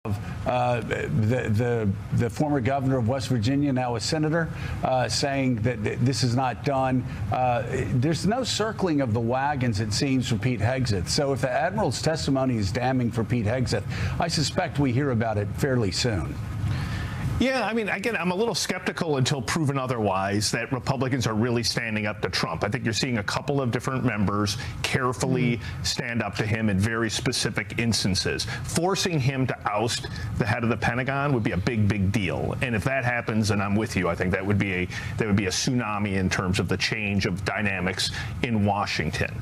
The former governor of West Virginia, now a senator, saying that this is not done. There's no circling of the wagons, it seems, for Pete Hegseth. So if the admiral's testimony is damning for Pete Hegseth, I suspect we hear about it fairly soon. Yeah, I mean, again, I'm a little skeptical until proven otherwise that Republicans are really standing up to Trump. I think you're seeing a couple of different members carefully stand up to him in very specific instances. Forcing him to oust the head of the Pentagon would be a big, big deal. And if that happens, then I'm with you. I think that would be a tsunami in terms of the change of dynamics in Washington.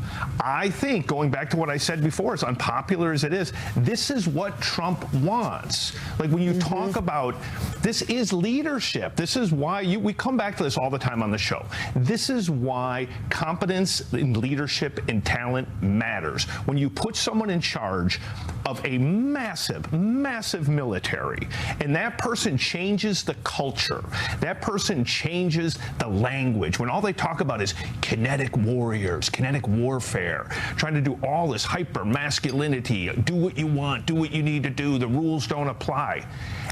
I think, going back to what I said before, as unpopular as it is, this is what Trump wants. Like when you talk about this is leadership. This is why we come back to this all the time on the show. This is why competence in leadership and talent matters. When you put someone in charge of a massive, massive military, and that person changes the culture, that person changes the language, when all they talk about is kinetic warriors, kinetic warfare, trying to do all this hyper masculinity, do what you want, do what you need to do, the rules don't apply,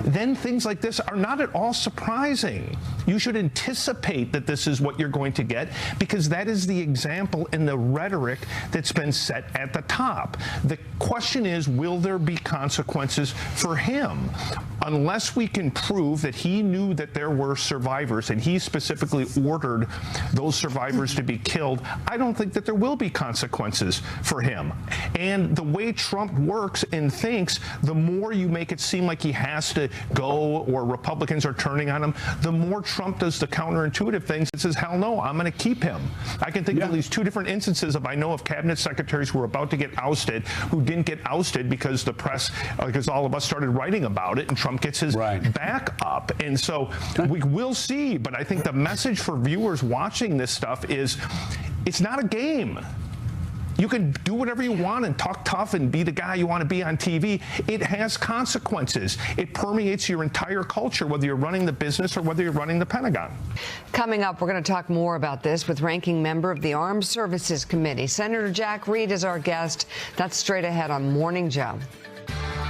then things like this are not at all surprising. You should anticipate that this is what you're going to get, because that is the example and the rhetoric that's been set at the top. The question is, will there be consequences for him? Unless we can prove that he knew that there were survivors and he specifically ordered those survivors to be killed, I don't think that there will be consequences for him. And the way Trump works and thinks, the more you make it seem like he has to go or Republicans are turning on him, the more Trump does the counterintuitive things and says, hell no, I'm going to keep him. I can think of at least two different instances I know of cabinet secretaries who were about to get ousted who didn't get ousted because the press, because all of us started writing about it, and Trump gets his back up. And so we will see, but I think the message for viewers watching this stuff is it's not a game. You can do whatever you want and talk tough and be the guy you want to be on TV. It has consequences. It permeates your entire culture, whether you're running the business or whether you're running the Pentagon. Coming up, we're going to talk more about this with ranking member of the Armed Services Committee. Senator Jack Reed is our guest. That's straight ahead on Morning Joe.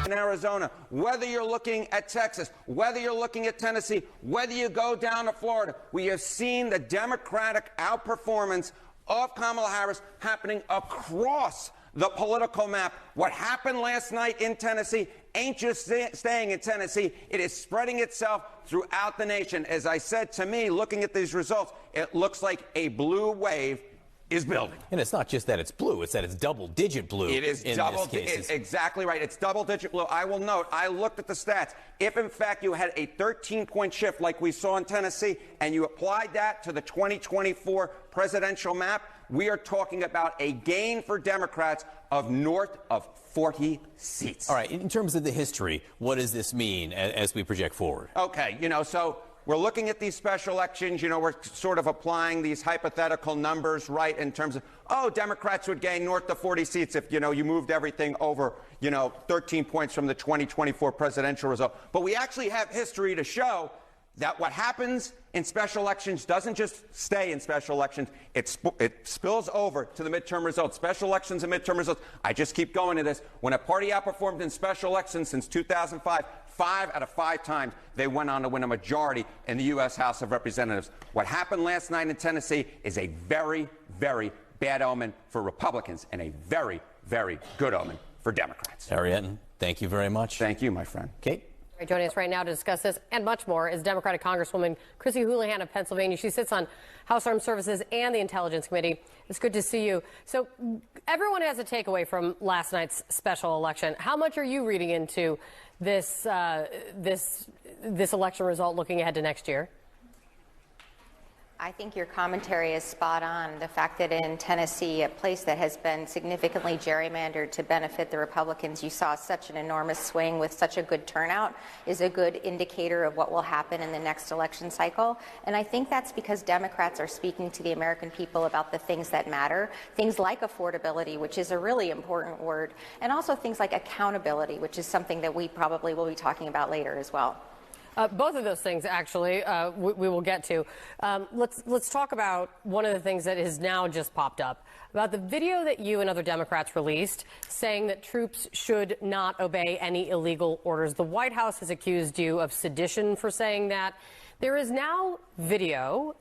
In Arizona, whether you're looking at Texas, whether you're looking at Tennessee, whether you go down to Florida, we have seen the Democratic outperformance of Kamala Harris happening across the political map. What happened last night in Tennessee ain't just staying in Tennessee. It is spreading itself throughout the nation. As I said, to me, looking at these results, it looks like a blue wave is building. And it's not just that it's blue, it's that it's double-digit blue. It is exactly right. It's double-digit blue. I will note, I looked at the stats. If, in fact, you had a 13-point shift like we saw in Tennessee, and you applied that to the 2024 presidential map, we are talking about a gain for Democrats of north of 40 seats. All right, in terms of the history, what does this mean as we project forward? Okay, so we're looking at these special elections. We're sort of applying these hypothetical numbers, right, in terms of, Democrats would gain north of 40 seats if, you moved everything over, 13 points from the 2024 presidential result. But we actually have history to show that what happens in special elections doesn't just stay in special elections. It spills over to the midterm results. Special elections and midterm results. I just keep going to this. When a party outperformed in special elections since 2005, 5 out of 5 times they went on to win a majority in the U.S. House of Representatives. What happened last night in Tennessee is a very, very bad omen for Republicans and a very, very good omen for Democrats. Harry Etten, thank you very much. Thank you, my friend. Kate? Joining us right now to discuss this and much more is Democratic Congresswoman Chrissy Houlihan of Pennsylvania. She sits on House Armed Services and the Intelligence Committee. It's good to see you. So everyone has a takeaway from last night's special election. How much are you reading into this election result looking ahead to next year? I think your commentary is spot on. The fact that in Tennessee, a place that has been significantly gerrymandered to benefit the Republicans, you saw such an enormous swing with such a good turnout is a good indicator of what will happen in the next election cycle. And I think that's because Democrats are speaking to the American people about the things that matter, things like affordability, which is a really important word, and also things like accountability, which is something that we probably will be talking about later as well. Both of those things, actually, we will get to. Let's talk about one of the things that has now just popped up about the video that you and other Democrats released saying that troops should not obey any illegal orders. The White House has accused you of sedition for saying that. There is now video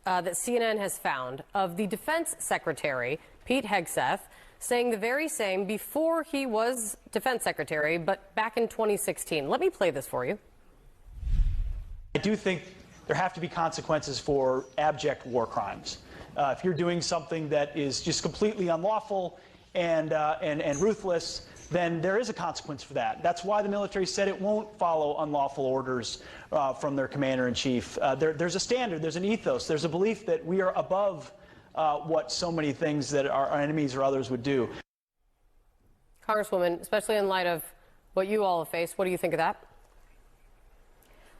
that CNN has found of the Defense Secretary, Pete Hegseth, saying the very same before he was Defense Secretary, but back in 2016. Let me play this for you. I do think there have to be consequences for abject war crimes. If you're doing something that is just completely unlawful and ruthless, then there is a consequence for that. That's why the military said it won't follow unlawful orders from their commander-in-chief. There's a standard, there's an ethos, there's a belief that we are above what so many things that our enemies or others would do. Congresswoman, especially in light of what you all have faced, what do you think of that?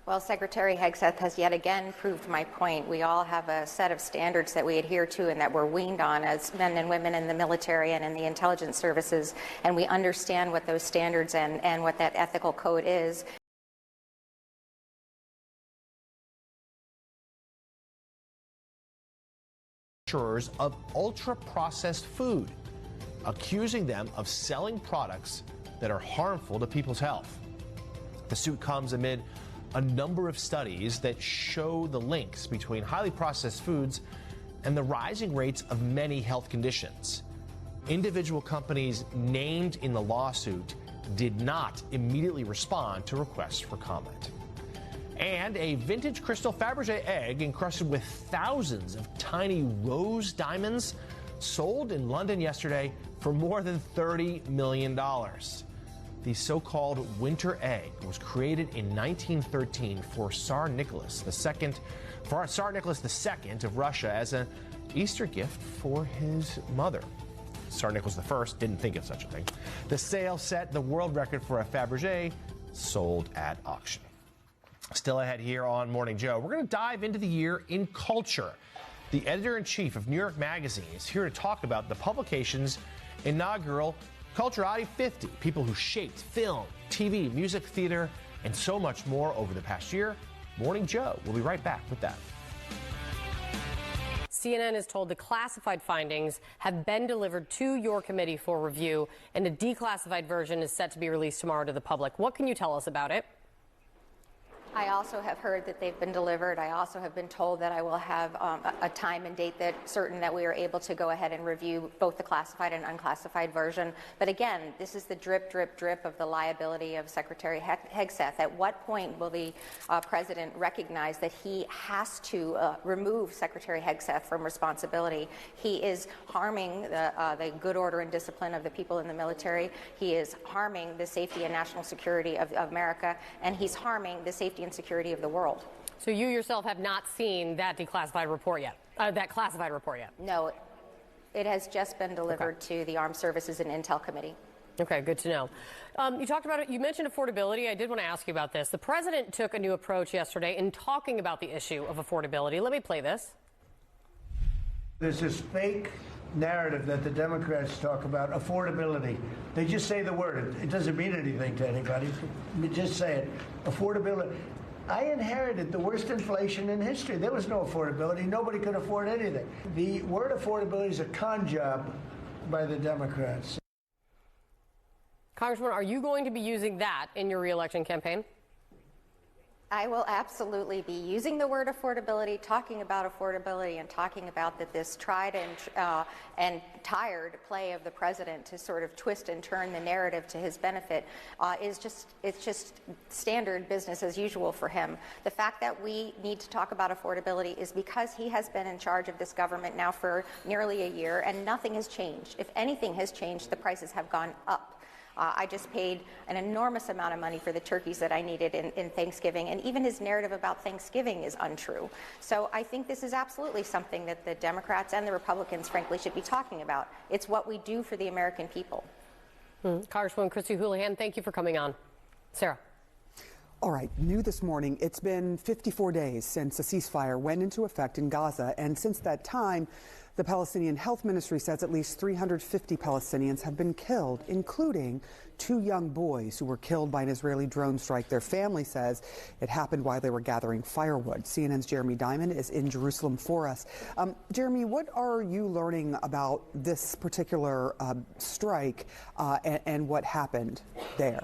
Well, Secretary Hegseth has yet again proved my point. We all have a set of standards that we adhere to and that we're weaned on as men and women in the military and in the intelligence services, and we understand what those standards and what that ethical code is. Of ultra-processed food, accusing them of selling products that are harmful to people's health. The suit comes amid a number of studies that show the links between highly processed foods and the rising rates of many health conditions. Individual companies named in the lawsuit did not immediately respond to requests for comment. And a vintage Crystal Fabergé egg encrusted with thousands of tiny rose diamonds sold in London yesterday for more than $30 million. The so-called winter egg was created in 1913 for Tsar Nicholas II of Russia as an Easter gift for his mother. Tsar Nicholas I didn't think of such a thing. The sale set the world record for a Fabergé sold at auction. Still ahead here on Morning Joe, we're going to dive into the year in culture. The editor-in-chief of New York Magazine is here to talk about the publication's inaugural Culturati 50, people who shaped film, TV, music, theater, and so much more over the past year. Morning Joe will be right back with that. CNN is told the classified findings have been delivered to your committee for review, and a declassified version is set to be released tomorrow to the public. What can you tell us about it? I also have heard that they've been delivered. I also have been told that I will have a time and date that certain that we are able to go ahead and review both the classified and unclassified version. But again, this is the drip, drip, drip of the liability of Secretary Hegseth. At what point will the president recognize that he has to remove Secretary Hegseth from responsibility? He is harming the good order and discipline of the people in the military. He is harming the safety and national security of America, and he's harming the safety and security of the world. So you yourself have not seen that declassified report yet, that classified report yet? No, it has just been delivered to the Armed Services and Intel Committee. Okay, good to know. You talked about it. You mentioned affordability. I did want to ask you about this. The president took a new approach yesterday in talking about the issue of affordability. Let me play this. There's this fake narrative that the Democrats talk about, affordability. They just say the word. It doesn't mean anything to anybody. Just say it. Affordability. I inherited the worst inflation in history. There was no affordability. Nobody could afford anything. The word affordability is a con job by the Democrats. Congresswoman, are you going to be using that in your reelection campaign? I will absolutely be using the word affordability, talking about affordability, and talking about that this tried and tired play of the president to sort of twist and turn the narrative to his benefit it's just standard business as usual for him. The fact that we need to talk about affordability is because he has been in charge of this government now for nearly a year, and nothing has changed. If anything has changed, the prices have gone up. I just paid an enormous amount of money for the turkeys that I needed in Thanksgiving, and even his narrative about Thanksgiving is untrue. So I think this is absolutely something that the Democrats and the Republicans, frankly, should be talking about. It's what we do for the American people. Congresswoman Christy Houlihan, thank you for coming on. Sarah. All right, new this morning, it's been 54 days since a ceasefire went into effect in Gaza, and since that time, The Palestinian Health Ministry says at least 350 Palestinians have been killed, including 2 young boys who were killed by an Israeli drone strike. Their family says it happened while they were gathering firewood. CNN's Jeremy Diamond is in Jerusalem for us. Jeremy, what are you learning about this particular strike and what happened there?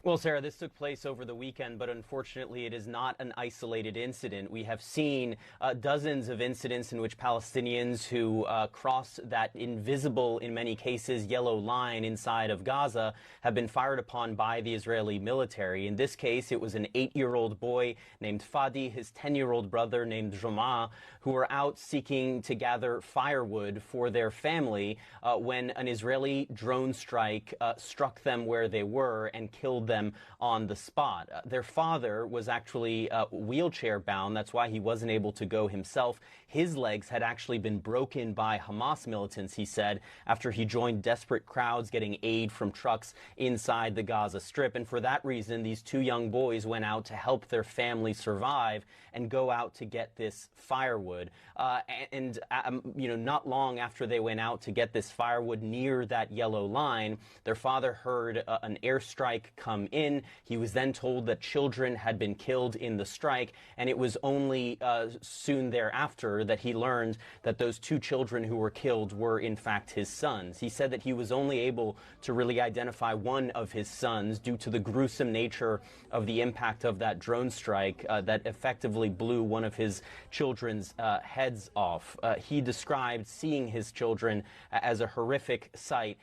Well, Sarah, this took place over the weekend, but unfortunately it is not an isolated incident. We have seen dozens of incidents in which Palestinians who cross that invisible, in many cases, yellow line inside of Gaza have been fired upon by the Israeli military. In this case, it was an 8-year-old boy named Fadi, his 10-year-old brother named Joma, who were out seeking to gather firewood for their family when an Israeli drone strike struck them where they were and killed them on the spot. Their father was actually wheelchair bound. That's why he wasn't able to go himself. His legs had actually been broken by Hamas militants, he said, after he joined desperate crowds getting aid from trucks inside the Gaza Strip. And for that reason, these 2 young boys went out to help their family survive and go out to get this firewood. Not long after they went out to get this firewood near that yellow line, their father heard an airstrike come in. He was then told that children had been killed in the strike, and it was only soon thereafter that he learned that those 2 children who were killed were in fact his sons. He said that he was only able to really identify one of his sons due to the gruesome nature of the impact of that drone strike that effectively blew one of his children's heads off. He described seeing his children as a horrific sight,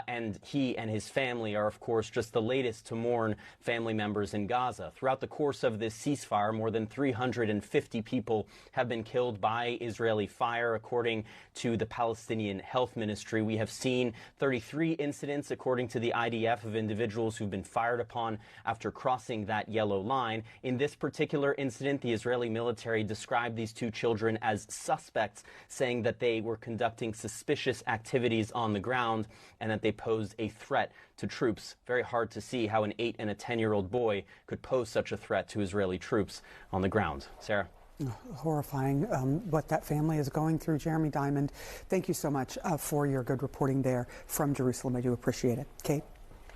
and he and his family are, of course, just the latest to mourn family members in Gaza. Throughout the course of this ceasefire, more than 350 people have been killed by Israeli fire, according to the Palestinian Health Ministry. We have seen 33 incidents, according to the IDF, of individuals who've been fired upon after crossing that yellow line. In this particular incident, the Israeli military described these 2 children as suspects, saying that they were conducting suspicious activities on the ground and that they posed a threat to troops. Very hard to see how an 8- and a 10-year-old boy could pose such a threat to Israeli troops on the ground. Sarah? Horrifying what that family is going through. Jeremy Diamond, thank you so much for your good reporting there from Jerusalem. I do appreciate it. Kate?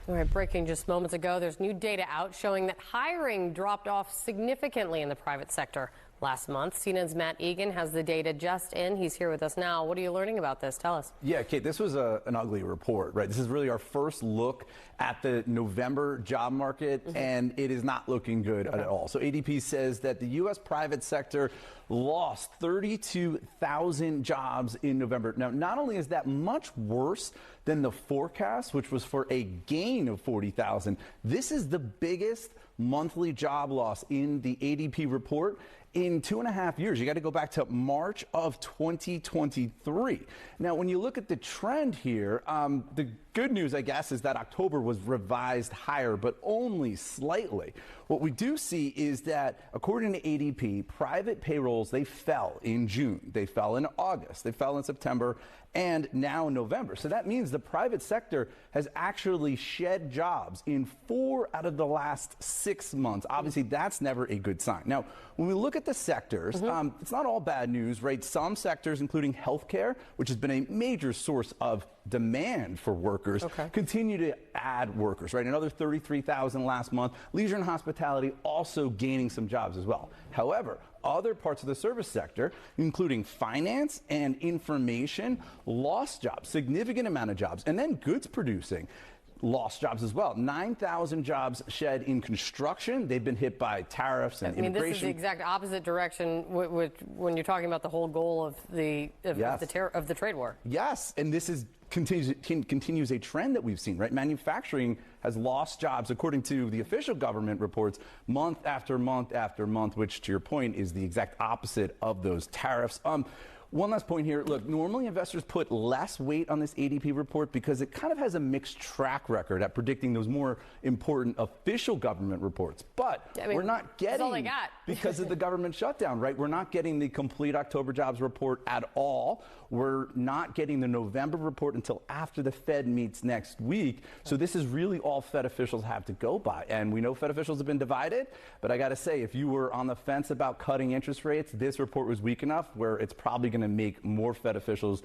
All right, breaking just moments ago, there's new data out showing that hiring dropped off significantly in the private sector last month. CNN's Matt Egan has the data just in. He's here with us now. What are you learning about this? Tell us. Yeah, Kate, this was an ugly report, right? This is really our first look at the November job market, and it is not looking good at all. So ADP says that the U.S. private sector lost 32,000 jobs in November. Now, not only is that much worse than the forecast, which was for a gain of 40,000, this is the biggest monthly job loss in the ADP report in 2.5 years. You got to go back to March of 2023. Now, when you look at the trend here, the good news, I guess, is that October was revised higher, but only slightly. What we do see is that, according to ADP, private payrolls, they fell in June, they fell in August, they fell in September, and now in November. So that means the private sector has actually shed jobs in 4 out of the last 6 months. Obviously, that's never a good sign. Now, when we look at the sectors, it's not all bad news, right? Some sectors, including healthcare, which has been a major source of demand for workers, continue to add workers, right? Another 33,000 last month. Leisure and hospitality also gaining some jobs as well. However, other parts of the service sector, including finance and information, lost jobs, significant amount of jobs, and then goods producing lost jobs as well. 9,000 jobs shed in construction. They've been hit by tariffs and immigration. This is the exact opposite direction when you're talking about the whole goal of the trade war. Yes, and this is continues a trend that we've seen, right? Manufacturing has lost jobs, according to the official government reports, month after month after month, which, to your point, is the exact opposite of those tariffs. One last point here. Look, normally investors put less weight on this ADP report because it kind of has a mixed track record at predicting those more important official government reports. But we're not getting, that's all they got. because of the government shutdown, right? We're not getting the complete October jobs report at all. We're not getting the November report until after the Fed meets next week. So this is really all Fed officials have to go by. And we know Fed officials have been divided, but I got to say, if you were on the fence about cutting interest rates, this report was weak enough where it's probably going to make more Fed officials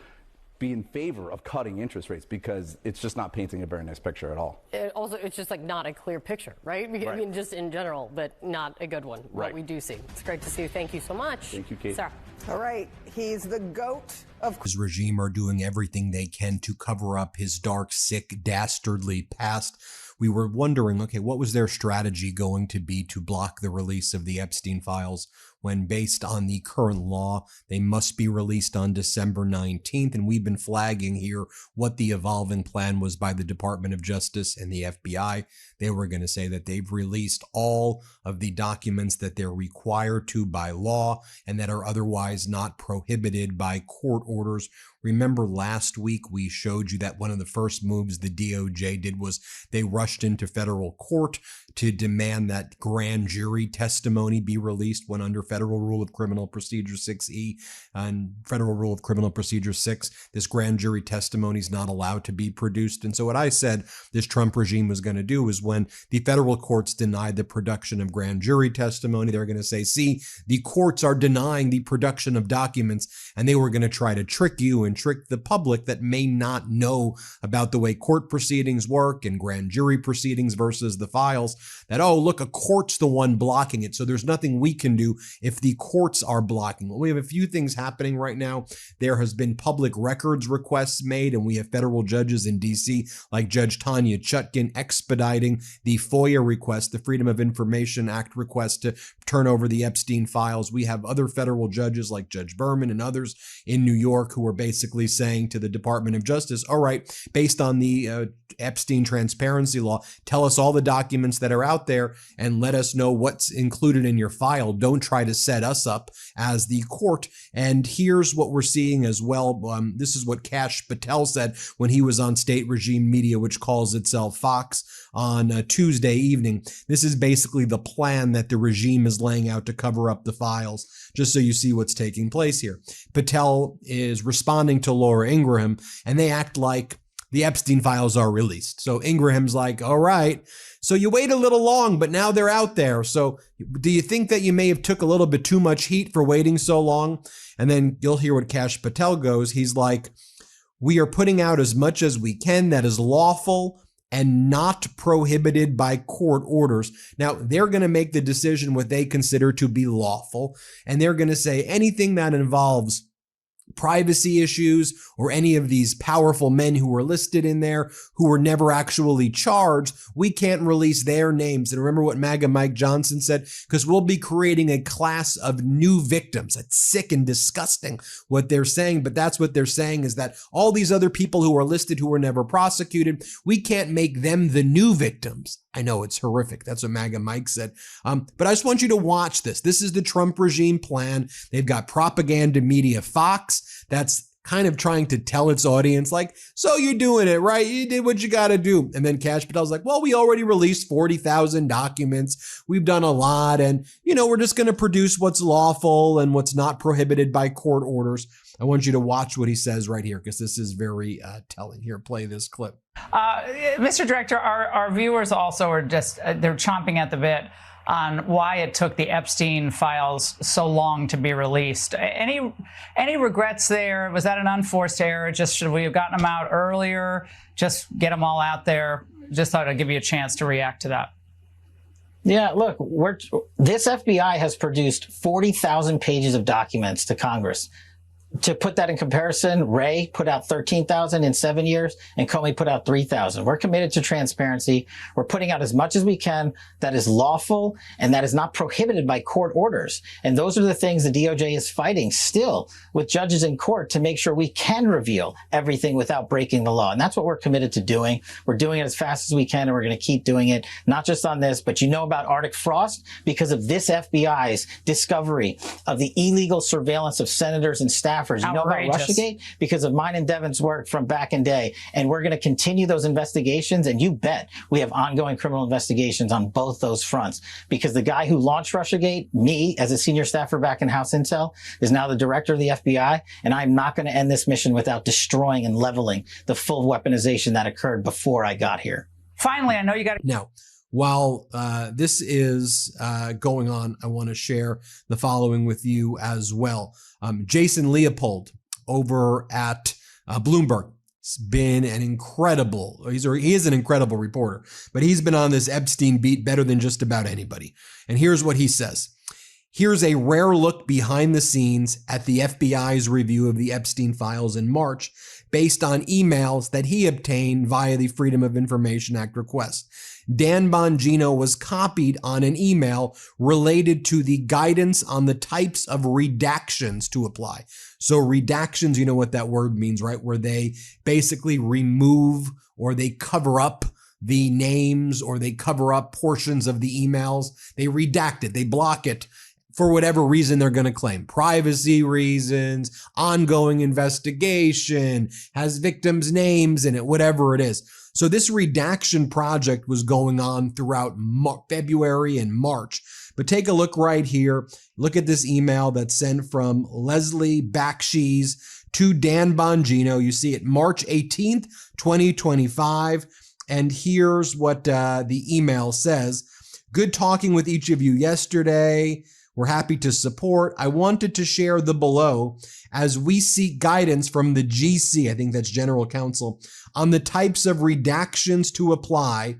be in favor of cutting interest rates, because it's just not painting a very nice picture at all. It's just like not a clear picture, right? I mean, just in general, but not a good one. What we do see. It's great to see you. Thank you so much. Thank you, Kate. Sarah. All right, he's the GOAT of... His regime are doing everything they can to cover up his dark, sick, dastardly past. We were wondering, okay, what was their strategy going to be to block the release of the Epstein files when, based on the current law, they must be released on December 19th. And we've been flagging here what the evolving plan was by the Department of Justice and the FBI. They were going to say that they've released all of the documents that they're required to by law and that are otherwise not prohibited by court orders. Remember last week we showed you that one of the first moves the DOJ did was they rushed into federal court to demand that grand jury testimony be released when under Federal Rule of Criminal Procedure 6E and Federal Rule of Criminal Procedure 6, this grand jury testimony is not allowed to be produced. And so what I said this Trump regime was going to do is when the federal courts denied the production of grand jury testimony, they're going to say, see, the courts are denying the production of documents, and they were going to try to trick you and trick the public that may not know about the way court proceedings work and grand jury proceedings versus the files, that, oh, look, a court's the one blocking it, so there's nothing we can do if the courts are blocking it. We have a few things happening right now. There has been public records requests made, and we have federal judges in D.C. like Judge Tanya Chutkin expediting the FOIA request, the Freedom of Information Act request to turn over the Epstein files. We have other federal judges like Judge Berman and others in New York who are basically saying to the Department of Justice, all right, based on the Epstein transparency law, tell us all the documents that are out there and let us know what's included in your file. Don't try to set us up as the court. And here's what we're seeing as well. This is what Kash Patel said when he was on state regime media, which calls itself Fox, on Tuesday evening. This is basically the plan that the regime is laying out to cover up the files, just so you see what's taking place here. Patel is responding to Laura Ingraham, and they act like the Epstein files are released. So Ingraham's like, all right, so you wait a little long, but now they're out there. So do you think that you may have took a little bit too much heat for waiting so long? And then you'll hear what Kash Patel goes. He's like, we are putting out as much as we can that is lawful and not prohibited by court orders. Now, they're going to make the decision what they consider to be lawful, and they're going to say anything that involves privacy issues or any of these powerful men who were listed in there who were never actually charged, we can't release their names. And remember what MAGA Mike Johnson said, because we'll be creating a class of new victims. It's sick and disgusting what they're saying, but that's what they're saying, is that all these other people who are listed who were never prosecuted, we can't make them the new victims. I know it's horrific. That's what MAGA Mike said. But I just want you to watch this. This is the Trump regime plan. They've got propaganda media Fox that's kind of trying to tell its audience, like, so you're doing it, right? You did what you got to do. And then Kash Patel's like, well, we already released 40,000 documents. We've done a lot. And, we're just going to produce what's lawful and what's not prohibited by court orders. I want you to watch what he says right here, because this is very telling. Here, play this clip. Mr. Director, our viewers also are just, they're chomping at the bit on why it took the Epstein files so long to be released. Any regrets there? Was that an unforced error? Just should we have gotten them out earlier? Just get them all out there? Just thought I'd give you a chance to react to that. Yeah, look, this FBI has produced 40,000 pages of documents to Congress. To put that in comparison, Wray put out 13,000 in 7 years, and Comey put out 3,000. We're committed to transparency. We're putting out as much as we can that is lawful and that is not prohibited by court orders. And those are the things the DOJ is fighting still with judges in court to make sure we can reveal everything without breaking the law. And that's what we're committed to doing. We're doing it as fast as we can, and we're going to keep doing it, not just on this, but about Arctic Frost because of this FBI's discovery of the illegal surveillance of senators and staff staffers. You know about Outrageous. Russiagate? Because of mine and Devin's work from back in day. And we're going to continue those investigations. And you bet we have ongoing criminal investigations on both those fronts. Because the guy who launched Russiagate, me as a senior staffer back in House Intel, is now the director of the FBI. And I'm not going to end this mission without destroying and leveling the full weaponization that occurred before I got here. Finally, I know you got to. Now, while this is going on, I want to share the following with you as well. Jason Leopold over at Bloomberg has been an incredible, he is an incredible reporter, but he's been on this Epstein beat better than just about anybody. And here's what he says. Here's a rare look behind the scenes at the FBI's review of the Epstein files in March, based on emails that he obtained via the Freedom of Information Act request. Dan Bongino was copied on an email related to the guidance on the types of redactions to apply. So redactions, you know what that word means, right? Where they basically remove or they cover up the names or they cover up portions of the emails. They redact it, they block it for whatever reason they're going to claim. Privacy reasons, ongoing investigation, has victims' names in it, whatever it is. So this redaction project was going on throughout February and March. But take a look right here. Look at this email that's sent from Leslie Bakshies to Dan Bongino. You see it March 18th, 2025. And here's what the email says. Good talking with each of you yesterday. We're happy to support. I wanted to share the below as we seek guidance from the GC, I think that's General Counsel, on the types of redactions to apply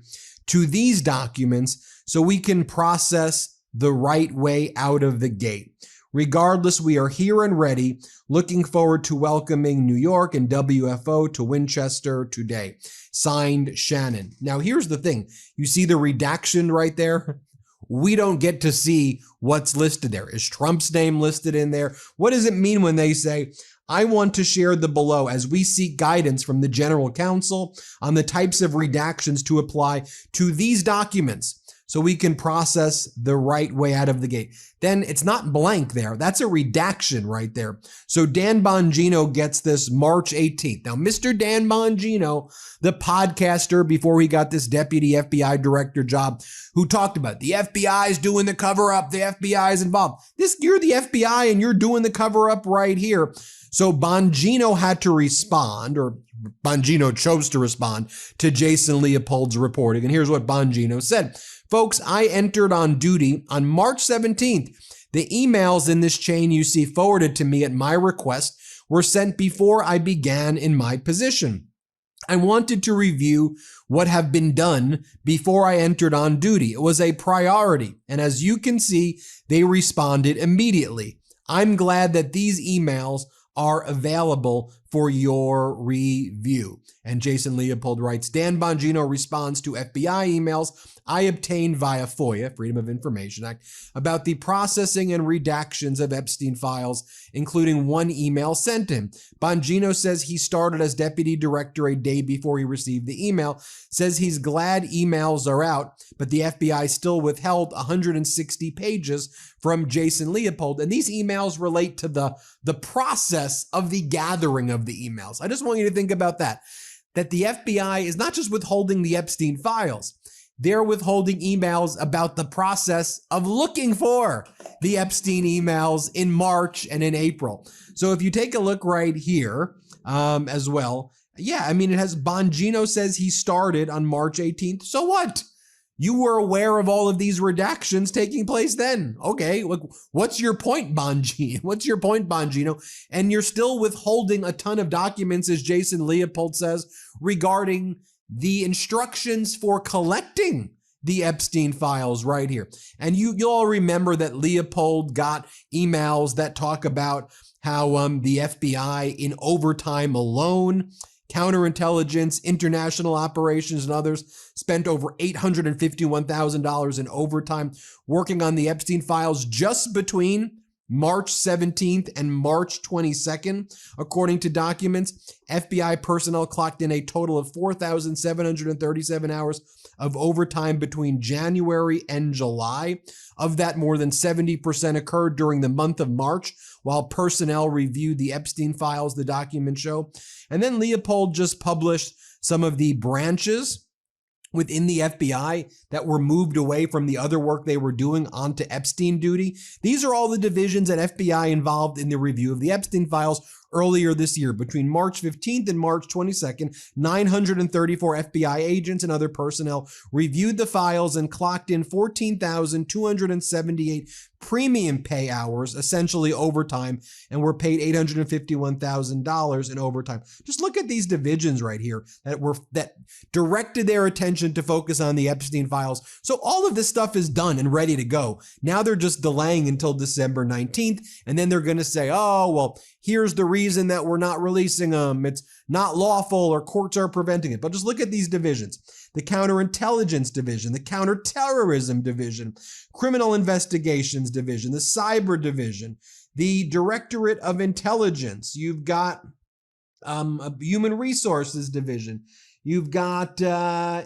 to these documents so we can process the right way out of the gate. Regardless, we are here and ready, looking forward to welcoming New York and WFO to Winchester today. Signed, Shannon. Now, here's the thing. You see the redaction right there? We don't get to see what's listed there. Is Trump's name listed in there? What does it mean when they say, I want to share the below as we seek guidance from the General Counsel on the types of redactions to apply to these documents so we can process the right way out of the gate? Then it's not blank there. That's a redaction right there. So Dan Bongino gets this March 18th. Now, Mr. Dan Bongino, the podcaster before he got this deputy FBI director job, who talked about the FBI is doing the cover up, the FBI is involved. You're the FBI and you're doing the cover up right here. So Bongino had to respond, or Bongino chose to respond to Jason Leopold's reporting. And here's what Bongino said. Folks, I entered on duty on March 17th. The emails in this chain you see forwarded to me at my request were sent before I began in my position. I wanted to review what have been done before I entered on duty. It was a priority. And as you can see, they responded immediately. I'm glad that these emails are available for your review. And Jason Leopold writes, Dan Bongino responds to FBI emails I obtained via FOIA, Freedom of Information Act, about the processing and redactions of Epstein files, including one email sent him. Bongino says he started as deputy director a day before he received the email, says he's glad emails are out, but the FBI still withheld 160 pages from Jason Leopold. And these emails relate to the process of the gathering of the emails. I just want you to think about that the FBI is not just withholding the Epstein files. They're withholding emails about the process of looking for the Epstein emails in March and in April. So if you take a look right here as well, yeah, I mean, it has Bongino says he started on March 18th. So what? You were aware of all of these redactions taking place then. Okay, look, what's your point, Bongino? What's your point, Bongino? And you're still withholding a ton of documents, as Jason Leopold says, regarding the instructions for collecting the Epstein files right here. And you'll all remember that Leopold got emails that talk about how the FBI in overtime alone, counterintelligence, international operations, and others spent over $851,000 in overtime working on the Epstein files just between March 17th and March 22nd. According to documents, FBI personnel clocked in a total of 4,737 hours of overtime between January and July. Of that, more than 70% occurred during the month of March, while personnel reviewed the Epstein files, the documents show. And then Leopold just published some of the branches within the FBI that were moved away from the other work they were doing onto Epstein duty. These are all the divisions at FBI involved in the review of the Epstein files earlier this year. Between March 15th and March 22nd, 934 FBI agents and other personnel reviewed the files and clocked in 14,278 premium pay hours, essentially overtime, and were paid $851,000 in overtime. Just look at these divisions right here that directed their attention to focus on the Epstein files. So all of this stuff is done and ready to go. Now they're just delaying until December 19th, and then they're going to say, oh, well, here's the reason that we're not releasing them. It's not lawful or courts are preventing it. But just look at these divisions. The Counterintelligence Division, the Counterterrorism Division, Criminal Investigations Division, the Cyber Division, the Directorate of Intelligence. You've got a Human Resources Division. You've got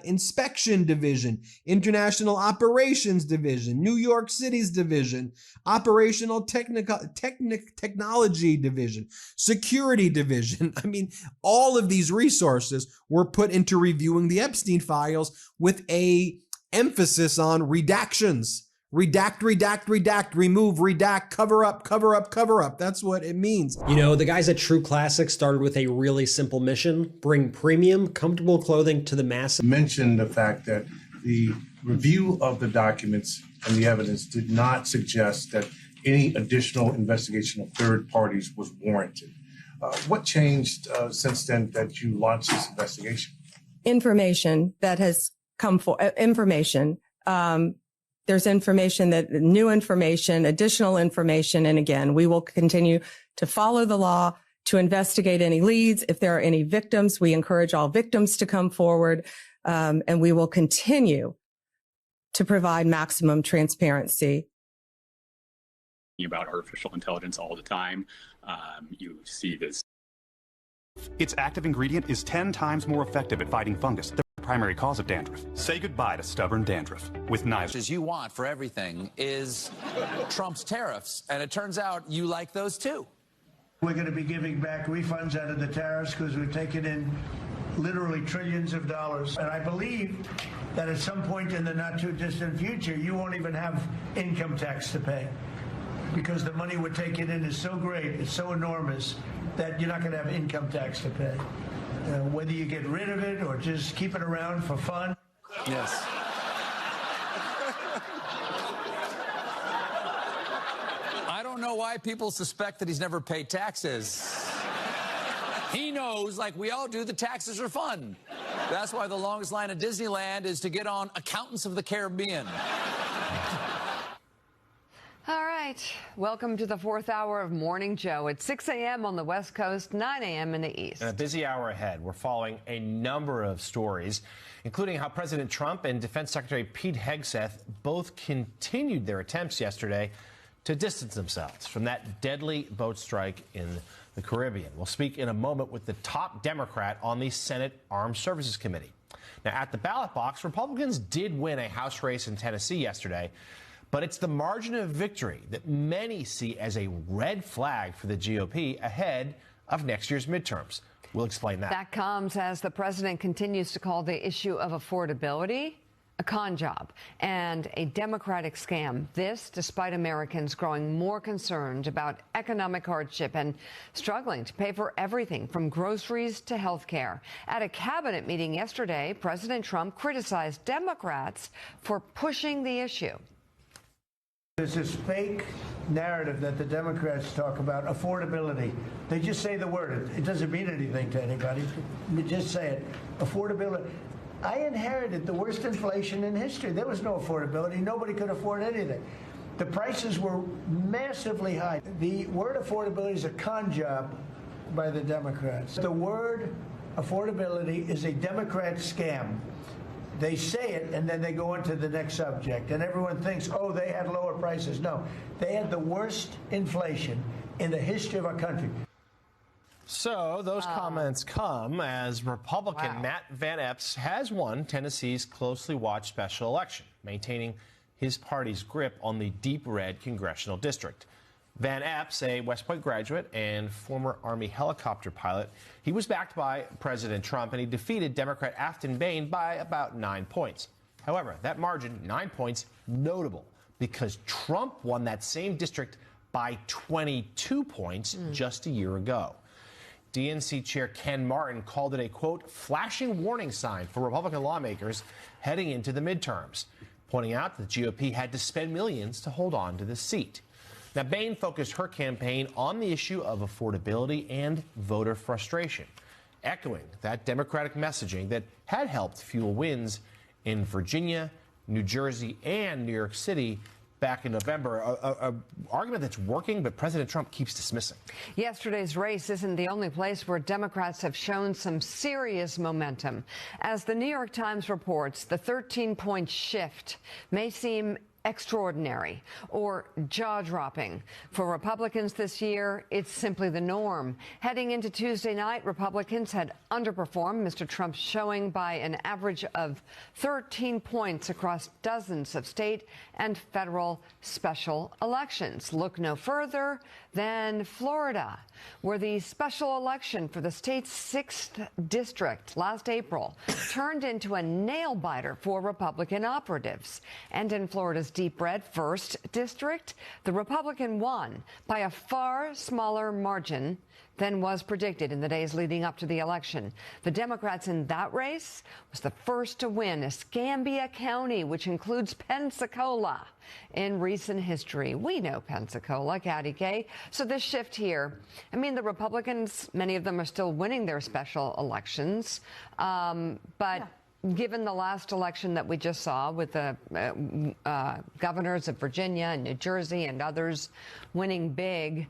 Inspection Division, International Operations Division, New York City's Division, Operational Technology Division, Security Division. I mean, all of these resources were put into reviewing the Epstein files with a emphasis on redactions. Redact, redact, redact, remove, redact, cover up, cover up, cover up. That's what it means. You know, the guys at True Classics started with a really simple mission: bring premium, comfortable clothing to the masses. Mentioned the fact that the review of the documents and the evidence did not suggest that any additional investigation of third parties was warranted. What changed since then that you launched this investigation? Information that has come for information. There's information new information, additional information. And again, we will continue to follow the law, to investigate any leads. If there are any victims, we encourage all victims to come forward. And we will continue to provide maximum transparency. About artificial intelligence all the time. You see this. Its active ingredient is 10 times more effective at fighting fungus, the primary cause of dandruff. Say goodbye to stubborn dandruff with knives. As you want for everything is Trump's tariffs, and it turns out you like those too. We're going to be giving back refunds out of the tariffs because we've taken in literally trillions of dollars. And I believe that at some point in the not too distant future, you won't even have income tax to pay because the money we're taking in is so great, it's so enormous that you're not going to have income tax to pay. Whether you get rid of it or just keep it around for fun. Yes. I don't know why people suspect that he's never paid taxes. He knows, like we all do, the taxes are fun. That's why the longest line at Disneyland is to get on Accountants of the Caribbean. All right. Welcome to the fourth hour of Morning Joe. It's 6 a.m. on the West Coast, 9 a.m. in the East. And a busy hour ahead. We're following a number of stories, including how President Trump and Defense Secretary Pete Hegseth both continued their attempts yesterday to distance themselves from that deadly boat strike in the Caribbean. We'll speak in a moment with the top Democrat on the Senate Armed Services Committee. Now, at the ballot box, Republicans did win a House race in Tennessee yesterday, but it's the margin of victory that many see as a red flag for the GOP ahead of next year's midterms. We'll explain that. That comes as the president continues to call the issue of affordability a con job and a Democratic scam. This despite Americans growing more concerned about economic hardship and struggling to pay for everything from groceries to health care. At a cabinet meeting yesterday, President Trump criticized Democrats for pushing the issue. There's this fake narrative that the Democrats talk about, affordability. They just say the word. It doesn't mean anything to anybody. You just say it. Affordability. I inherited the worst inflation in history. There was no affordability. Nobody could afford anything. The prices were massively high. The word affordability is a con job by the Democrats. The word affordability is a Democrat scam. They say it, and then they go on to the next subject. And everyone thinks, oh, they had lower prices. No, they had the worst inflation in the history of our country. So those comments come as Republican Matt Van Epps has won Tennessee's closely watched special election, maintaining his party's grip on the deep red congressional district. Van Epps, a West Point graduate and former Army helicopter pilot, he was backed by President Trump, and he defeated Democrat Afton Bain by about 9 points. However, that margin, 9 points, notable because Trump won that same district by 22 points just a year ago. DNC Chair Ken Martin called it a, quote, flashing warning sign for Republican lawmakers heading into the midterms, pointing out that the GOP had to spend millions to hold on to the seat. Now, Bain focused her campaign on the issue of affordability and voter frustration, echoing that Democratic messaging that had helped fuel wins in Virginia, New Jersey, and New York City back in November, an argument that's working, but President Trump keeps dismissing. Yesterday's race isn't the only place where Democrats have shown some serious momentum. As the New York Times reports, the 13-point shift may seem extraordinary or jaw-dropping. For Republicans this year, it's simply the norm. Heading into Tuesday night, Republicans had underperformed Mr. Trump's showing by an average of 13 points across dozens of state and federal special elections. Look no further than Florida, where the special election for the state's 6th district last April turned into a nail-biter for Republican operatives. And in Florida's deep red 1st district, the Republican won by a far smaller margin than was predicted in the days leading up to the election. The Democrats in that race was the first to win Escambia County, which includes Pensacola, in recent history. We know Pensacola, Caddy K. So this shift here, I mean, the Republicans, many of them are still winning their special elections, but given the last election that we just saw with the governors of Virginia and New Jersey and others winning big,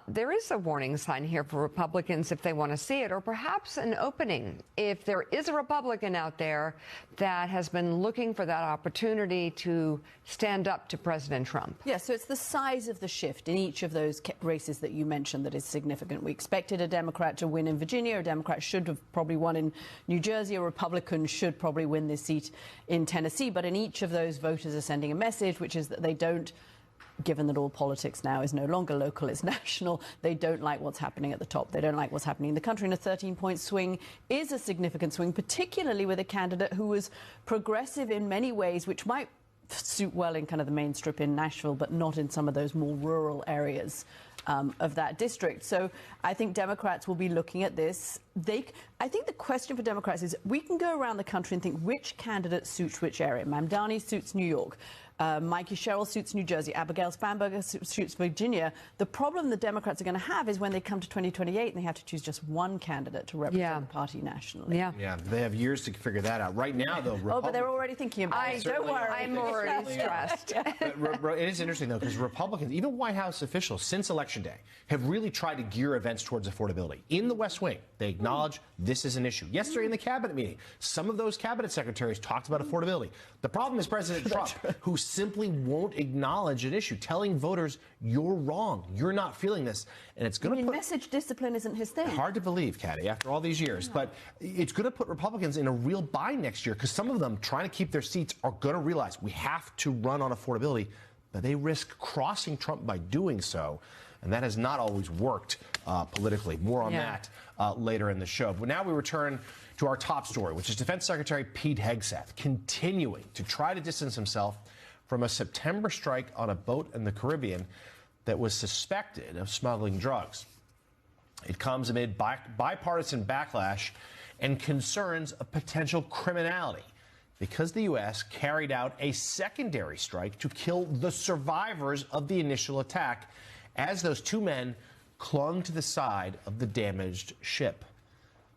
there is a warning sign here for Republicans if they want to see it, or perhaps an opening if there is a Republican out there that has been looking for that opportunity to stand up to President Trump. Yeah, so it's the size of the shift in each of those races that you mentioned that is significant. We expected a Democrat to win in Virginia. A Democrat should have probably won in New Jersey. A Republican should probably win this seat in Tennessee. But in each of those, voters are sending a message, which is that they don't, given that all politics now is no longer local, it's national, they don't like what's happening at the top. They don't like what's happening in the country. And a 13-point swing is a significant swing, particularly with a candidate who was progressive in many ways, which might suit well in kind of the main strip in Nashville, but not in some of those more rural areas of that district. So I think Democrats will be looking at this. I think the question for Democrats is, we can go around the country and think which candidate suits which area. Mamdani suits New York. Mikey Sherrill suits New Jersey. Abigail Spanberger suits Virginia. The problem the Democrats are going to have is when they come to 2028 and they have to choose just one candidate to represent the party nationally. Yeah, they have years to figure that out. Right now, though, oh, but they're already thinking about it. Don't worry. I'm already stressed. But it is interesting, though, because Republicans, even White House officials, since Election Day, have really tried to gear events towards affordability. In the West Wing, they acknowledge this is an issue. Yesterday in the cabinet meeting, some of those cabinet secretaries talked about affordability. The problem is President Trump, who simply won't acknowledge an issue, telling voters, you're wrong, you're not feeling this. And it's going to put... message discipline isn't his thing. Hard to believe, Caddy, after all these years. But it's going to put Republicans in a real bind next year, because some of them trying to keep their seats are going to realize we have to run on affordability, but they risk crossing Trump by doing so. And that has not always worked politically. More on that later in the show. But now we return to our top story, which is Defense Secretary Pete Hegseth continuing to try to distance himself from a September strike on a boat in the Caribbean that was suspected of smuggling drugs. It comes amid bipartisan backlash and concerns of potential criminality because the U.S. carried out a secondary strike to kill the survivors of the initial attack as those two men clung to the side of the damaged ship.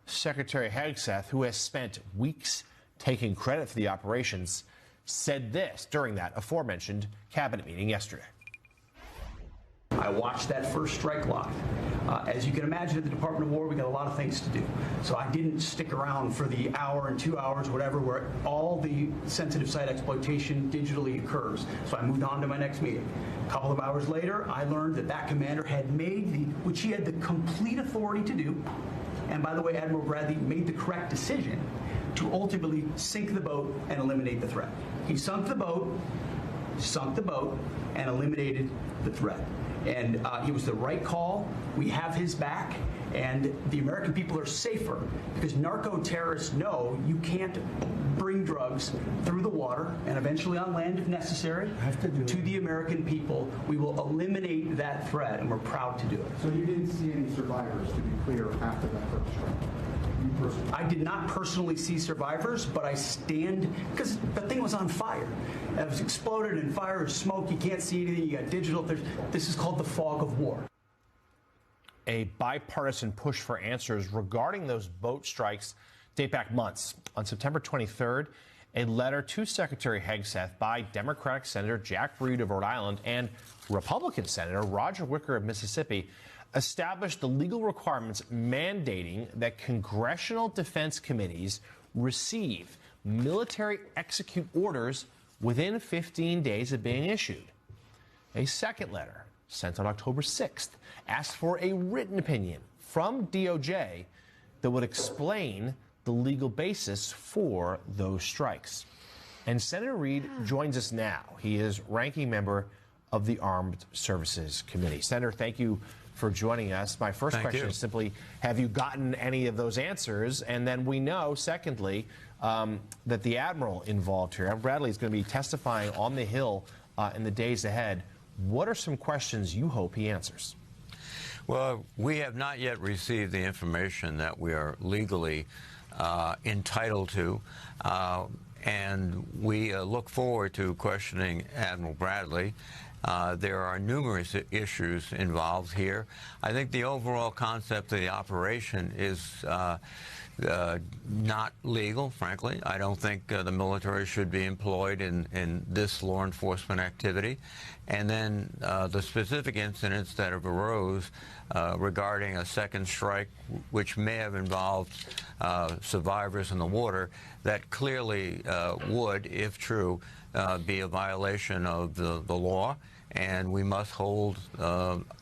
Secretary Hegseth, who has spent weeks taking credit for the operations, said this during that aforementioned cabinet meeting yesterday. I watched that first strike log. As you can imagine, at the Department of War, we got a lot of things to do. So I didn't stick around for the hour and 2 hours, whatever, where all the sensitive site exploitation digitally occurs. So I moved on to my next meeting. A couple of hours later, I learned that that commander had made which he had the complete authority to do. And by the way, Admiral Bradley made the correct decision to ultimately sink the boat and eliminate the threat. He sunk the boat, and eliminated the threat. And it was the right call. We have his back. And the American people are safer because narco-terrorists know you can't bring drugs through the water and eventually on land if necessary to the American people. We will eliminate that threat, and we're proud to do it. So you didn't see any survivors, to be clear, after that first strike? I did not personally see survivors, but I stand, because the thing was on fire. It was exploded and fire and smoke. You can't see anything. You got digital. This is called the fog of war. A bipartisan push for answers regarding those boat strikes date back months. On September 23rd, a letter to Secretary Hegseth by Democratic Senator Jack Reed of Rhode Island and Republican Senator Roger Wicker of Mississippi established the legal requirements mandating that congressional defense committees receive military execute orders within 15 days of being issued. A second letter, sent on October 6th, asked for a written opinion from DOJ that would explain the legal basis for those strikes. And Senator Reed joins us now. He is ranking member of the Armed Services Committee. Senator, thank you for joining us. My first question is simply, have you gotten any of those answers? And then we know, secondly, that the admiral involved here, Admiral Bradley, is going to be testifying on the Hill in the days ahead. What are some questions you hope he answers? Well, we have not yet received the information that we are legally entitled to, and we look forward to questioning Admiral Bradley. There are numerous issues involved here. I think the overall concept of the operation is not legal, frankly. I don't think the military should be employed in this law enforcement activity. And then the specific incidents that have arose regarding a second strike, which may have involved survivors in the water, that clearly would, if true, be a violation of the law, and we must hold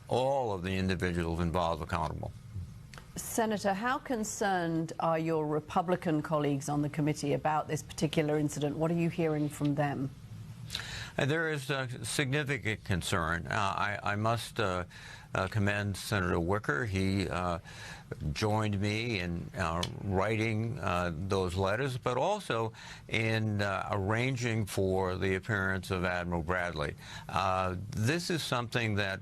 all of the individuals involved accountable. Senator, how concerned are your Republican colleagues on the committee about this particular incident? What are you hearing from them? There is significant concern. I must commend Senator Wicker. He joined me in writing those letters, but also in arranging for the appearance of Admiral Bradley. This is something that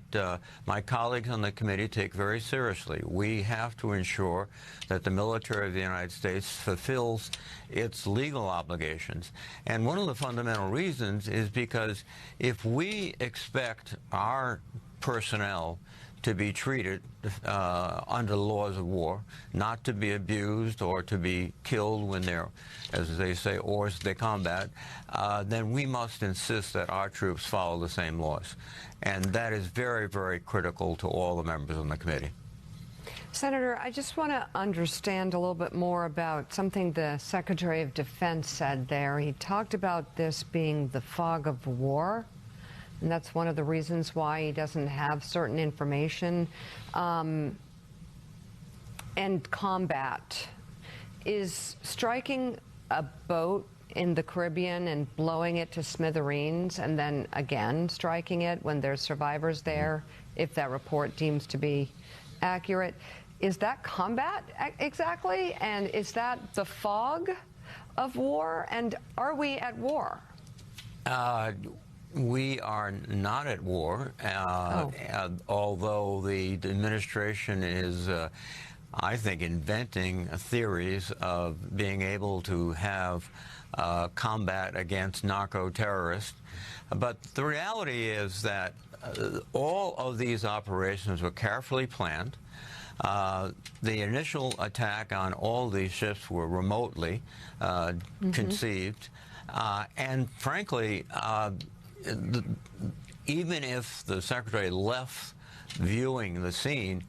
my colleagues on the committee take very seriously. We have to ensure that the military of the United States fulfills its legal obligations. And one of the fundamental reasons is because if we expect our personnel to be treated under the laws of war, not to be abused or to be killed when they're, as they say, hors de combat, then we must insist that our troops follow the same laws. And that is very, very critical to all the members on the committee. Senator, I just want to understand a little bit more about something the Secretary of Defense said there. He talked about this being the fog of war. And that's one of the reasons why he doesn't have certain information. And combat. Is striking a boat in the Caribbean and blowing it to smithereens and then again striking it when there's survivors there, if that report deems to be accurate, is that combat exactly? And is that the fog of war? And are we at war? We are not at war, although the administration is, I think, inventing theories of being able to have combat against narco-terrorists. But the reality is that all of these operations were carefully planned. The initial attack on all these ships were remotely conceived. And frankly, even if the Secretary left viewing the scene,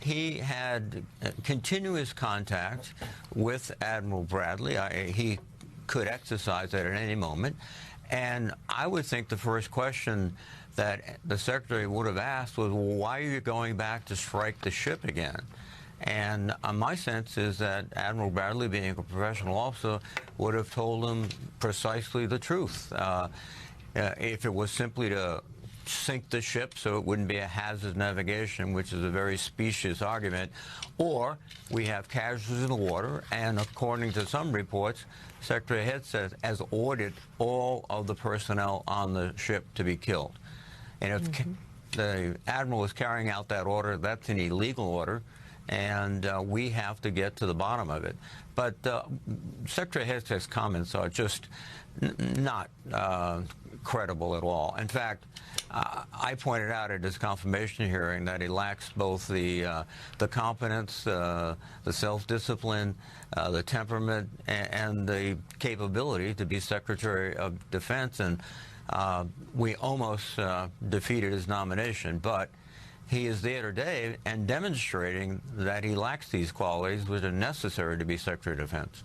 he had continuous contact with Admiral Bradley. He could exercise that at any moment. And I would think the first question that the Secretary would have asked was, well, why are you going back to strike the ship again? And my sense is that Admiral Bradley, being a professional officer, would have told him precisely the truth. If it was simply to sink the ship so it wouldn't be a hazard navigation, which is a very specious argument, or we have casualties in the water, and according to some reports, Secretary Hegseth has ordered all of the personnel on the ship to be killed. And if the admiral is carrying out that order, that's an illegal order, and we have to get to the bottom of it. But Secretary Hegseth's comments are just not credible at all. In fact, I pointed out at his confirmation hearing that he lacks both the competence, the self-discipline, the temperament, and the capability to be Secretary of Defense. And we almost defeated his nomination, but he is there today and demonstrating that he lacks these qualities which are necessary to be Secretary of Defense.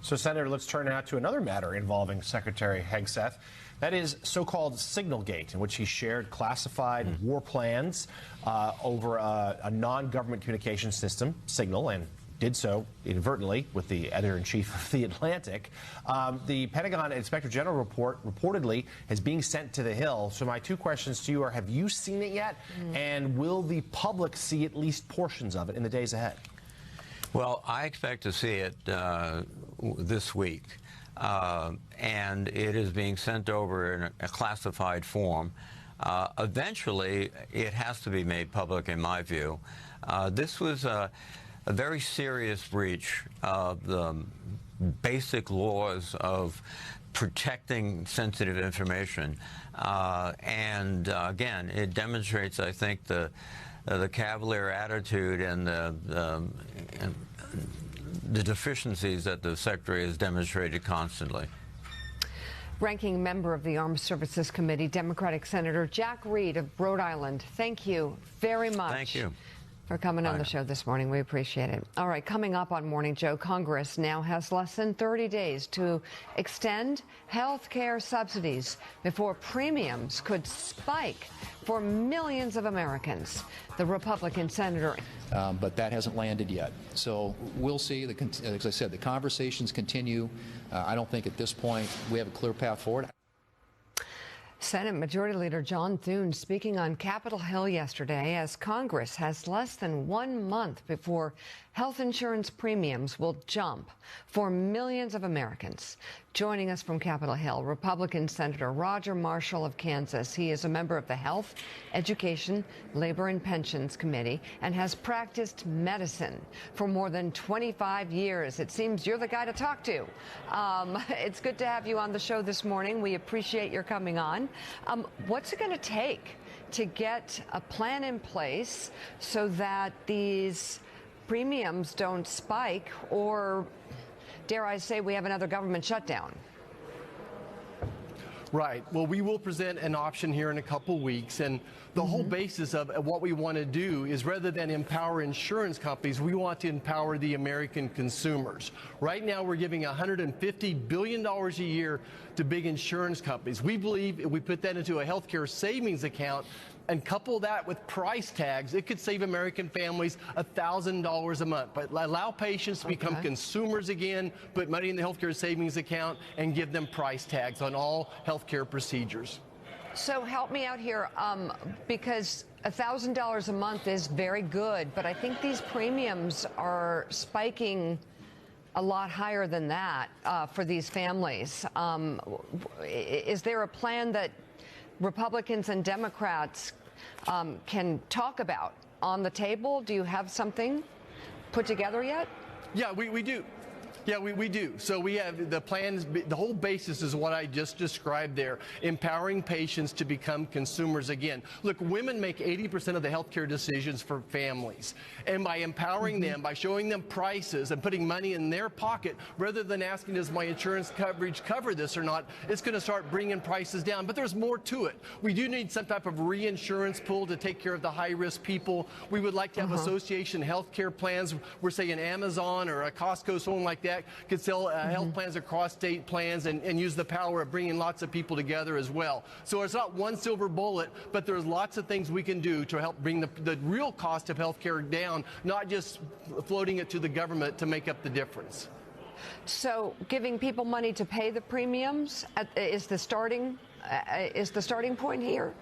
So, Senator, let's turn now to another matter involving Secretary Hegseth. That is so-called Signalgate, in which he shared classified war plans over a non-government communication system, Signal, and did so inadvertently with the editor-in-chief of The Atlantic. The Pentagon Inspector General report reportedly is being sent to the Hill. So my two questions to you are, have you seen it yet? And will the public see at least portions of it in the days ahead? Well, I expect to see it this week. And it is being sent over in a classified form. Eventually, it has to be made public, in my view. This was a very serious breach of the basic laws of protecting sensitive information. Again, it demonstrates, I think, the cavalier attitude and the deficiencies that the Secretary has demonstrated constantly. Ranking member of the Armed Services Committee, Democratic Senator Jack Reed of Rhode Island, thank you very much. Thank you for coming on the show this morning. We appreciate it. All right, coming up on Morning Joe, Congress now has less than 30 days to extend health care subsidies before premiums could spike for millions of Americans. The Republican senator. But that hasn't landed yet. So we'll see. As I said, the conversations continue. I don't think at this point we have a clear path forward. Senate Majority Leader John Thune speaking on Capitol Hill yesterday as Congress has less than 1 month before health insurance premiums will jump for millions of Americans. Joining us from Capitol Hill, Republican Senator Roger Marshall of Kansas. He is a member of the Health, Education, Labor and Pensions Committee and has practiced medicine for more than 25 years. It seems you're the guy to talk to. It's good to have you on the show this morning. We appreciate your coming on. What's it going to take to get a plan in place so that these premiums don't spike, or dare I say we have another government shutdown? Right. Well, we will present an option here in a couple weeks, and the whole basis of what we want to do is, rather than empower insurance companies, we want to empower the American consumers. Right now, we're giving $150 billion a year to big insurance companies. We believe if we put that into a healthcare savings account and couple that with price tags, it could save American families $1,000 a month. But allow patients to become consumers again, put money in the healthcare savings account, and give them price tags on all healthcare procedures. So help me out here, because $1,000 a month is very good, but I think these premiums are spiking a lot higher than that for these families. Is there a plan that Republicans and Democrats can talk about on the table? Do you have something put together yet? Yeah, we do. Yeah, we do. So we have the plans. The whole basis is what I just described there, empowering patients to become consumers again. Look, women make 80% of the healthcare decisions for families. And by empowering them, by showing them prices and putting money in their pocket, rather than asking, does my insurance coverage cover this or not, it's going to start bringing prices down. But there's more to it. We do need some type of reinsurance pool to take care of the high-risk people. We would like to have association healthcare plans. We're saying Amazon or a Costco, someone like that, could sell health plans across state plans and use the power of bringing lots of people together as well. So it's not one silver bullet, but there's lots of things we can do to help bring the real cost of health care down, not just floating it to the government to make up the difference. So giving people money to pay the premiums is the starting point here?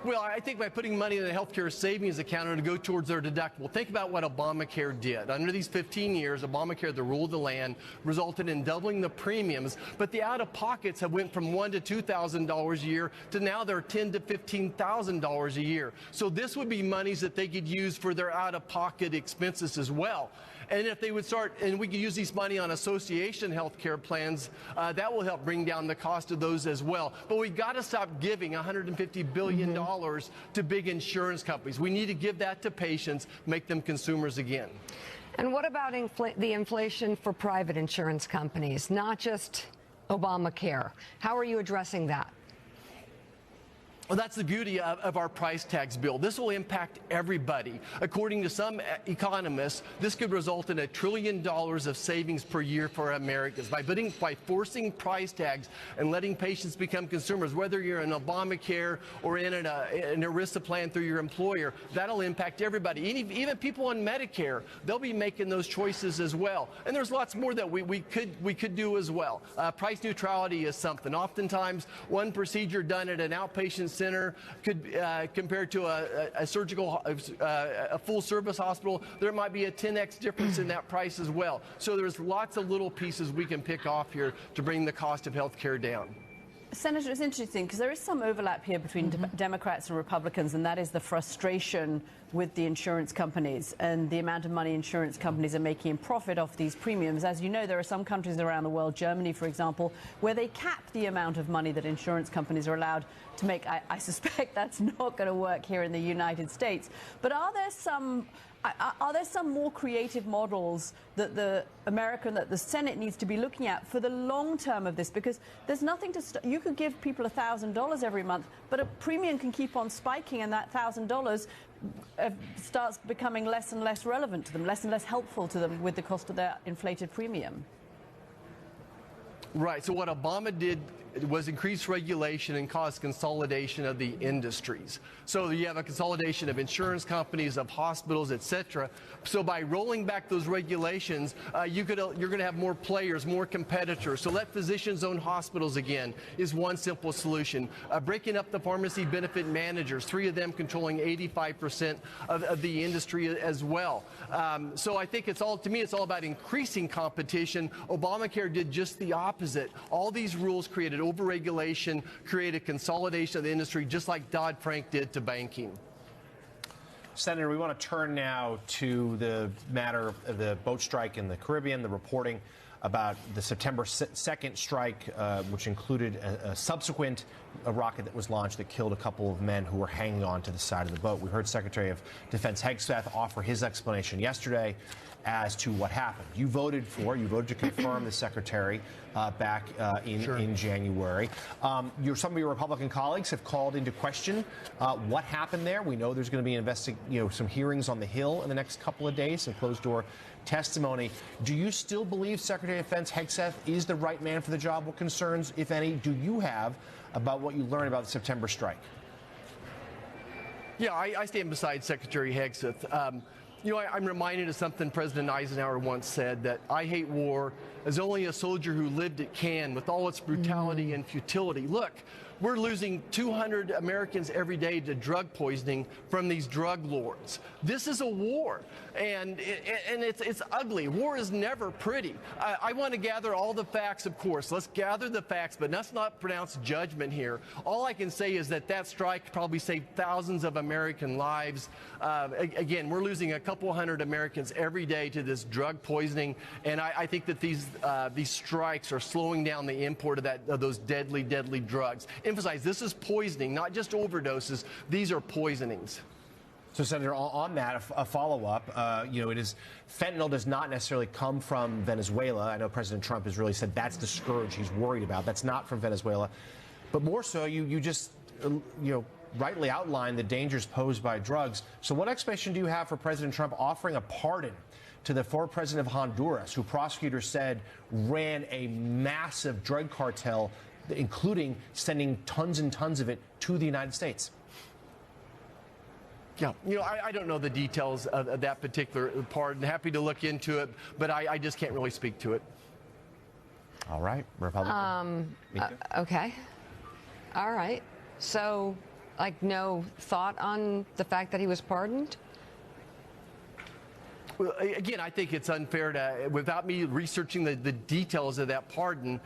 Well, I think by putting money in the healthcare savings account to go towards their deductible. Think about what Obamacare did. Under these 15 years, Obamacare, the rule of the land, resulted in doubling the premiums, but the out-of-pockets have went from $1,000 to $2,000 a year to now they're $10,000 to $15,000 a year. So this would be monies that they could use for their out-of-pocket expenses as well. And if they would start, and we could use these money on association health care plans, that will help bring down the cost of those as well. But we've got to stop giving $150 billion to big insurance companies. We need to give that to patients, make them consumers again. And what about the inflation for private insurance companies, not just Obamacare? How are you addressing that? Well, that's the beauty of our price tags bill. This will impact everybody. According to some economists, this could result in $1 trillion of savings per year for Americans by forcing price tags and letting patients become consumers. Whether you're in Obamacare or in an ERISA plan through your employer, that'll impact everybody. Even people on Medicare, they'll be making those choices as well. And there's lots more that we could do as well. Price neutrality is something. Oftentimes, one procedure done at an outpatient center could compared to a surgical, a full service hospital, there might be a 10x difference in that price as well. So there's lots of little pieces we can pick off here to bring the cost of health care down. Senator, it's interesting because there is some overlap here between Democrats and Republicans, and that is the frustration with the insurance companies and the amount of money insurance companies are making in profit off these premiums. As you know, there are some countries around the world, Germany, for example, where they cap the amount of money that insurance companies are allowed to make. I suspect that's not going to work here in the United States. But are there some more creative models that the Senate needs to be looking at for the long term of this? Because there's nothing to you could give people $1,000 every month, but a premium can keep on spiking, and that $1,000 starts becoming less and less relevant to them, less and less helpful to them with the cost of their inflated premium. Right. So what Obama did was increase regulation and cause consolidation of the industries. So you have a consolidation of insurance companies, of hospitals, etc. So by rolling back those regulations, you're going to have more players, more competitors. So let physicians own hospitals again is one simple solution. Breaking up the pharmacy benefit managers, 3 of them controlling 85% of the industry as well. So I think it's all about increasing competition. Obamacare did just the opposite. All these rules created overregulation, created consolidation of the industry, just like Dodd-Frank did to banking. Senator, we want to turn now to the matter of the boat strike in the Caribbean, the reporting about the September 2nd strike, which included a subsequent rocket that was launched that killed a couple of men who were hanging on to the side of the boat. We heard Secretary of Defense Hegseth offer his explanation yesterday as to what happened. You voted to confirm the secretary back in January. Some of your Republican colleagues have called into question what happened there. We know there's going to be some hearings on the Hill in the next couple of days, some closed-door testimony. Do you still believe Secretary of Defense Hegseth is the right man for the job? What concerns, if any, do you have about what you learned about the September strike? Yeah, I stand beside Secretary Hegseth. I'm reminded of something President Eisenhower once said, that I hate war as only a soldier who lived it can, with all its brutality and futility. Look, we're losing 200 Americans every day to drug poisoning from these drug lords. This is a war, and it's ugly. War is never pretty. I want to gather all the facts, of course. Let's gather the facts, but let's not pronounce judgment here. All I can say is that strike probably saved thousands of American lives. Again, we're losing a couple hundred Americans every day to this drug poisoning, and I think that these strikes are slowing down the import of those deadly drugs. Emphasize, this is poisoning, not just overdoses. These are poisonings. So, Senator, on that, a follow-up, fentanyl does not necessarily come from Venezuela. I know President Trump has really said that's the scourge he's worried about. That's not from Venezuela. But more so, you just, rightly outlined the dangers posed by drugs. So what explanation do you have for President Trump offering a pardon to the former president of Honduras, who prosecutors said ran a massive drug cartel, including sending tons and tons of it to the United States? Yeah, I don't know the details of that particular pardon. Happy to look into it, but I just can't really speak to it. All right, Republican. Okay. All right. So like no thought on the fact that he was pardoned? Well, again, I think it's unfair to, without me researching the details of that pardon,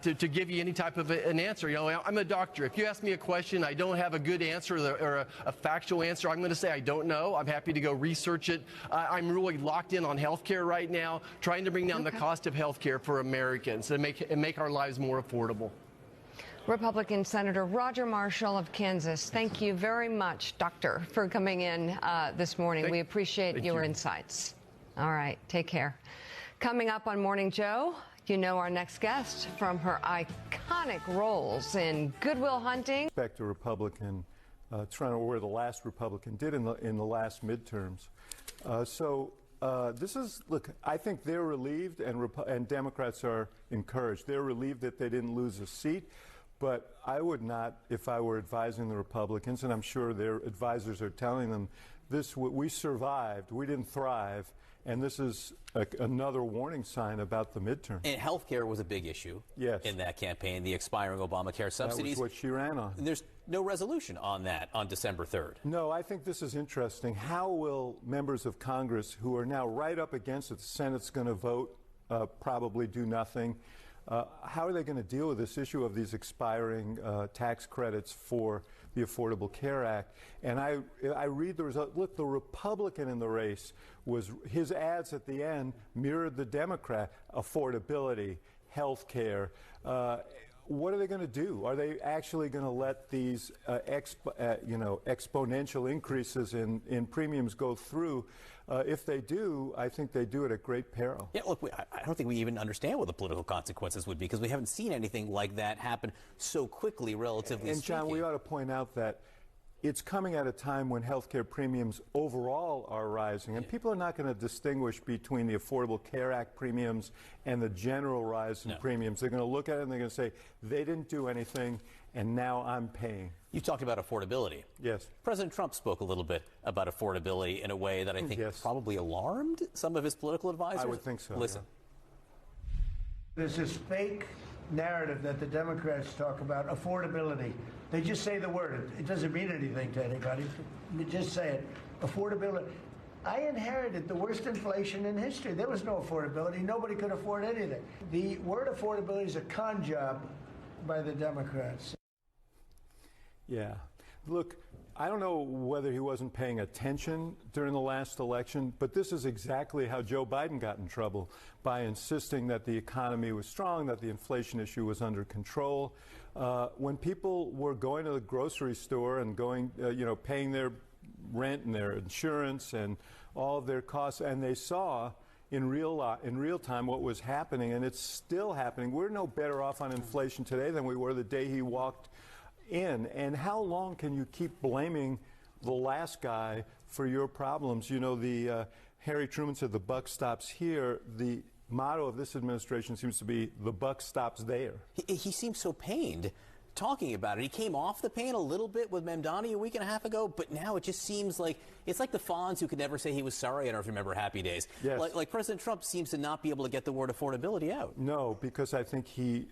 to give you any type of an answer. You know, I'm a doctor. If you ask me a question, I don't have a good answer or a factual answer, I'm going to say I don't know. I'm happy to go research it. I'm really locked in on healthcare right now, trying to bring down the cost of healthcare for Americans and make our lives more affordable. Republican Senator Roger Marshall of Kansas, thank you very much, Doctor, for coming in this morning. We appreciate your insights. All right, take care. Coming up on Morning Joe, you know our next guest from her iconic roles in Good Will Hunting. Expect a Republican where the last Republican did in the last midterms. This is, look, I think they're relieved and Democrats are encouraged. They're relieved that they didn't lose a seat. But I would not, if I were advising the Republicans, and I'm sure their advisors are telling them, we survived, we didn't thrive, and this is another warning sign about the midterm. And health care was a big issue in that campaign, the expiring Obamacare subsidies. That was what she ran on. There's no resolution on that on December 3rd. No, I think this is interesting. How will members of Congress who are now right up against it, the Senate's going to vote, probably do nothing, how are they going to deal with this issue of these expiring tax credits for the Affordable Care Act? And I read the result. Look, the Republican in the race his ads at the end mirrored the Democrat. Affordability, health care. What are they going to do? Are they actually going to let these exponential increases in premiums go through? If they do, I think they do it at great peril. Yeah, look, I don't think we even understand what the political consequences would be because we haven't seen anything like that happen so quickly, relatively speaking. And John, we ought to point out that it's coming at a time when healthcare premiums overall are rising, and people are not going to distinguish between the Affordable Care Act premiums and the general rise in premiums. They're going to look at it and they're going to say, they didn't do anything, and now I'm paying. You talked about affordability. Yes. President Trump spoke a little bit about affordability in a way that I think probably alarmed some of his political advisors. I would think so. Listen. There's this fake narrative that the Democrats talk about, affordability. They just say the word. It doesn't mean anything to anybody. They just say it. Affordability. I inherited the worst inflation in history. There was no affordability. Nobody could afford anything. The word affordability is a con job by the Democrats. Yeah. Look, I don't know whether he wasn't paying attention during the last election, but this is exactly how Joe Biden got in trouble, by insisting that the economy was strong, that the inflation issue was under control. When people were going to the grocery store and going, paying their rent and their insurance and all of their costs, and they saw in real time what was happening, and it's still happening. We're no better off on inflation today than we were the day he walked in. And how long can you keep blaming the last guy for your problems? You know, Harry Truman said the buck stops here. The motto of this administration seems to be the buck stops there. He seems so pained talking about it. He came off the pain a little bit with Mamdani a week and a half ago, but now it just seems like it's like the Fonz who could never say he was sorry. I don't know if you remember Happy Days. Yes. Like President Trump seems to not be able to get the word affordability out. No, because I think he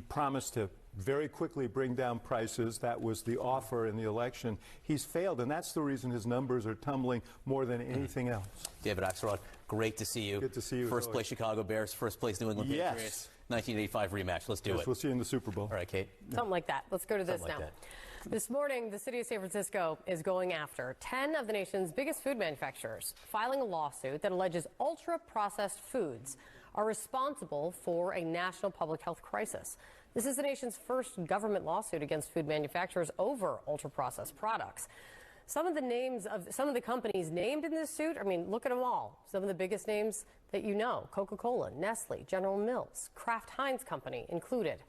promised to very quickly bring down prices. That was the offer in the election. He's failed, and that's the reason his numbers are tumbling more than anything else. David Axelrod, great to see you. Good to see you. First place Chicago Bears, first place New England Patriots. 1985 rematch. Let's do it. We'll see you in the Super Bowl. All right, Kate. Something like that. Let's go to this now. This morning, the city of San Francisco is going after 10 of the nation's biggest food manufacturers, filing a lawsuit that alleges ultra-processed foods are responsible for a national public health crisis. This is the nation's first government lawsuit against food manufacturers over ultra-processed products. Some of the companies named in this suit, I mean, look at them all. Some of the biggest names that you know: Coca-Cola, Nestle, General Mills, Kraft Heinz Company included.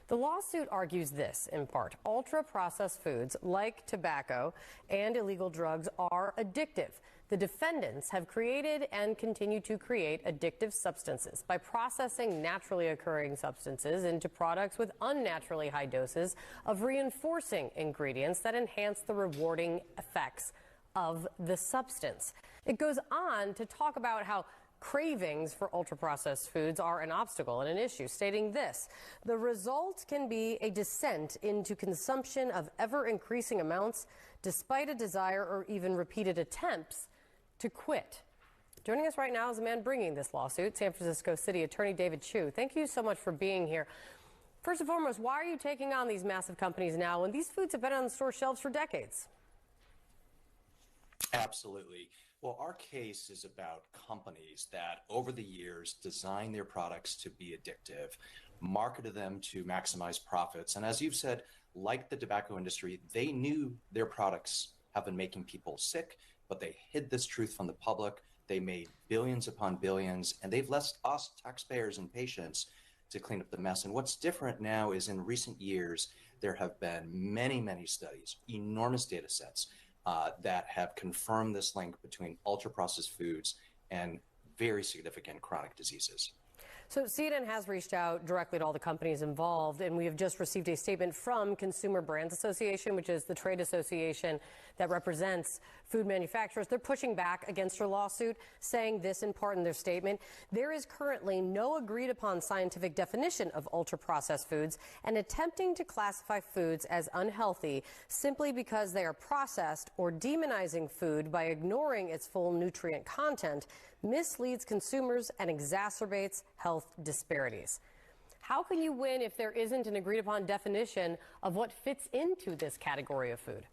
The lawsuit argues this, in part: ultra-processed foods like tobacco and illegal drugs are addictive. The defendants have created and continue to create addictive substances by processing naturally occurring substances into products with unnaturally high doses of reinforcing ingredients that enhance the rewarding effects of the substance. It goes on to talk about how cravings for ultra-processed foods are an obstacle and an issue, stating this: the result can be a descent into consumption of ever-increasing amounts despite a desire or even repeated attempts to quit. Joining us right now is a man bringing this lawsuit, San Francisco City Attorney David Chu. Thank you so much for being here. First and foremost, why are you taking on these massive companies now when these foods have been on the store shelves for decades? Absolutely. Well, our case is about companies that over the years design their products to be addictive, marketed them to maximize profits. And as you've said, like the tobacco industry, they knew their products have been making people sick, but they hid this truth from the public. They made billions upon billions, and they've left us taxpayers and patients to clean up the mess. And what's different now is in recent years, there have been many, many studies, enormous data sets that have confirmed this link between ultra-processed foods and very significant chronic diseases. So CNN has reached out directly to all the companies involved, and we have just received a statement from Consumer Brands Association, which is the trade association that represents food manufacturers. They're pushing back against your lawsuit, saying this in part in their statement: there is currently no agreed upon scientific definition of ultra-processed foods, and attempting to classify foods as unhealthy simply because they are processed or demonizing food by ignoring its full nutrient content misleads consumers and exacerbates health disparities. How can you win if there isn't an agreed upon definition of what fits into this category of food?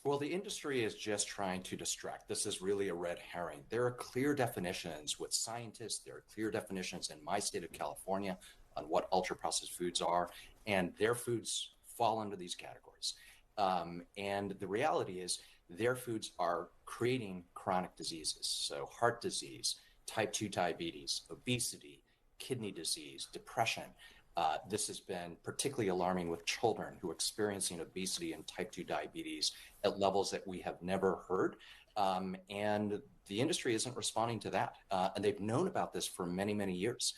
Well, the industry is just trying to distract. This is really a red herring. There are clear definitions with scientists. There are clear definitions in my state of California on what ultra-processed foods are, and their foods fall under these categories. And the reality is their foods are creating chronic diseases. So heart disease, type 2 diabetes, obesity, kidney disease, depression. This has been particularly alarming with children who are experiencing obesity and type 2 diabetes at levels that we have never heard. And the industry isn't responding to that. And they've known about this for many, many years,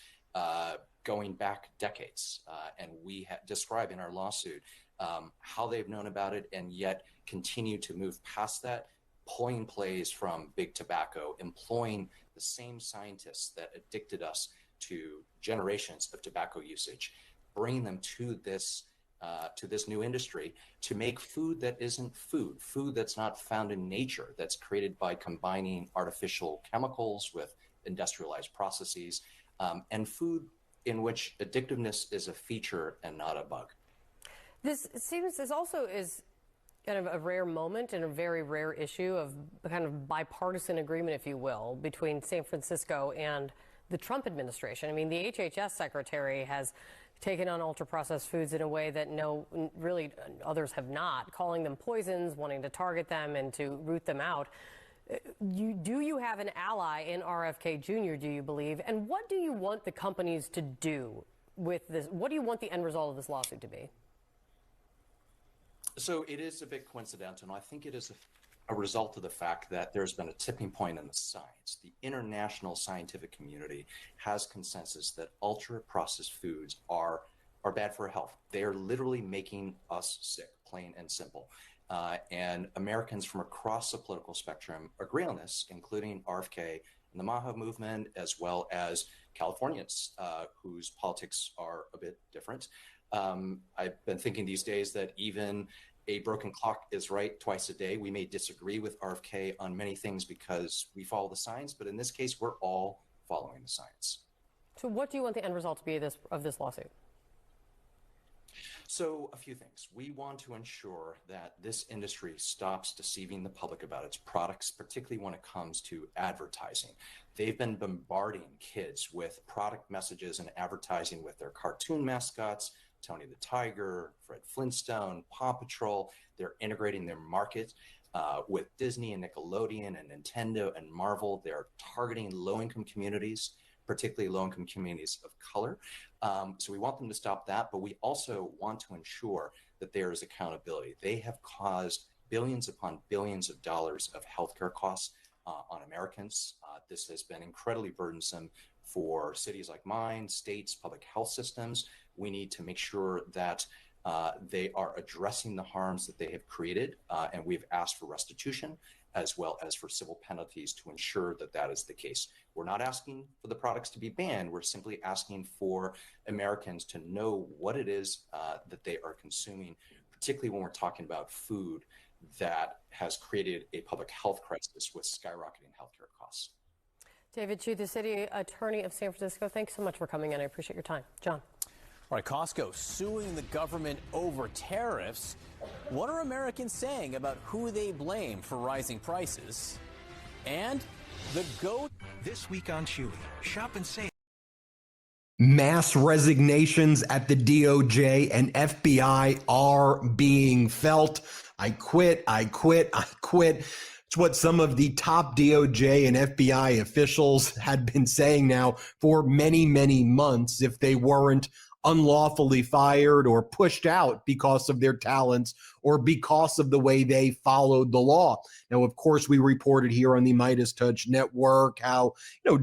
going back decades. And we describe in our lawsuit how they've known about it and yet continue to move past that, pulling plays from big tobacco, employing the same scientists that addicted us to generations of tobacco usage, bringing them to this new industry to make food that isn't food, food that's not found in nature, that's created by combining artificial chemicals with industrialized processes, and food in which addictiveness is a feature and not a bug. This also is kind of a rare moment and a very rare issue of a kind of bipartisan agreement, if you will, between San Francisco and the Trump administration. I mean, the HHS secretary has taken on ultra-processed foods in a way that really others have not, calling them poisons, wanting to target them and to root them out. Do you have an ally in RFK Jr., do you believe? And what do you want the companies to do with this? What do you want the end result of this lawsuit to be? So it is a bit coincidental, and I think it is a result of the fact that there's been a tipping point in the science. The international scientific community has consensus that ultra-processed foods are bad for health. They are literally making us sick, plain and simple. And Americans from across the political spectrum agree on this, including RFK and the MAHA movement, as well as Californians whose politics are a bit different. I've been thinking these days that even a broken clock is right twice a day. We may disagree with RFK on many things because we follow the science, but in this case, we're all following the science. So what do you want the end result to be of this lawsuit? So a few things. We want to ensure that this industry stops deceiving the public about its products, particularly when it comes to advertising. They've been bombarding kids with product messages and advertising with their cartoon mascots, Tony the Tiger, Fred Flintstone, Paw Patrol. They're integrating their market with Disney and Nickelodeon and Nintendo and Marvel. They're targeting low-income communities, particularly low-income communities of color. So we want them to stop that, but we also want to ensure that there is accountability. They have caused billions upon billions of dollars of healthcare costs on Americans. This has been incredibly burdensome for cities like mine, states, public health systems. We need to make sure that they are addressing the harms that they have created, and we've asked for restitution, as well as for civil penalties to ensure that that is the case. We're not asking for the products to be banned. We're simply asking for Americans to know what it is that they are consuming, particularly when we're talking about food that has created a public health crisis with skyrocketing healthcare costs. David Chu, the city attorney of San Francisco, thanks so much for coming in. I appreciate your time. John. All right, Costco suing the government over tariffs. What are Americans saying about who they blame for rising prices? And the GOAT. This week on Chewy, shop and save. Mass resignations at the DOJ and FBI are being felt. I quit. It's what some of the top DOJ and FBI officials had been saying now for many, many months if they weren't unlawfully fired or pushed out because of their talents or because of the way they followed the law. Now, of course, we reported here on the Midas Touch Network how,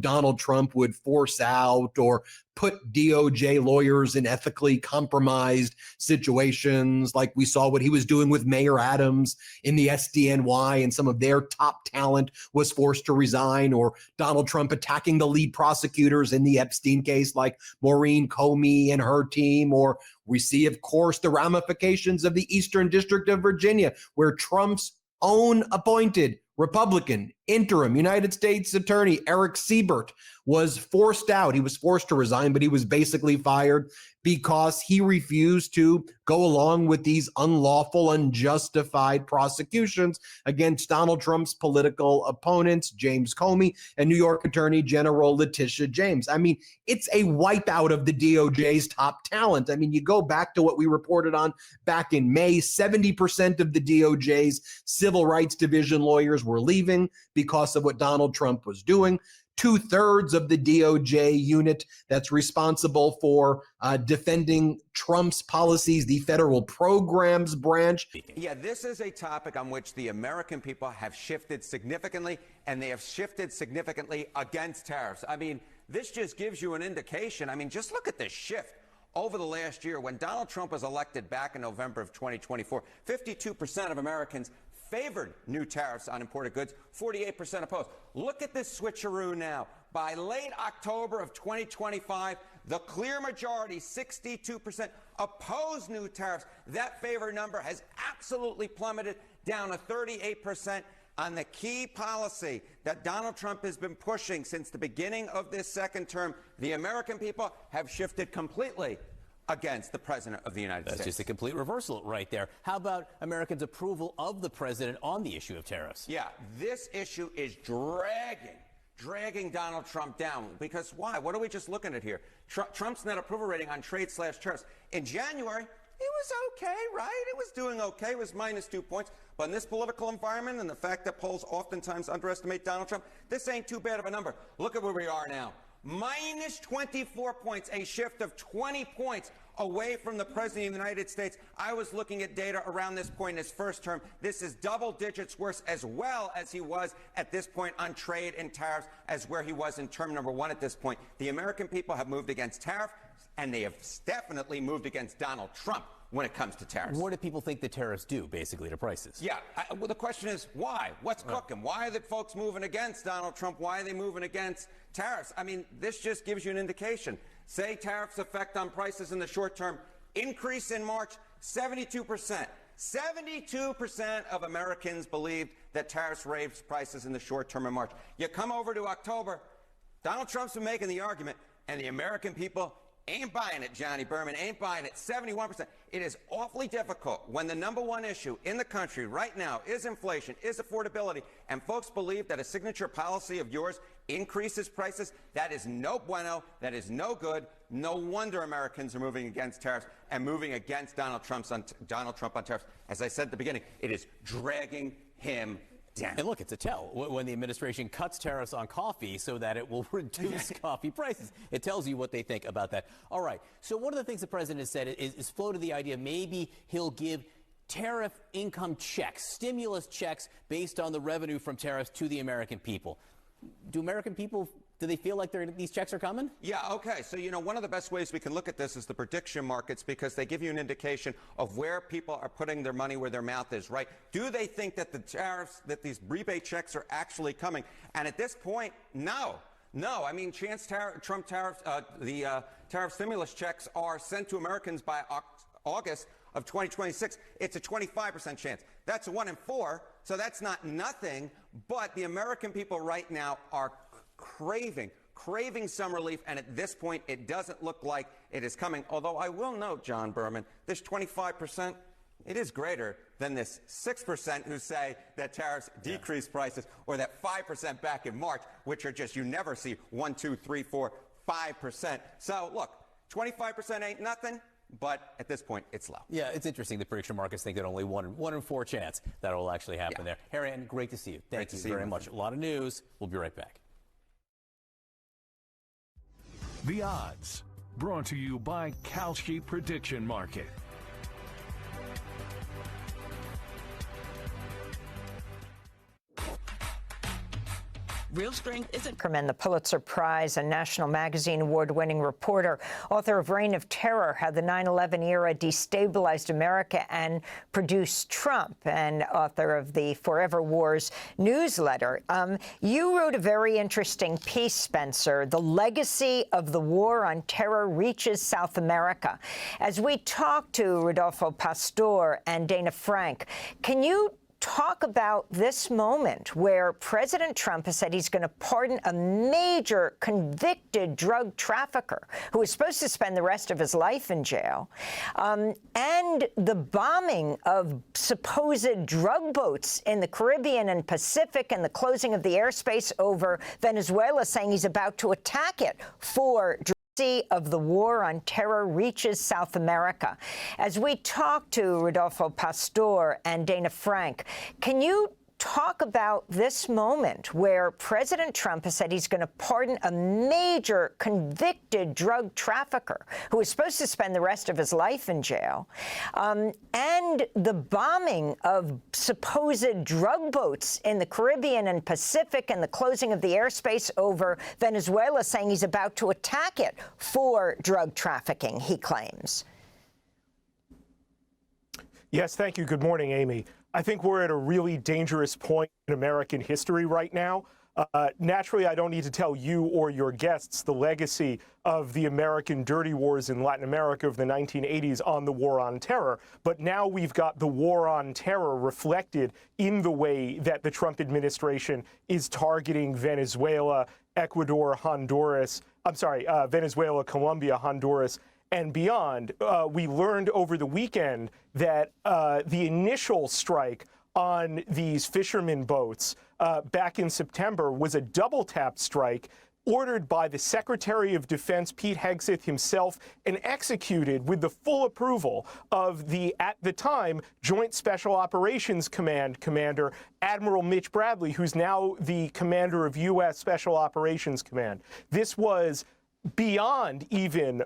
Donald Trump would force out or put DOJ lawyers in ethically compromised situations, like we saw what he was doing with Mayor Adams in the SDNY, and some of their top talent was forced to resign, or Donald Trump attacking the lead prosecutors in the Epstein case, like Maureen Comey and her team, or we see, of course, the ramifications of the Eastern District of Virginia, where Trump's own appointed Republican interim United States Attorney Eric Siebert was forced out. He was forced to resign, but he was basically fired because he refused to go along with these unlawful, unjustified prosecutions against Donald Trump's political opponents, James Comey and New York Attorney General Letitia James. I mean, it's a wipeout of the DOJ's top talent. I mean, you go back to what we reported on back in May, 70% of the DOJ's civil rights division lawyers were leaving because of what Donald Trump was doing. 2/3 of the DOJ unit that's responsible for defending Trump's policies, the federal programs branch. Yeah, this is a topic on which the American people have shifted significantly, and they have shifted significantly against tariffs. I mean, this just gives you an indication. I mean, just look at this shift. Over the last year, when Donald Trump was elected back in November of 2024, 52% of Americans favored new tariffs on imported goods, 48% opposed. Look at this switcheroo now. By late October of 2025, the clear majority, 62%, opposed new tariffs. That favor number has absolutely plummeted down to 38%. On the key policy that Donald Trump has been pushing since the beginning of this second term, the American people have shifted completely against the President of the United States. That's just a complete reversal right there. How about Americans' approval of the President on the issue of tariffs? Yeah, this issue is dragging Donald Trump down. Because why? What are we just looking at here? Trump's net approval rating on trade/tariffs. In January, it was okay, right? It was doing okay. It was -2 points. But in this political environment and the fact that polls oftentimes underestimate Donald Trump, this ain't too bad of a number. Look at where we are now. -24 points, a shift of 20 points away from the President of the United States. I was looking at data around this point in his first term. This is double digits worse, as well as he was at this point on trade and tariffs, as where he was in term number 1 at this point. The American people have moved against tariffs, and they have definitely moved against Donald Trump when it comes to tariffs. What do people think the tariffs do, basically, to prices? Yeah, well, the question is why? What's cooking? Why are the folks moving against Donald Trump? Why are they moving against tariffs? I mean, this just gives you an indication. Say tariffs effect on prices in the short term. Increase in March, 72%. 72% of Americans believed that tariffs raised prices in the short term in March. You come over to October, Donald Trump's been making the argument, and the American people ain't buying it, Johnny Berman, ain't buying it. 71%. It is awfully difficult when the number one issue in the country right now is inflation, is affordability, and folks believe that a signature policy of yours increases prices. That is no bueno. That is no good. No wonder Americans are moving against tariffs and moving against Donald Trump on tariffs. As I said at the beginning, it is dragging him down. And look, it's a tell when the administration cuts tariffs on coffee so that it will reduce coffee prices. It tells you what they think about that. All right. So one of the things the president has said is floated the idea maybe he'll give tariff income checks, stimulus checks based on the revenue from tariffs to the American people. Do American people Do they feel like these checks are coming? Yeah, okay. So, one of the best ways we can look at this is the prediction markets, because they give you an indication of where people are putting their money where their mouth is, right? Do they think that the tariffs, that these rebate checks are actually coming? And at this point, no. No, I mean, Trump tariffs, the tariff stimulus checks are sent to Americans by August of 2026. It's a 25% chance. That's a 1 in 4, so that's not nothing. But the American people right now are craving some relief, and at this point, it doesn't look like it is coming. Although I will note, John Berman, this 25%, it is greater than this 6% who say that tariffs decrease prices, or that 5% back in March, which are just, you never see 1, 2, 3, 4, 5%. So look, 25% ain't nothing, but at this point, it's low. Yeah, it's interesting. The prediction markets think that only 1 in 4 chance that will actually happen there. Harry, and great to see you. Thank you very much. A lot of news. We'll be right back. The Odds, brought to you by Kalshi Prediction Market. Real strength isn't. The Pulitzer Prize and National Magazine award-winning reporter, author of Reign of Terror, How the 9/11 Era Destabilized America and Produced Trump, and author of the Forever Wars newsletter. You wrote a very interesting piece, Spencer, The Legacy of the War on Terror Reaches South America. As we talk to Rodolfo Pastor and Dana Frank, can you talk about this moment where President Trump has said he's going to pardon a major convicted drug trafficker who is supposed to spend the rest of his life in jail, and the bombing of supposed drug boats in the Caribbean and Pacific, and the closing of the airspace over Venezuela, saying he's about to attack it for of the war on terror reaches South America. As we talk to Rodolfo Pastor and Dana Frank, can you talk about this moment where President Trump has said he's going to pardon a major convicted drug trafficker who is supposed to spend the rest of his life in jail, and the bombing of supposed drug boats in the Caribbean and Pacific, and the closing of the airspace over Venezuela, saying he's about to attack it for drug trafficking, he claims? Yes, thank you. Good morning, Amy. I think we're at a really dangerous point in American history right now. Naturally, I don't need to tell you or your guests the legacy of the American dirty wars in Latin America of the 1980s on the war on terror. But now we've got the war on terror reflected in the way that the Trump administration is targeting Venezuela, Ecuador, Honduras, Venezuela, Colombia, Honduras, and beyond. We learned over the weekend that the initial strike on these fishermen boats back in September was a double-tap strike ordered by the Secretary of Defense, Pete Hegseth himself, and executed with the full approval of the, at the time, Joint Special Operations Command Commander, Admiral Mitch Bradley, who's now the commander of U.S. Special Operations Command. This was beyond even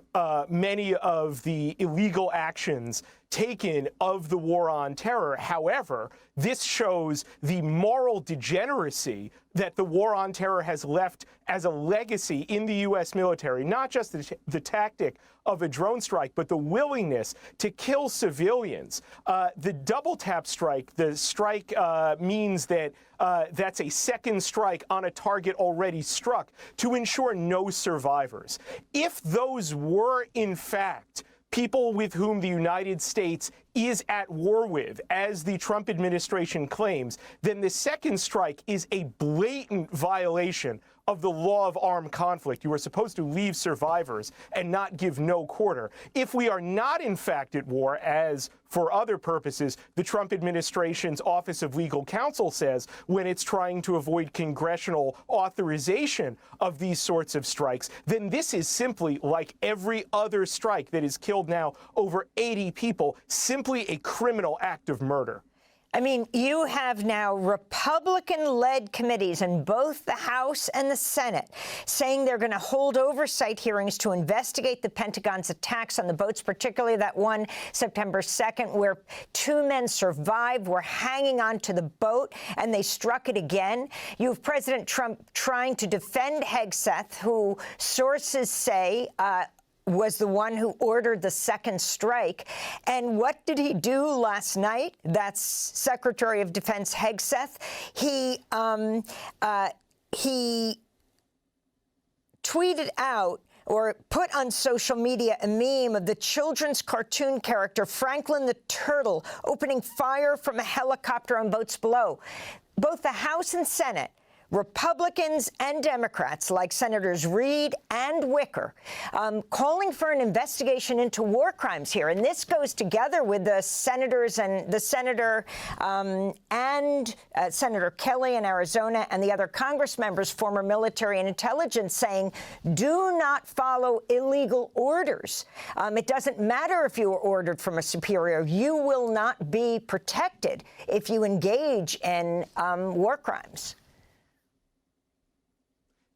many of the illegal actions taken of the war on terror. However, this shows the moral degeneracy that the war on terror has left as a legacy in the U.S. military, not just the tactic of a drone strike, but the willingness to kill civilians. The double tap strike, the strike means that that's a second strike on a target already struck to ensure no survivors. If those were, in fact, people with whom the United States is at war with, as the Trump administration claims, then the second strike is a blatant violation of the law of armed conflict. You are supposed to leave survivors and not give no quarter. If we are not, in fact, at war, as for other purposes, the Trump administration's Office of Legal Counsel says when it's trying to avoid congressional authorization of these sorts of strikes, then this is simply like every other strike that has killed now over 80 people, simply a criminal act of murder. I mean, you have now Republican-led committees in both the House and the Senate saying they're going to hold oversight hearings to investigate the Pentagon's attacks on the boats, particularly that one September 2nd, where 2 men survived, were hanging onto the boat, and they struck it again. You have President Trump trying to defend Hegseth, who sources say was the one who ordered the second strike. And what did he do last night? That's Secretary of Defense Hegseth. He tweeted out or put on social media a meme of the children's cartoon character Franklin the Turtle opening fire from a helicopter on boats below. Both the House and Senate, Republicans and Democrats, like Senators Reid and Wicker, calling for an investigation into war crimes here. And this goes together with the senators and the Senator Senator Kelly in Arizona and the other Congress members, former military and intelligence, saying, do not follow illegal orders. It doesn't matter if you were ordered from a superior. You will not be protected if you engage in war crimes.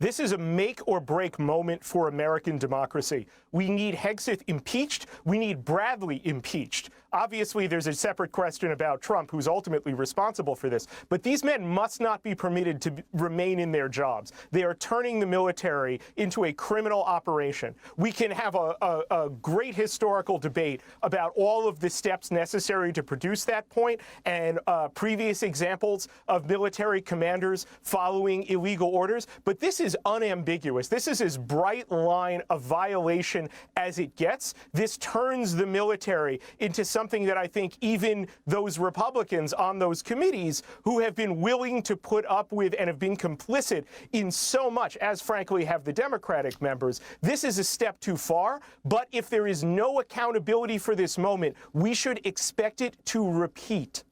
This is a make-or-break moment for American democracy. We need Hegseth impeached. We need Bradley impeached. Obviously, there's a separate question about Trump, who's ultimately responsible for this. But these men must not be permitted to remain in their jobs. They are turning the military into a criminal operation. We can have a great historical debate about all of the steps necessary to produce that point and previous examples of military commanders following illegal orders. But this is unambiguous. This is as bright line of violation as it gets. This turns the military into something that I think even those Republicans on those committees who have been willing to put up with and have been complicit in so much, as frankly have the Democratic members, this is a step too far. But if there is no accountability for this moment, we should expect it to repeat.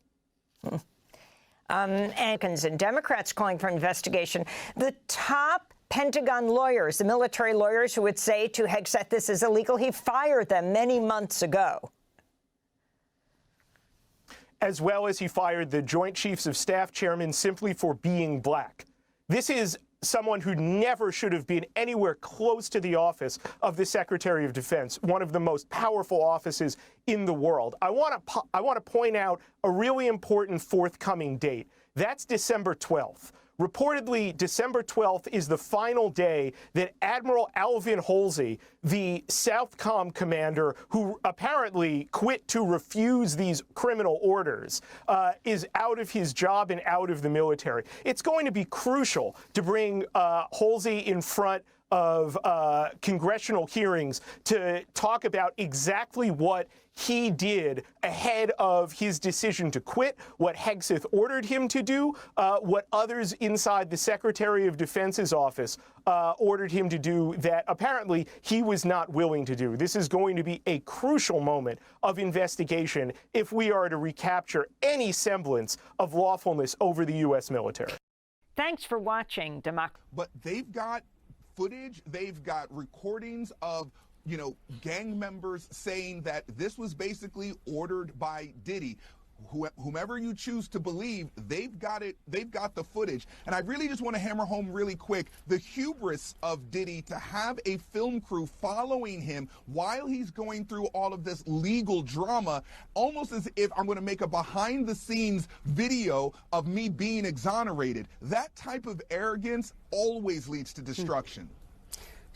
And Democrats calling for investigation. The top Pentagon lawyers, the military lawyers who would say to Hegseth this is illegal, he fired them many months ago. As well as he fired the Joint Chiefs of Staff chairman simply for being black. This is someone who never should have been anywhere close to the office of the Secretary of Defense, one of the most powerful offices in the world. I want to point out a really important forthcoming date. That's December 12th. Reportedly, December 12th is the final day that Admiral Alvin Halsey, the Southcom commander who apparently quit to refuse these criminal orders, is out of his job and out of the military. It's going to be crucial to bring Halsey in front of congressional hearings to talk about exactly what he did ahead of his decision to quit, what Hegseth ordered him to do, what others inside the Secretary of Defense's office ordered him to do that apparently he was not willing to do. This is going to be a crucial moment of investigation if we are to recapture any semblance of lawfulness over the U.S. military. Thanks for watching, But they've got footage, they've got recordings of, you know, gang members saying that this was basically ordered by Diddy. Whomever you choose to believe, they've got it, they've got the footage. And I really just want to hammer home really quick the hubris of Diddy to have a film crew following him while he's going through all of this legal drama, almost as if I'm going to make a behind the scenes video of me being exonerated. That type of arrogance always leads to destruction.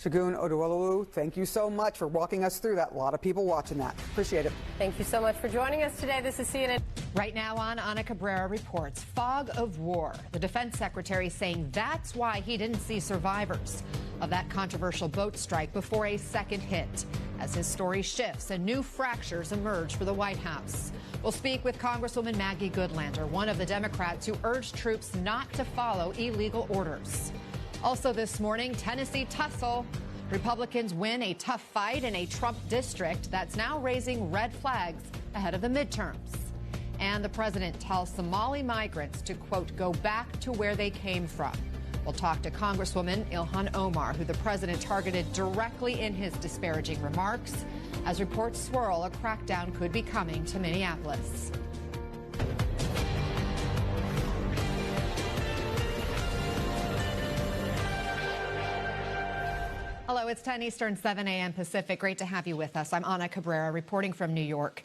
Shagun Oduwolu, thank you so much for walking us through that. A lot of people watching that. Appreciate it. Thank you so much for joining us today. This is CNN. Right now on Ana Cabrera reports, fog of war. The defense secretary saying that's why he didn't see survivors of that controversial boat strike before a second hit. As his story shifts and new fractures emerge for the White House. We'll speak with Congresswoman Maggie Goodlander, one of the Democrats who urged troops not to follow illegal orders. Also this morning, Tennessee tussle. Republicans win a tough fight in a Trump district that's now raising red flags ahead of the midterms. And the president tells Somali migrants to, quote, go back to where they came from. We'll talk to Congresswoman Ilhan Omar, who the president targeted directly in his disparaging remarks. As reports swirl, a crackdown could be coming to Minneapolis. Hello, it's 10 Eastern, 7 a.m. Pacific. Great to have you with us. I'm Ana Cabrera reporting from New York.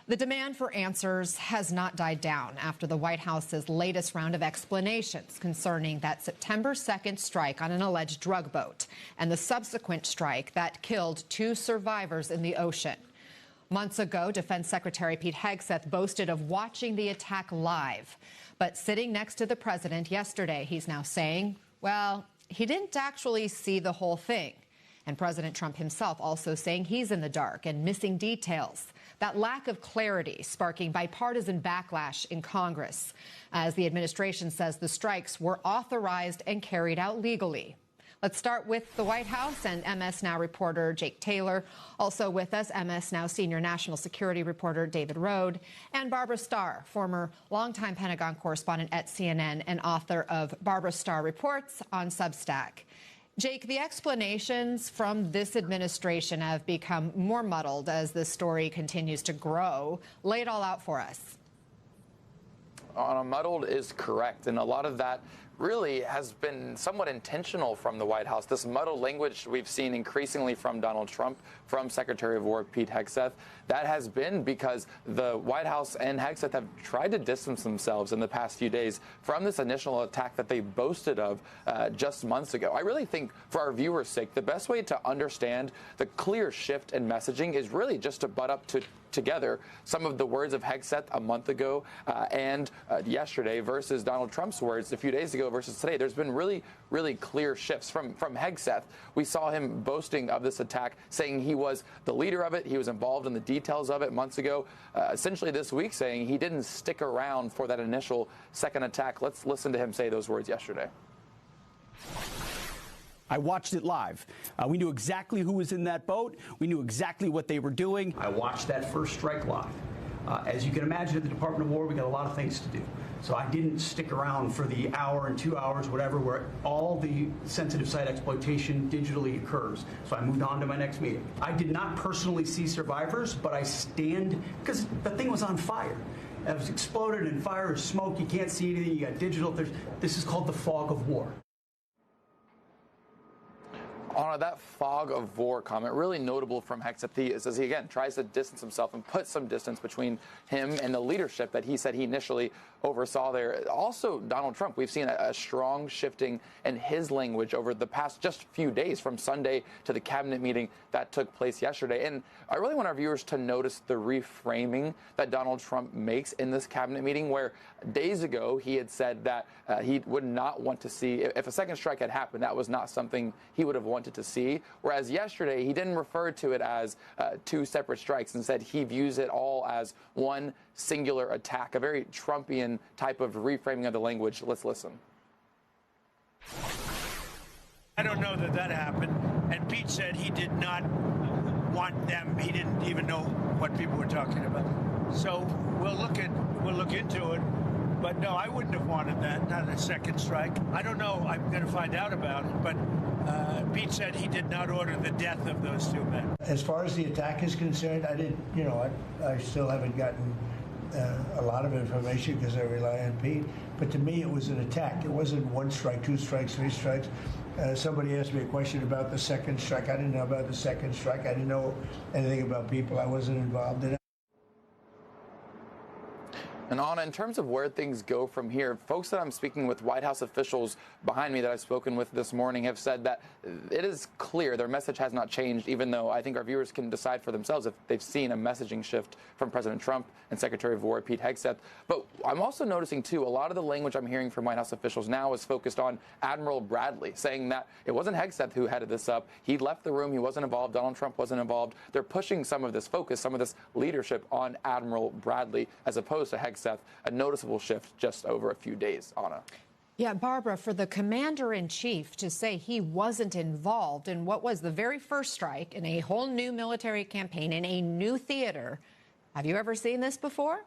The demand for answers has not died down after the White House's latest round of explanations concerning that September 2nd strike on an alleged drug boat and the subsequent strike that killed 2 survivors in the ocean. Months ago, Defense Secretary Pete Hegseth boasted of watching the attack live. But sitting next to the president yesterday, he's now saying, well, he didn't actually see the whole thing. And President Trump himself also saying he's in the dark and missing details. That lack of clarity sparking bipartisan backlash in Congress, as the administration says the strikes were authorized and carried out legally. Let's start with the White House and MS Now reporter Jake Taylor. Also with us, MS Now senior national security reporter David Rode, and Barbara Starr, former longtime Pentagon correspondent at CNN and author of Barbara Starr Reports on Substack. Jake, the explanations from this administration have become more muddled as this story continues to grow. Lay it all out for us. Muddled is correct, and a lot of that really has been somewhat intentional from the White House. This muddled language we've seen increasingly from Donald Trump, from Secretary of War Pete Hegseth. That has been because the White House and Hegseth have tried to distance themselves in the past few days from this initial attack that they boasted of just months ago. I really think, for our viewers' sake, the best way to understand the clear shift in messaging is really just to butt up together some of the words of Hegseth a month ago and yesterday versus Donald Trump's words a few days ago versus today. There's been really clear shifts. From Hegseth, we saw him boasting of this attack, saying he was the leader of it, he was involved in the details of it months ago. Essentially this week saying he didn't stick around for that initial second attack. Let's listen to him say those words yesterday. I watched it live. We knew exactly who was in that boat. We knew exactly what they were doing. I watched that first strike live. As you can imagine, at the Department of War, we got a lot of things to do. So I didn't stick around for the hour and 2 hours, whatever, where all the sensitive site exploitation digitally occurs. So I moved on to my next meeting. I did not personally see survivors, but I stand, because the thing was on fire. It was exploded and fire and smoke. You can't see anything. You got digital. This is called the fog of war. Anna, that fog of war comment, really notable from Hegseth, as he again tries to distance himself and put some distance between him and the leadership that he said he initially oversaw there. Also, Donald Trump, we've seen a strong shifting in his language over the past just few days, from Sunday to the cabinet meeting that took place yesterday. And I really want our viewers to notice the reframing that Donald Trump makes in this cabinet meeting, where days ago he had said that he would not want to see, if a second strike had happened, that was not something he would have wanted to see. Whereas yesterday, he didn't refer to it as 2 separate strikes. Instead, he views it all as one singular attack, a very Trumpian type of reframing of the language. Let's listen. I don't know that happened. And Pete said he did not want them. He didn't even know what people were talking about. So we'll look into it. But no, I wouldn't have wanted that, not a second strike. I don't know. I'm going to find out about it. But Pete said he did not order the death of those 2 men. As far as the attack is concerned, I didn't, I still haven't gotten a lot of information because I rely on Pete. But to me, it was an attack. It wasn't 1 strike, 2 strikes, 3 strikes. Somebody asked me a question about the second strike. I didn't know about the second strike. I didn't know anything about people. I wasn't involved in it. And Anna, in terms of where things go from here, folks that I'm speaking with, White House officials behind me that I've spoken with this morning, have said that it is clear their message has not changed, even though I think our viewers can decide for themselves if they've seen a messaging shift from President Trump and Secretary of War Pete Hegseth. But I'm also noticing, too, a lot of the language I'm hearing from White House officials now is focused on Admiral Bradley, saying that it wasn't Hegseth who headed this up. He left the room. He wasn't involved. Donald Trump wasn't involved. They're pushing some of this focus, some of this leadership on Admiral Bradley as opposed to Hegseth, a noticeable shift just over a few days, Anna. Yeah, Barbara, for the commander-in-chief to say he wasn't involved in what was the very first strike in a whole new military campaign in a new theater, have you ever seen this before?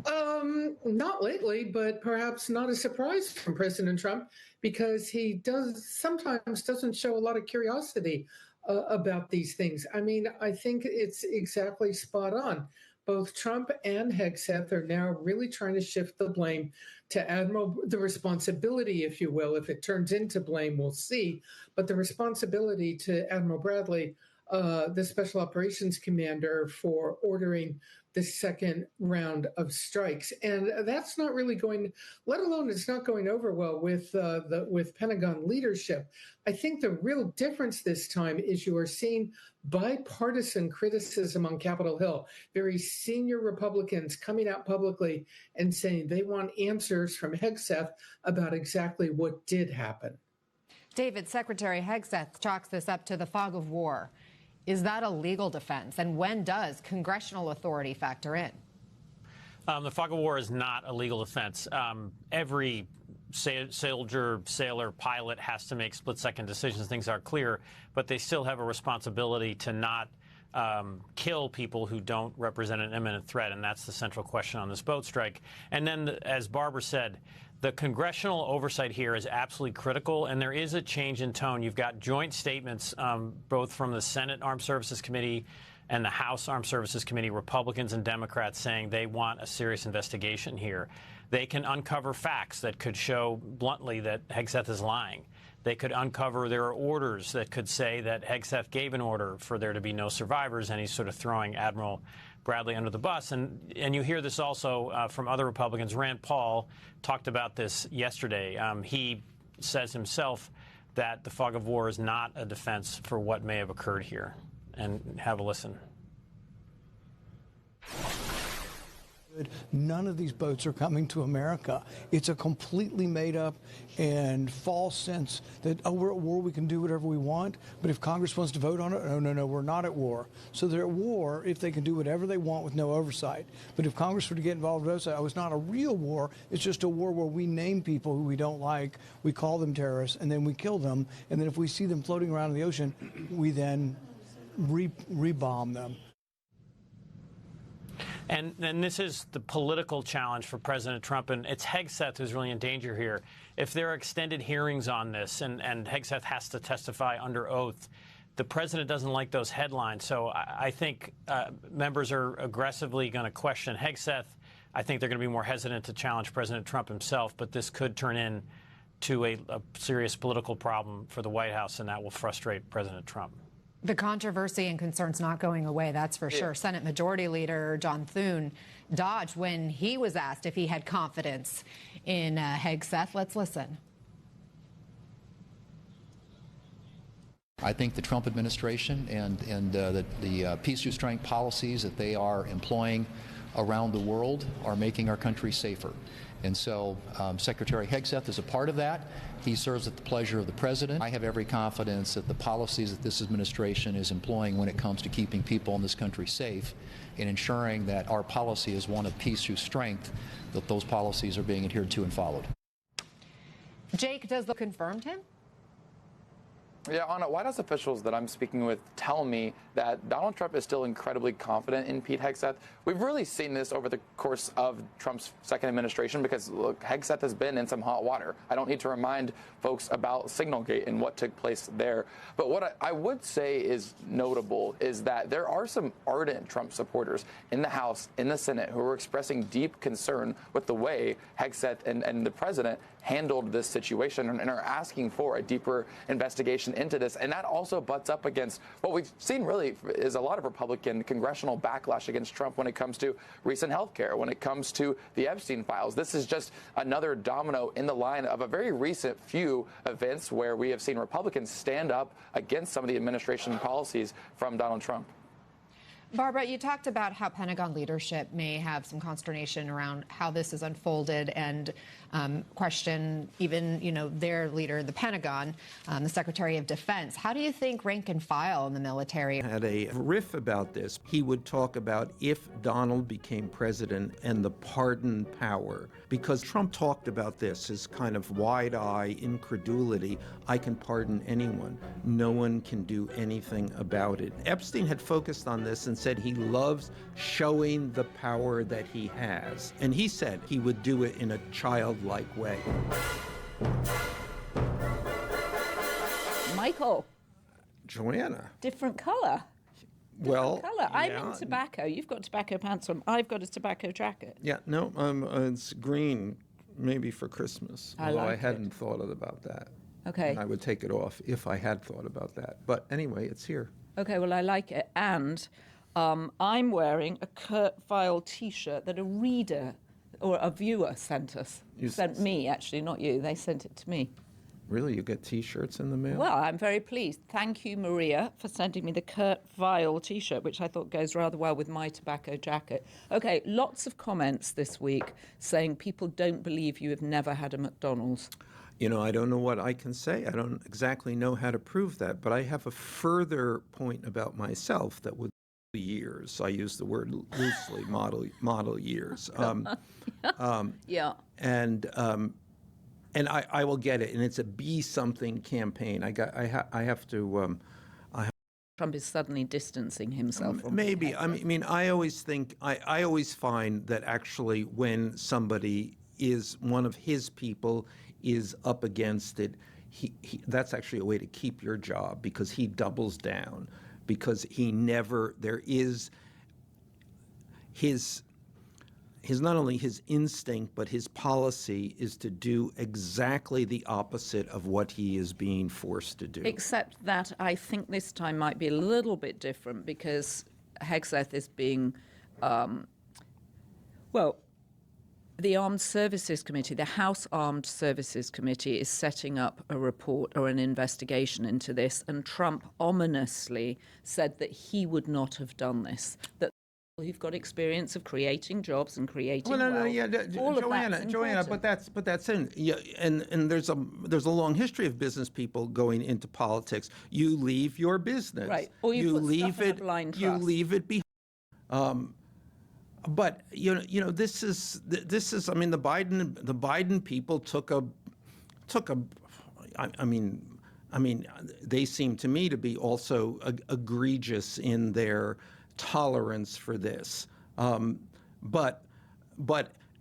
Not lately, but perhaps not a surprise from President Trump, because he sometimes doesn't show a lot of curiosity about these things. I mean, I think it's exactly spot on. both Trump and Hegseth are now really trying to shift the blame to the responsibility, if you will. If it turns into blame, we'll see. But the responsibility to Admiral Bradley, the Special Operations Commander, for ordering the second round of strikes. And that's not really going, let alone it's not going over well with Pentagon leadership. I think the real difference this time is you are seeing bipartisan criticism on Capitol Hill, very senior Republicans coming out publicly and saying they want answers from Hegseth about exactly what did happen. David, Secretary Hegseth chalks this up to the fog of war. Is that a legal defense? And when does congressional authority factor in? The fog of war is not a legal defense. Every soldier, sailor, pilot has to make split-second decisions. Things are clear, but they still have a responsibility to not kill people who don't represent an imminent threat, and that's the central question on this boat strike. And then, as Barbara said, the congressional oversight here is absolutely critical, and there is a change in tone. You've got joint statements both from the Senate Armed Services Committee and the House Armed Services Committee, Republicans and Democrats, saying they want a serious investigation here. They can uncover facts that could show bluntly that Hegseth is lying. They could uncover there are orders that could say that Hegseth gave an order for there to be no survivors, and he's sort of throwing Admiral Bradley under the bus. And you hear this also from other Republicans. Rand Paul talked about this yesterday. He says himself that the fog of war is not a defense for what may have occurred here. And have a listen. None of these boats are coming to America. It's a completely made up and false sense that, oh, we're at war, we can do whatever we want. But if Congress wants to vote on it, no, we're not at war. So they're at war if they can do whatever they want with no oversight. But if Congress were to get involved with oversight, it's not a real war. It's just a war where we name people who we don't like, we call them terrorists, and then we kill them. And then if we see them floating around in the ocean, we then re-bomb them. And this is the political challenge for President Trump, and it's Hegseth who's really in danger here. If there are extended hearings on this and Hegseth has to testify under oath, the president doesn't like those headlines. So I think members are aggressively going to question Hegseth. I think they're going to be more hesitant to challenge President Trump himself, but this could turn into a serious political problem for the White House, and that will frustrate President Trump. The controversy and concerns not going away, that's for sure. Senate Majority Leader John Thune dodged when he was asked if he had confidence in Hegseth. Let's listen. I think the Trump administration and the peace through strength policies that they are employing around the world are making our country safer. And so Secretary Hegseth is a part of that. He serves at the pleasure of the president. I have every confidence that the policies that this administration is employing when it comes to keeping people in this country safe and ensuring that our policy is one of peace through strength, that those policies are being adhered to and followed. Jake, does the confirmed him? Yeah, Anna, White House officials that I'm speaking with tell me that Donald Trump is still incredibly confident in Pete Hegseth. We've really seen this over the course of Trump's second administration because, look, Hegseth has been in some hot water. I don't need to remind folks about Signalgate and what took place there. But what I would say is notable is that there are some ardent Trump supporters in the House, in the Senate, who are expressing deep concern with the way Hegseth and the president handled this situation and are asking for a deeper investigation into this. And that also butts up against what we've seen really is a lot of Republican congressional backlash against Trump when it comes to recent health care, when it comes to the Epstein files. This is just another domino in the line of a very recent few events where we have seen Republicans stand up against some of the administration policies from Donald Trump. Barbara, you talked about how Pentagon leadership may have some consternation around how this has unfolded and question even, their leader, the Pentagon, the Secretary of Defense. How do you think rank and file in the military had a riff about this? He would talk about if Donald became president and the pardon power, because Trump talked about this, his kind of wide-eye incredulity. I can pardon anyone. No one can do anything about it. Epstein had focused on this and said he loves showing the power that he has. And he said he would do it in a childlike way. Michael. Joanna. Different color. Well, colour. I'm yeah. in tobacco. You've got tobacco pants on. I've got a tobacco jacket. Yeah, no, it's green, maybe for Christmas. Although I hadn't thought about that. Okay. And I would take it off if I had thought about that. But anyway, it's here. Okay, well, I like it. And I'm wearing a Kurt Vile T-shirt that a reader or a viewer sent us. Sent me, actually, not you. They sent it to me. Really? You get T-shirts in the mail? Well, I'm very pleased. Thank you, Maria, for sending me the Kurt Vile T-shirt, which I thought goes rather well with my tobacco jacket. Okay, lots of comments this week saying people don't believe you have never had a McDonald's. You know, I don't know what I can say. I don't exactly know how to prove that, but I have a further point about myself that would be years. I use the word loosely, model years. Yeah. And I will get it, and it's a be something campaign. I have to. Trump is suddenly distancing himself. Maybe. I mean, I always think I always find that actually when somebody is one of his people is up against it, that's actually a way to keep your job because he doubles down, because there is his not only his instinct, but his policy is to do exactly the opposite of what he is being forced to do. Except that I think this time might be a little bit different because Hegseth is being, the Armed Services Committee, the House Armed Services Committee is setting up a report or an investigation into this, and Trump ominously said that he would not have done this, that who've got experience of creating jobs and creating Joanna, but that's in and there's a long history of business people going into politics. You leave your business, right? Or you leave it behind. But this is I mean the Biden people took a I mean they seem to me to be also egregious in their tolerance for this, but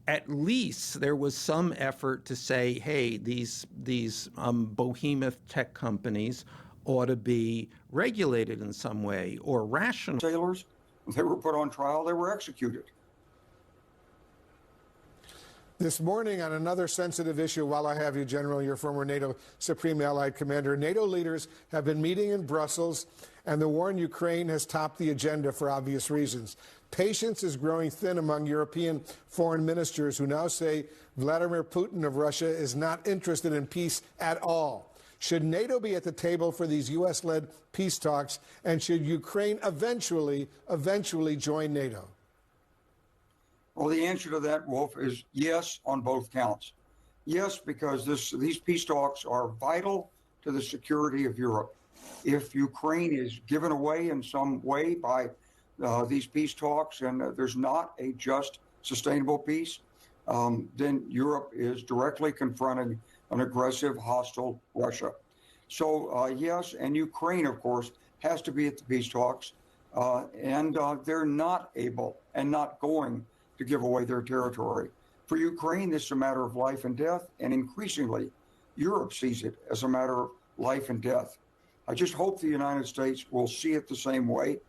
at least there was some effort to say, hey, these behemoth tech companies ought to be regulated in some way or rational. Sailors, they were put on trial, they were executed. This morning, on another sensitive issue, while I have you, General, your former NATO Supreme Allied Commander, NATO leaders have been meeting in Brussels, and the war in Ukraine has topped the agenda for obvious reasons. Patience is growing thin among European foreign ministers who now say Vladimir Putin of Russia is not interested in peace at all. Should NATO be at the table for these U.S.-led peace talks, and should Ukraine eventually join NATO? Well, the answer to that, Wolf, is yes on both counts. Yes, because these peace talks are vital to the security of Europe. If Ukraine is given away in some way by these peace talks and there's not a just, sustainable peace, then Europe is directly confronting an aggressive, hostile Russia. So, yes, and Ukraine, of course, has to be at the peace talks, and they're not able and not going to give away their territory. For Ukraine, this is a matter of life and death, and increasingly, Europe sees it as a matter of life and death. I just hope the United States will see it the same way.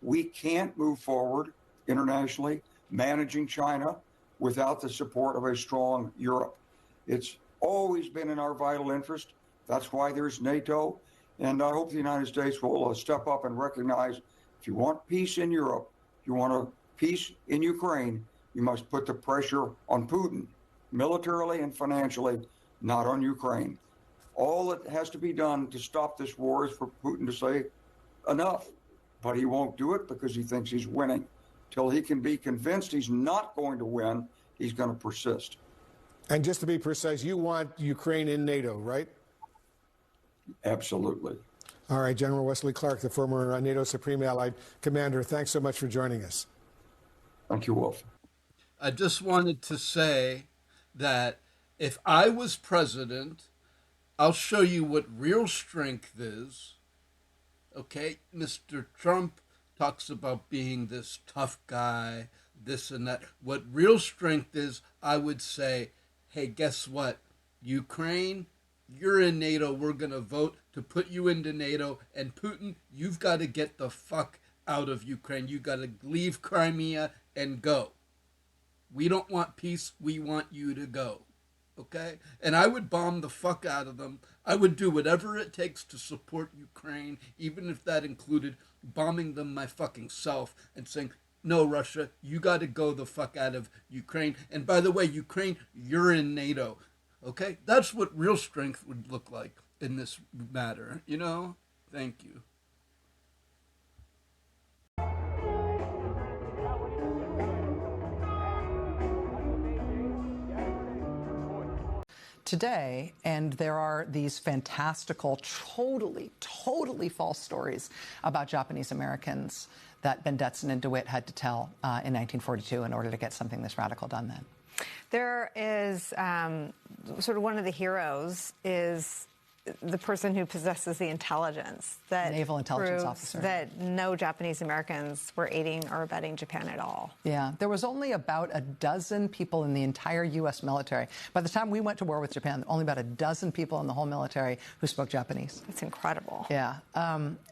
We can't move forward internationally, managing China, without the support of a strong Europe. It's always been in our vital interest. That's why there's NATO. And I hope the United States will step up and recognize if you want peace in Europe, if you want a peace in Ukraine, you must put the pressure on Putin, militarily and financially, not on Ukraine. All that has to be done to stop this war is for Putin to say enough, but he won't do it because he thinks he's winning. Till he can be convinced he's not going to win, he's going to persist. And just to be precise, you want Ukraine in NATO, right? Absolutely. All right, General Wesley Clark, the former NATO Supreme Allied Commander, thanks so much for joining us. Thank you, Wolf. I just wanted to say that if I was president, I'll show you what real strength is. Okay, Mr. Trump talks about being this tough guy, this and that. What real strength is, I would say, hey, guess what? Ukraine, you're in NATO. We're going to vote to put you into NATO. And Putin, you've got to get the fuck out of Ukraine. You got to leave Crimea and go. We don't want peace. We want you to go. Okay? And I would bomb the fuck out of them. I would do whatever it takes to support Ukraine, even if that included bombing them my fucking self and saying, no, Russia, you got to go the fuck out of Ukraine. And by the way, Ukraine, you're in NATO. Okay? That's what real strength would look like in this matter, you know? Thank you. Today, and there are these fantastical, totally false stories about Japanese Americans that Ben Detson and DeWitt had to tell in 1942 in order to get something this radical done then. There is sort of one of the heroes is the person who possesses the intelligence that naval intelligence proves officer that no Japanese Americans were aiding or abetting Japan at all. Yeah, there was only about a dozen people in the entire U.S. military. By the time we went to war with Japan, only about a dozen people in the whole military who spoke Japanese. That's incredible. Yeah,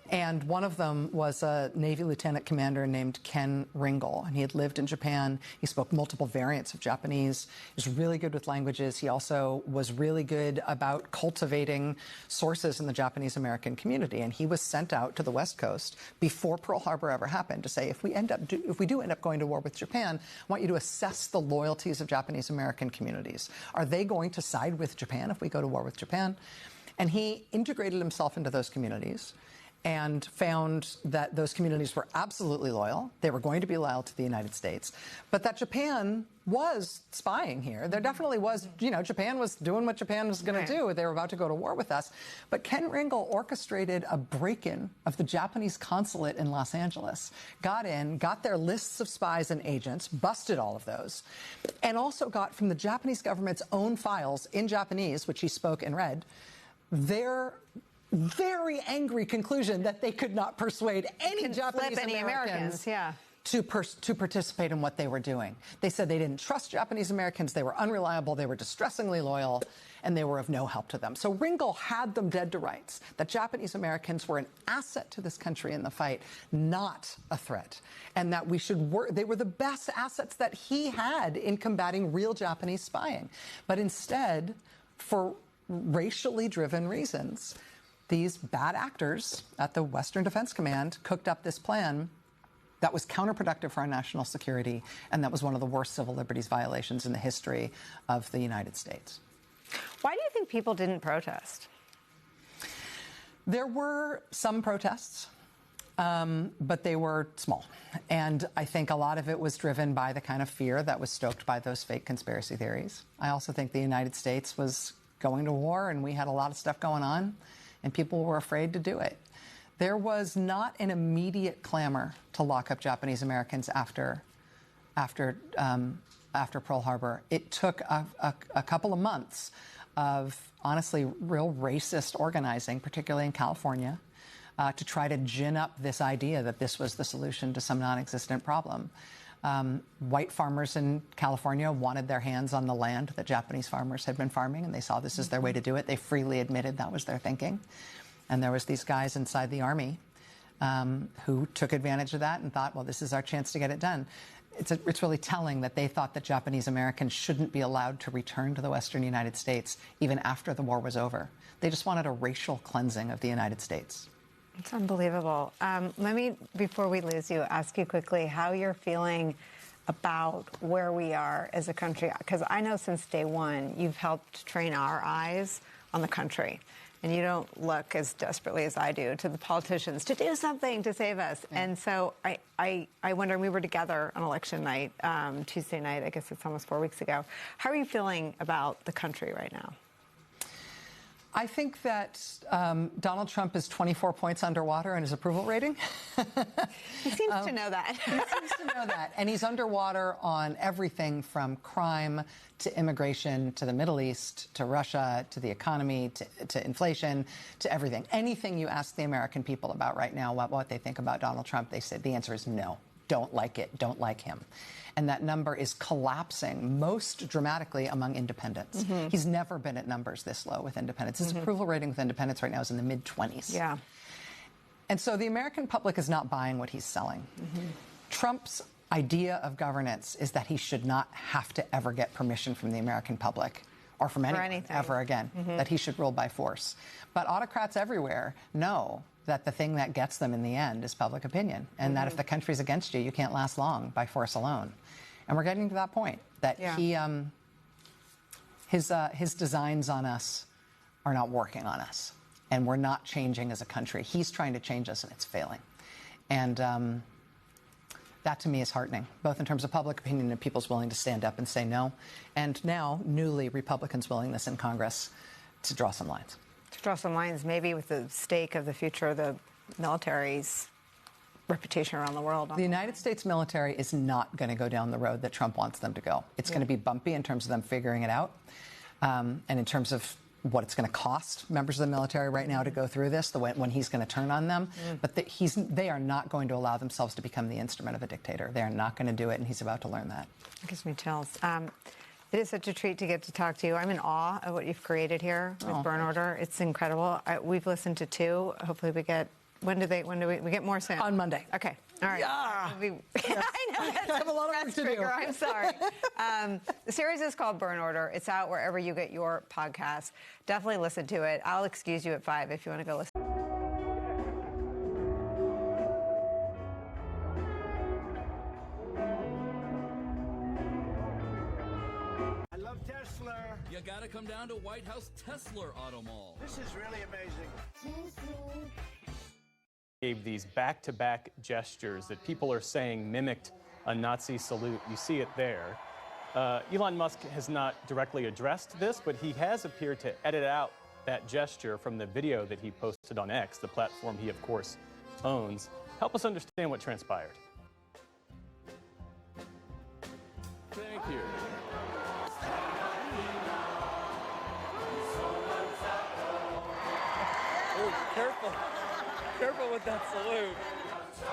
and one of them was a Navy lieutenant commander named Ken Ringel, and he had lived in Japan. He spoke multiple variants of Japanese. He was really good with languages. He also was really good about cultivating sources in the Japanese American community, and he was sent out to the West Coast before Pearl Harbor ever happened to say, if we do end up going to war with Japan, I want you to assess the loyalties of Japanese American communities. Are they going to side with Japan if we go to war with Japan? And he integrated himself into those communities and found that those communities were absolutely loyal. They were going to be loyal to the United States, but that Japan was spying here. There definitely was, Japan was doing what Japan was going to do. They were about to go to war with us. But Ken Ringel orchestrated a break-in of the Japanese consulate in Los Angeles, got their lists of spies and agents, busted all of those, and also got from the Japanese government's own files in Japanese, which he spoke and read, their very angry conclusion that they could not persuade any Japanese Americans to participate in what they were doing. They said they didn't trust Japanese Americans, they were unreliable, they were distressingly loyal, and they were of no help to them. So Ringel had them dead to rights, that Japanese Americans were an asset to this country in the fight, not a threat, and that we should work. They were the best assets that he had in combating real Japanese spying. But instead, for racially driven reasons, these bad actors at the Western Defense Command cooked up this plan that was counterproductive for our national security, and that was one of the worst civil liberties violations in the history of the United States. Why do you think people didn't protest? There were some protests, but they were small. And I think a lot of it was driven by the kind of fear that was stoked by those fake conspiracy theories. I also think the United States was going to war, and we had a lot of stuff going on, and people were afraid to do it. There was not an immediate clamor to lock up Japanese Americans after Pearl Harbor. It took a couple of months of, honestly, real racist organizing, particularly in California, to try to gin up this idea that this was the solution to some non-existent problem. White farmers in California wanted their hands on the land that Japanese farmers had been farming, and they saw this as their way to do it. They freely admitted that was their thinking. And there was these guys inside the Army who took advantage of that and thought, well, this is our chance to get it done. It's really telling that they thought that Japanese Americans shouldn't be allowed to return to the Western United States even after the war was over. They just wanted a racial cleansing of the United States. It's unbelievable. Let me, before we lose you, ask you quickly how you're feeling about where we are as a country. Because I know since day one, you've helped train our eyes on the country. And you don't look as desperately as I do to the politicians to do something to save us. Yeah. And so I wonder, we were together on election night, Tuesday night, I guess it's almost 4 weeks ago. How are you feeling about the country right now? I think that Donald Trump is 24 points underwater in his approval rating. He seems to know that. He seems to know that. And he's underwater on everything from crime to immigration to the Middle East to Russia to the economy to inflation to everything. Anything you ask the American people about right now, what they think about Donald Trump, they say the answer is no. Don't like it. Don't like him. And that number is collapsing most dramatically among independents. Mm-hmm. He's never been at numbers this low with independents. His approval rating with independents right now is in the mid-20s. Yeah. And so the American public is not buying what he's selling. Trump's idea of governance is that he should not have to ever get permission from the American public or from anyone ever again, that he should rule by force. But autocrats everywhere know that the thing that gets them in the end is public opinion, and that if the country's against you, you can't last long by force alone. And we're getting to that point that his designs on us are not working on us, and we're not changing as a country. He's trying to change us, and it's failing. And that, to me, is heartening, both in terms of public opinion and people's willing to stand up and say no, and now, newly, Republicans' willingness in Congress to draw some lines. To draw some lines, maybe with the stake of the future of the military's reputation around the world. The United States military is not going to go down the road that Trump wants them to go. It's going to be bumpy in terms of them figuring it out, and in terms of what it's going to cost members of the military right now to go through this, when he's going to turn on them. But they are not going to allow themselves to become the instrument of a dictator. They are not going to do it, and he's about to learn that. It gives me chills. It is such a treat to get to talk to you. I'm in awe of what you've created here with Burn Order. It's incredible. We've listened to 2. Hopefully we get... When do we get more soon? On Monday. Okay. All right. Yeah. I know. That's have a lot of work to do. I'm sorry. The series is called Burn Order. It's out wherever you get your podcasts. Definitely listen to it. I'll excuse you at 5 if you want to go listen. I love Tesla. You gotta come down to White House Tesla Auto Mall. This is really amazing. Gave these back-to-back gestures that people are saying mimicked a Nazi salute. You see it there. Elon Musk has not directly addressed this, but he has appeared to edit out that gesture from the video that he posted on X, the platform he, of course, owns. Help us understand what transpired. Thank you. Oh, careful. Careful with that salute.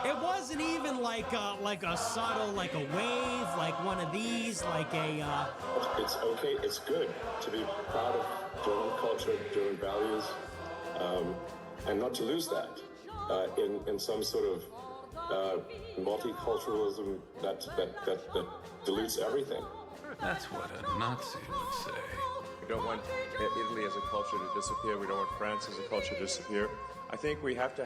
It wasn't even like a subtle, like a wave, like one of these, like a... It's okay, it's good to be proud of German culture, German values, and not to lose that in some sort of multiculturalism that dilutes everything. That's what a Nazi would say. We don't want Italy as a culture to disappear. We don't want France as a culture to disappear. I think we have to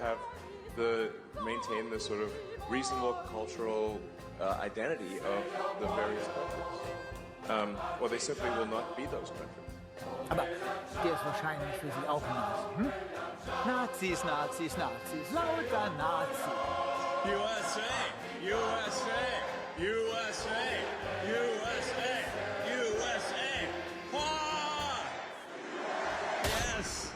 maintain the sort of reasonable cultural identity of the various countries. Or they simply will not be those countries. Aber der ist wahrscheinlich für Sie auch ein Nazi, hm? Nazis, Nazis, Nazis, lauter Nazi. USA, USA, USA, USA, USA. Ah! Yes.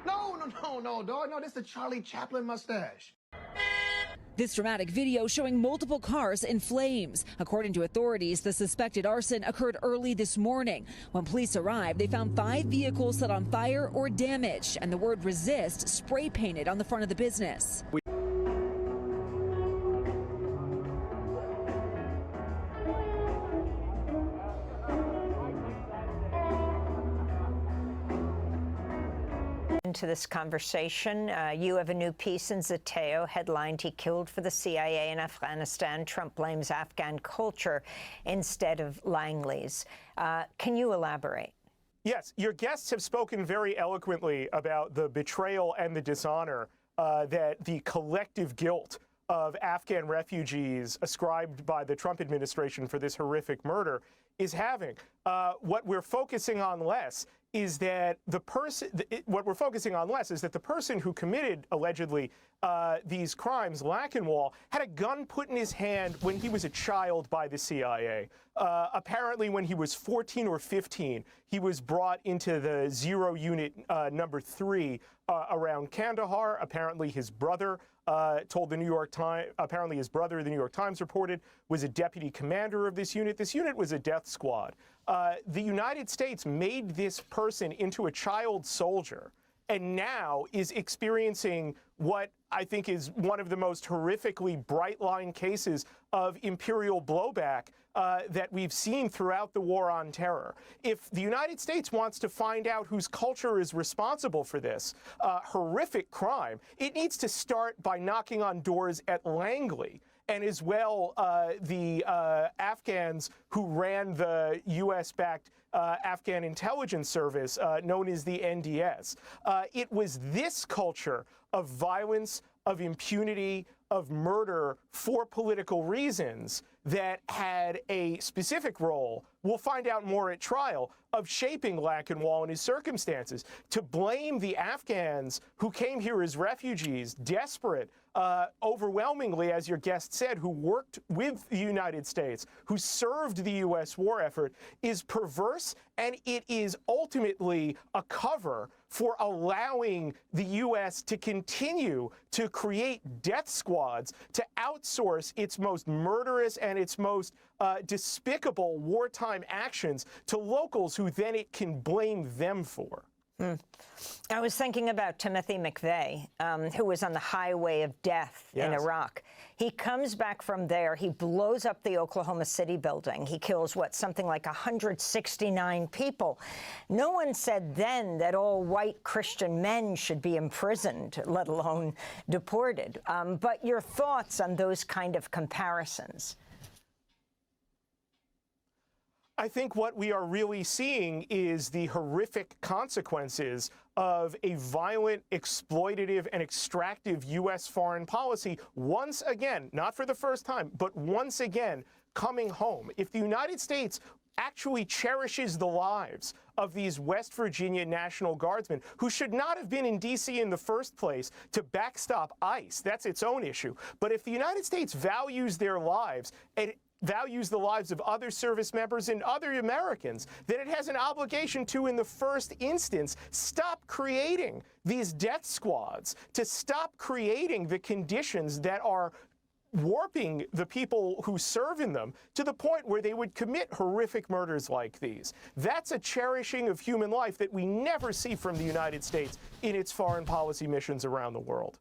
No, this is the Charlie Chaplin mustache. This dramatic video showing multiple cars in flames. According to authorities, the suspected arson occurred early this morning. When police arrived, they found 5 vehicles set on fire or damaged, and the word resist spray painted on the front of the business. Into this conversation, you have a new piece in Zateo headlined, "He Killed for the CIA in Afghanistan. Trump blames Afghan culture instead of Langley's." Can you elaborate? Yes, your guests have spoken very eloquently about the betrayal and the dishonor that the collective guilt of Afghan refugees ascribed by the Trump administration for this horrific murder is having. What we're focusing on less is that the person who committed allegedly these crimes, Lachenwall, had a gun put in his hand when he was a child by the CIA. Apparently, when he was 14 or 15, he was brought into the Zero Unit number 3 around Kandahar. Apparently, his brother told the New York Times. Apparently, his brother, the New York Times reported, was a deputy commander of this unit. This unit was a death squad. The United States made this person into a child soldier, and now is experiencing what I think is one of the most horrifically bright line cases of imperial blowback that we've seen throughout the war on terror. If the United States wants to find out whose culture is responsible for this horrific crime, it needs to start by knocking on doors at Langley. And as well, the Afghans who ran the U.S.-backed Afghan intelligence service known as the NDS. It was this culture of violence, of impunity, of murder for political reasons that had a specific role, we'll find out more at trial, of shaping Lachenwall and his circumstances. To blame the Afghans who came here as refugees, desperate, overwhelmingly, as your guest said, who worked with the United States, who served the U.S. war effort, is perverse, and it is ultimately a cover for allowing the U.S. to continue to create death squads, to outsource its most murderous and its most despicable wartime actions to locals who then it can blame them for. I was thinking about Timothy McVeigh, who was on the highway of death in Iraq. He comes back from there. He blows up the Oklahoma City building. He kills, something like 169 people. No one said then that all white Christian men should be imprisoned, let alone deported. But your thoughts on those kind of comparisons? I think what we are really seeing is the horrific consequences of a violent, exploitative, and extractive U.S. foreign policy once again, not for the first time, but once again, coming home. If the United States actually cherishes the lives of these West Virginia National Guardsmen who should not have been in D.C. in the first place to backstop ICE, that's its own issue. But if the United States values their lives and values the lives of other service members and other Americans, then it has an obligation to, in the first instance, stop creating these death squads, to stop creating the conditions that are warping the people who serve in them to the point where they would commit horrific murders like these. That's a cherishing of human life that we never see from the United States in its foreign policy missions around the world.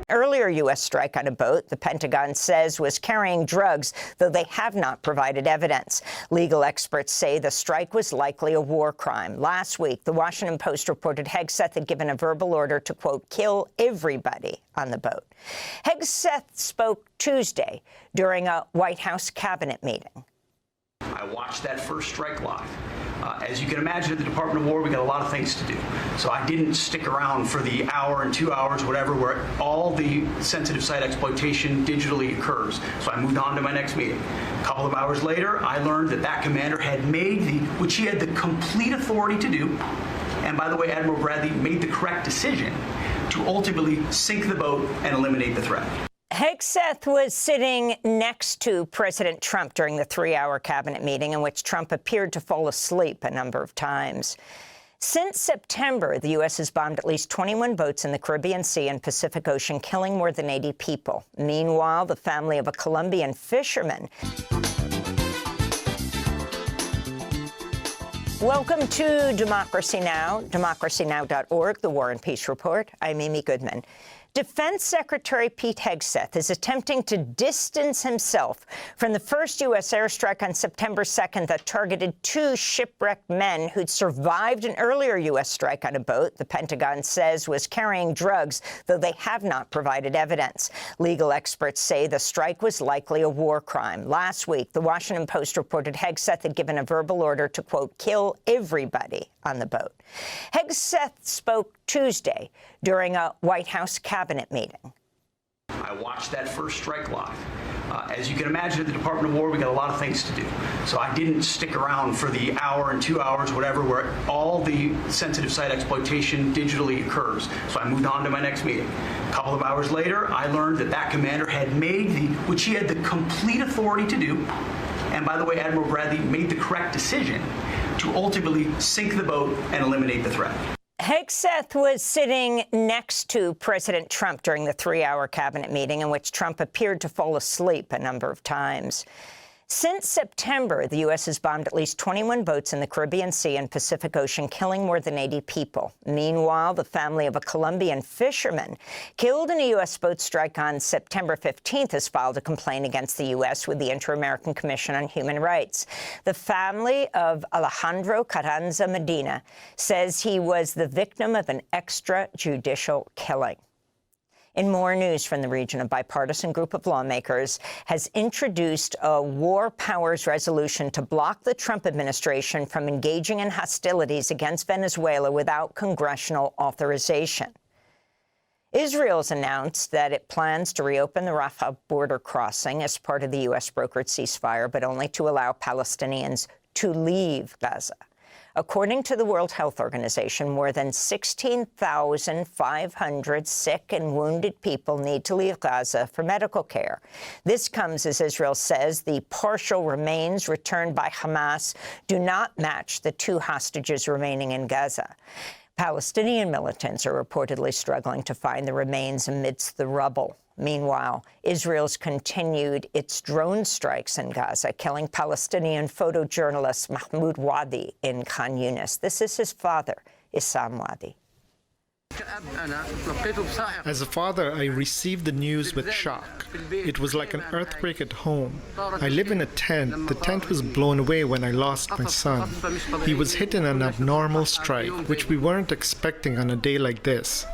Earlier U.S. strike on a boat, the Pentagon says was carrying drugs, though they have not provided evidence. Legal experts say the strike was likely a war crime. Last week, the Washington Post reported Hegseth had given a verbal order to, quote, kill everybody on the boat. Hegseth spoke Tuesday during a White House cabinet meeting. I watched that first strike live. As you can imagine, at the Department of War, we got a lot of things to do. So I didn't stick around for the hour and 2 hours, whatever, where all the sensitive site exploitation digitally occurs. So I moved on to my next meeting. A couple of hours later, I learned that that commander had made which he had the complete authority to do, and by the way, Admiral Bradley made the correct decision to ultimately sink the boat and eliminate the threat. Hegseth was sitting next to President Trump during the 3-hour cabinet meeting in which Trump appeared to fall asleep a number of times. Since September, the U.S. has bombed at least 21 boats in the Caribbean Sea and Pacific Ocean, killing more than 80 people. Meanwhile, the family of a Colombian fisherman. Welcome to Democracy Now!, democracynow.org, the War and Peace Report. I'm Amy Goodman. Defense Secretary Pete Hegseth is attempting to distance himself from the first U.S. airstrike on September 2nd that targeted 2 shipwrecked men who'd survived an earlier U.S. strike on a boat the Pentagon says was carrying drugs, though they have not provided evidence. Legal experts say the strike was likely a war crime. Last week, the Washington Post reported Hegseth had given a verbal order to, quote, kill everybody on the boat. Hegseth spoke Tuesday during a White House cabinet meeting. I watched that first strike live. As you can imagine, at the Department of War, we got a lot of things to do. So I didn't stick around for the hour and 2 hours, whatever, where all the sensitive site exploitation digitally occurs. So I moved on to my next meeting. A couple of hours later, I learned that that commander had made which he had the complete authority to do, and by the way, Admiral Bradley made the correct decision to ultimately sink the boat and eliminate the threat. Hegseth was sitting next to President Trump during the 3-hour cabinet meeting in which Trump appeared to fall asleep a number of times. Since September, the U.S. has bombed at least 21 boats in the Caribbean Sea and Pacific Ocean, killing more than 80 people. Meanwhile, the family of a Colombian fisherman killed in a U.S. boat strike on September 15th has filed a complaint against the U.S. with the Inter-American Commission on Human Rights. The family of Alejandro Carranza Medina says he was the victim of an extrajudicial killing. In more news from the region, a bipartisan group of lawmakers has introduced a war powers resolution to block the Trump administration from engaging in hostilities against Venezuela without congressional authorization. Israel's announced that it plans to reopen the Rafah border crossing as part of the U.S.-brokered ceasefire, but only to allow Palestinians to leave Gaza. According to the World Health Organization, more than 16,500 sick and wounded people need to leave Gaza for medical care. This comes as Israel says the partial remains returned by Hamas do not match the 2 hostages remaining in Gaza. Palestinian militants are reportedly struggling to find the remains amidst the rubble. Meanwhile, Israel's continued its drone strikes in Gaza, killing Palestinian photojournalist Mahmoud Wadi in Khan Yunis. This is his father, Issam Wadi. As a father, I received the news with shock. It was like an earthquake at home. I live in a tent. The tent was blown away when I lost my son. He was hit in an abnormal strike, which we weren't expecting on a day like this.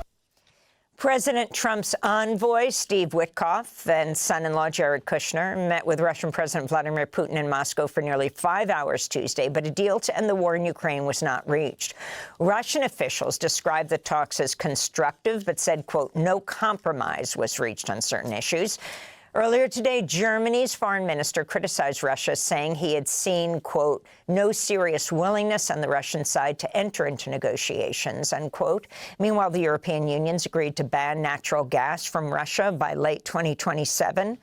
President Trump's envoy, Steve Witkoff, and son-in-law Jared Kushner met with Russian President Vladimir Putin in Moscow for nearly 5 hours Tuesday, but a deal to end the war in Ukraine was not reached. Russian officials described the talks as constructive, but said, quote, no compromise was reached on certain issues. Earlier today, Germany's foreign minister criticized Russia, saying he had seen, quote, no serious willingness on the Russian side to enter into negotiations, unquote. Meanwhile, the European Union's agreed to ban natural gas from Russia by late 2027.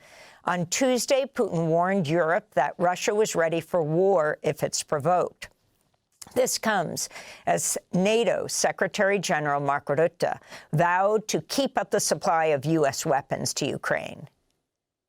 On Tuesday, Putin warned Europe that Russia was ready for war if it's provoked. This comes as NATO Secretary General Mark Rutte vowed to keep up the supply of U.S. weapons to Ukraine.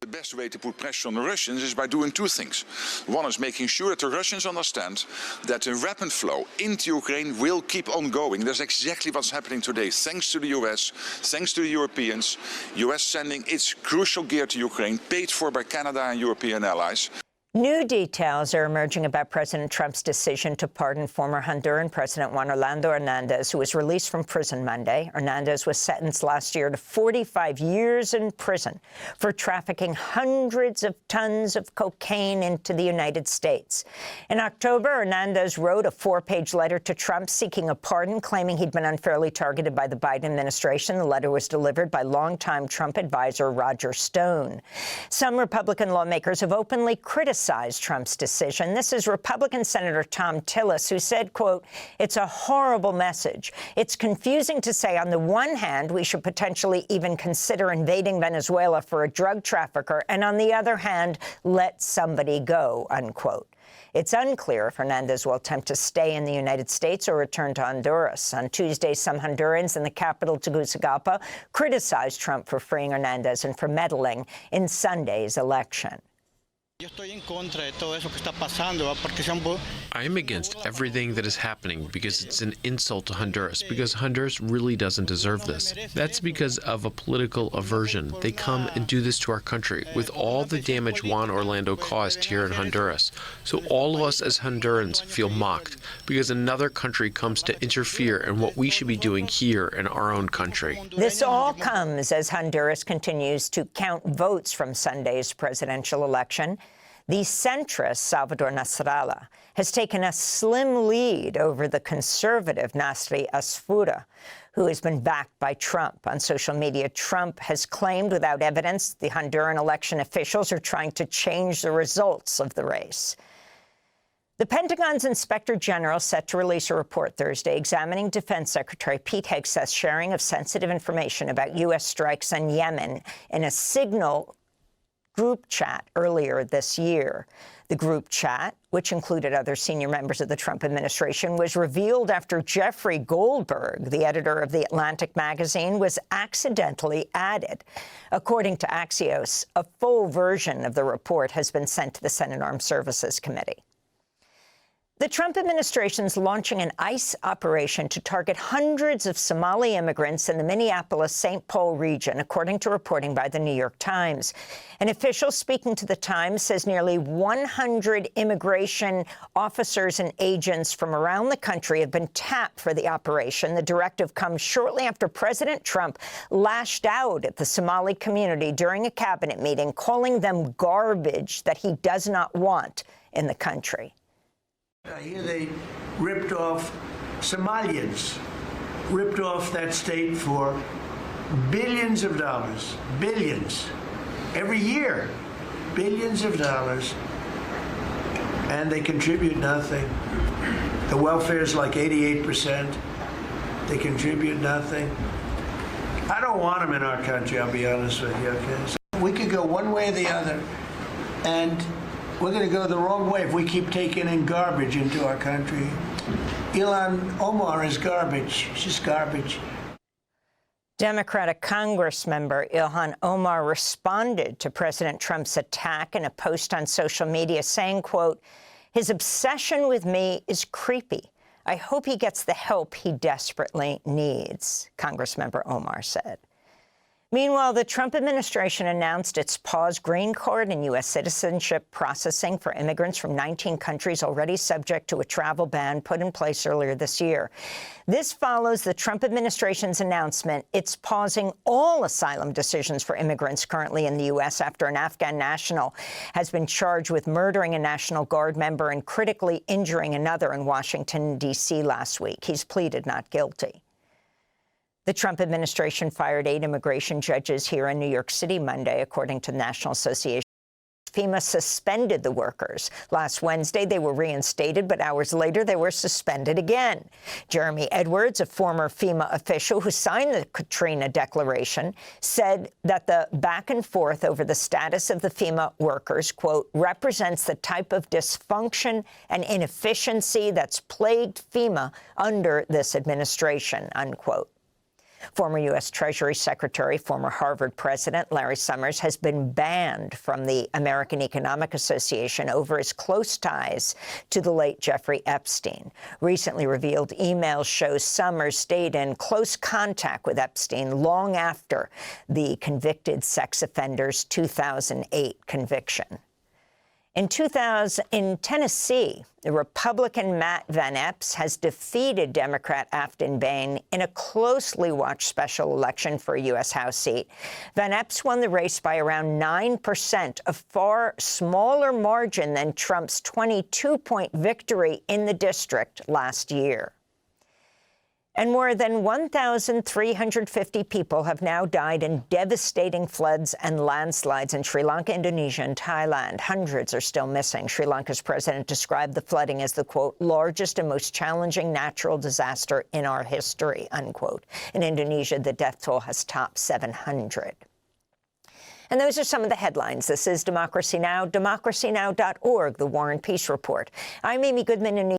The best way to put pressure on the Russians is by doing 2 things. One is making sure that the Russians understand that the weapon flow into Ukraine will keep on going. That's exactly what's happening today, thanks to the US, thanks to the Europeans. US sending its crucial gear to Ukraine, paid for by Canada and European allies. New details are emerging about President Trump's decision to pardon former Honduran President Juan Orlando Hernandez, who was released from prison Monday. Hernandez was sentenced last year to 45 years in prison for trafficking hundreds of tons of cocaine into the United States. In October, Hernandez wrote a 4-page letter to Trump seeking a pardon, claiming he'd been unfairly targeted by the Biden administration. The letter was delivered by longtime Trump advisor Roger Stone. Some Republican lawmakers have openly criticized Trump's decision. This is Republican Senator Tom Tillis, who said, quote, it's a horrible message. It's confusing to say, on the one hand, we should potentially even consider invading Venezuela for a drug trafficker, and on the other hand, let somebody go, unquote. It's unclear if Hernandez will attempt to stay in the United States or return to Honduras. On Tuesday, some Hondurans in the capital, Tegucigalpa, criticized Trump for freeing Hernandez and for meddling in Sunday's election. I am against everything that is happening because it's an insult to Honduras, because Honduras really doesn't deserve this. That's because of a political aversion. They come and do this to our country with all the damage Juan Orlando caused here in Honduras. So all of us as Hondurans feel mocked because another country comes to interfere in what we should be doing here in our own country. This all comes as Honduras continues to count votes from Sunday's presidential election. The centrist Salvador Nasrallah has taken a slim lead over the conservative Nasri Asfura, who has been backed by Trump. On social media, Trump has claimed without evidence the Honduran election officials are trying to change the results of the race. The Pentagon's Inspector General set to release a report Thursday examining Defense Secretary Pete Hegseth's sharing of sensitive information about U.S. strikes on Yemen in a signal group chat earlier this year. The group chat, which included other senior members of the Trump administration, was revealed after Jeffrey Goldberg, the editor of The Atlantic magazine, was accidentally added. According to Axios, a full version of the report has been sent to the Senate Armed Services Committee. The Trump administration is launching an ICE operation to target hundreds of Somali immigrants in the Minneapolis-St. Paul region, according to reporting by the New York Times. An official speaking to the Times says nearly 100 immigration officers and agents from around the country have been tapped for the operation. The directive comes shortly after President Trump lashed out at the Somali community during a cabinet meeting, calling them garbage that he does not want in the country. I hear they ripped off Somalians, ripped off that state for billions of dollars, billions, every year, billions of dollars, and they contribute nothing. The welfare is like 88%. They contribute nothing. I don't want them in our country, I'll be honest with you, okay? So we could go one way or the other, and we're going to go the wrong way if we keep taking in garbage into our country. Ilhan Omar is garbage. She's garbage. Democratic Congress member Ilhan Omar responded to President Trump's attack in a post on social media saying, quote, "His obsession with me is creepy. I hope he gets the help he desperately needs," Congressmember Omar said. Meanwhile, the Trump administration announced it's paused green card and U.S. citizenship processing for immigrants from 19 countries already subject to a travel ban put in place earlier this year. This follows the Trump administration's announcement it's pausing all asylum decisions for immigrants currently in the U.S. after an Afghan national has been charged with murdering a National Guard member and critically injuring another in Washington, D.C. last week. He's pleaded not guilty. The Trump administration fired 8 immigration judges here in New York City Monday, according to the National Association. FEMA suspended the workers. Last Wednesday, they were reinstated, but hours later, they were suspended again. Jeremy Edwards, a former FEMA official who signed the Katrina Declaration, said that the back and forth over the status of the FEMA workers, quote, represents the type of dysfunction and inefficiency that's plagued FEMA under this administration, unquote. Former U.S. Treasury Secretary, former Harvard President Larry Summers has been banned from the American Economic Association over his close ties to the late Jeffrey Epstein. Recently revealed emails show Summers stayed in close contact with Epstein long after the convicted sex offender's 2008 conviction. In Tennessee, the Republican Matt Van Epps has defeated Democrat Afton Bain in a closely watched special election for a U.S. House seat. Van Epps won the race by around 9%, a far smaller margin than Trump's 22-point victory in the district last year. And more than 1,350 people have now died in devastating floods and landslides in Sri Lanka, Indonesia, and Thailand. Hundreds are still missing. Sri Lanka's president described the flooding as the, quote, largest and most challenging natural disaster in our history, unquote. In Indonesia, the death toll has topped 700. And those are some of the headlines. This is Democracy Now!, democracynow.org, The War and Peace Report. I'm Amy Goodman in New York.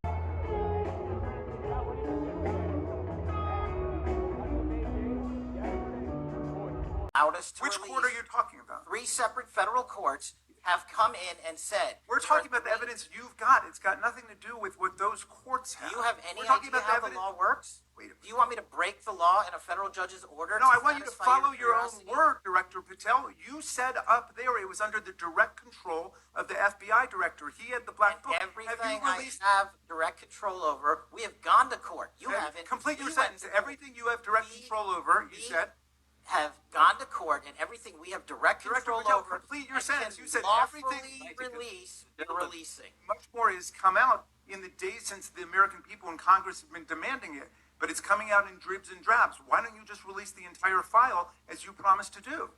Which court are you talking about? 3 separate federal courts have come in and said... We're talking about the evidence you've got. It's got nothing to do with what those courts have. Do you have any idea how the law works? Do you want me to break the law in a federal judge's order? No, I want you to follow your own word, Director Patel. You said up there it was under the direct control of the FBI director. He had the black book. Everything I have direct control over, we have gone to court. You haven't. Complete your sentence. Everything you have direct control over, you said... have gone to court, and everything we have direct control over. Complete your sentence. You said everything release. You're releasing. Much more has come out in the days since the American people in Congress have been demanding it, but it's coming out in dribs and drabs. Why don't you just release the entire file as you promised to do?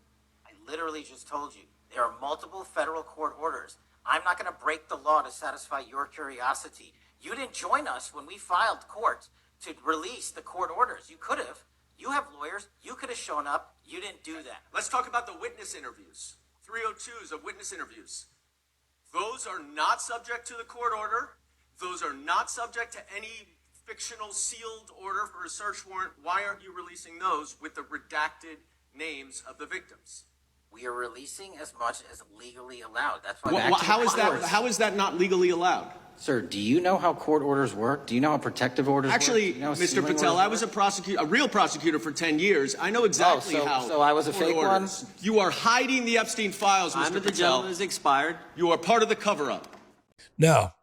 I literally just told you there are multiple federal court orders. I'm not going to break the law to satisfy your curiosity. You didn't join us when we filed court to release the court orders. You could have. You have lawyers. You could have shown up. You didn't do that. Let's talk about the witness interviews. 302s of witness interviews. Those are not subject to the court order. Those are not subject to any fictional sealed order for a search warrant. Why aren't you releasing those with the redacted names of the victims? We are releasing as much as legally allowed. That's why. How is that not legally allowed? Sir, do you know how court orders work? Do you know how protective orders Actually, work? You know how Mr. sealing Patel, orders I was work? a real prosecutor for 10 years. I know exactly how. So I was a court fake orders. one? You are hiding the Epstein files, Mr. Time of the Patel. gentleman is expired. You are part of the cover-up. Now,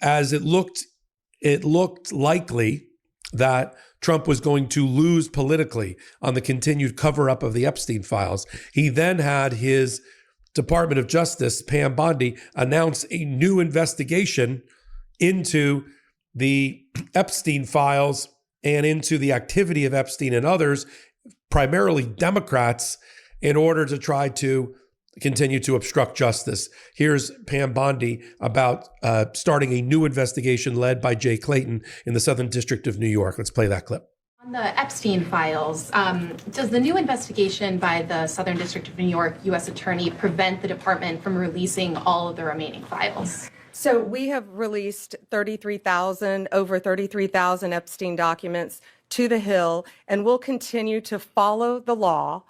as it looked likely that Trump was going to lose politically on the continued cover-up of the Epstein files. He then had his Department of Justice, Pam Bondi, announce a new investigation into the Epstein files and into the activity of Epstein and others, primarily Democrats, in order to try to continue to obstruct justice. Here's Pam Bondi about starting a new investigation led by Jay Clayton in the Southern District of New York. Let's play that clip. On the Epstein files, does the new investigation by the Southern District of New York U.S. Attorney prevent the department from releasing all of the remaining files? So we have released over 33,000 Epstein documents to the Hill, and we'll continue to follow the law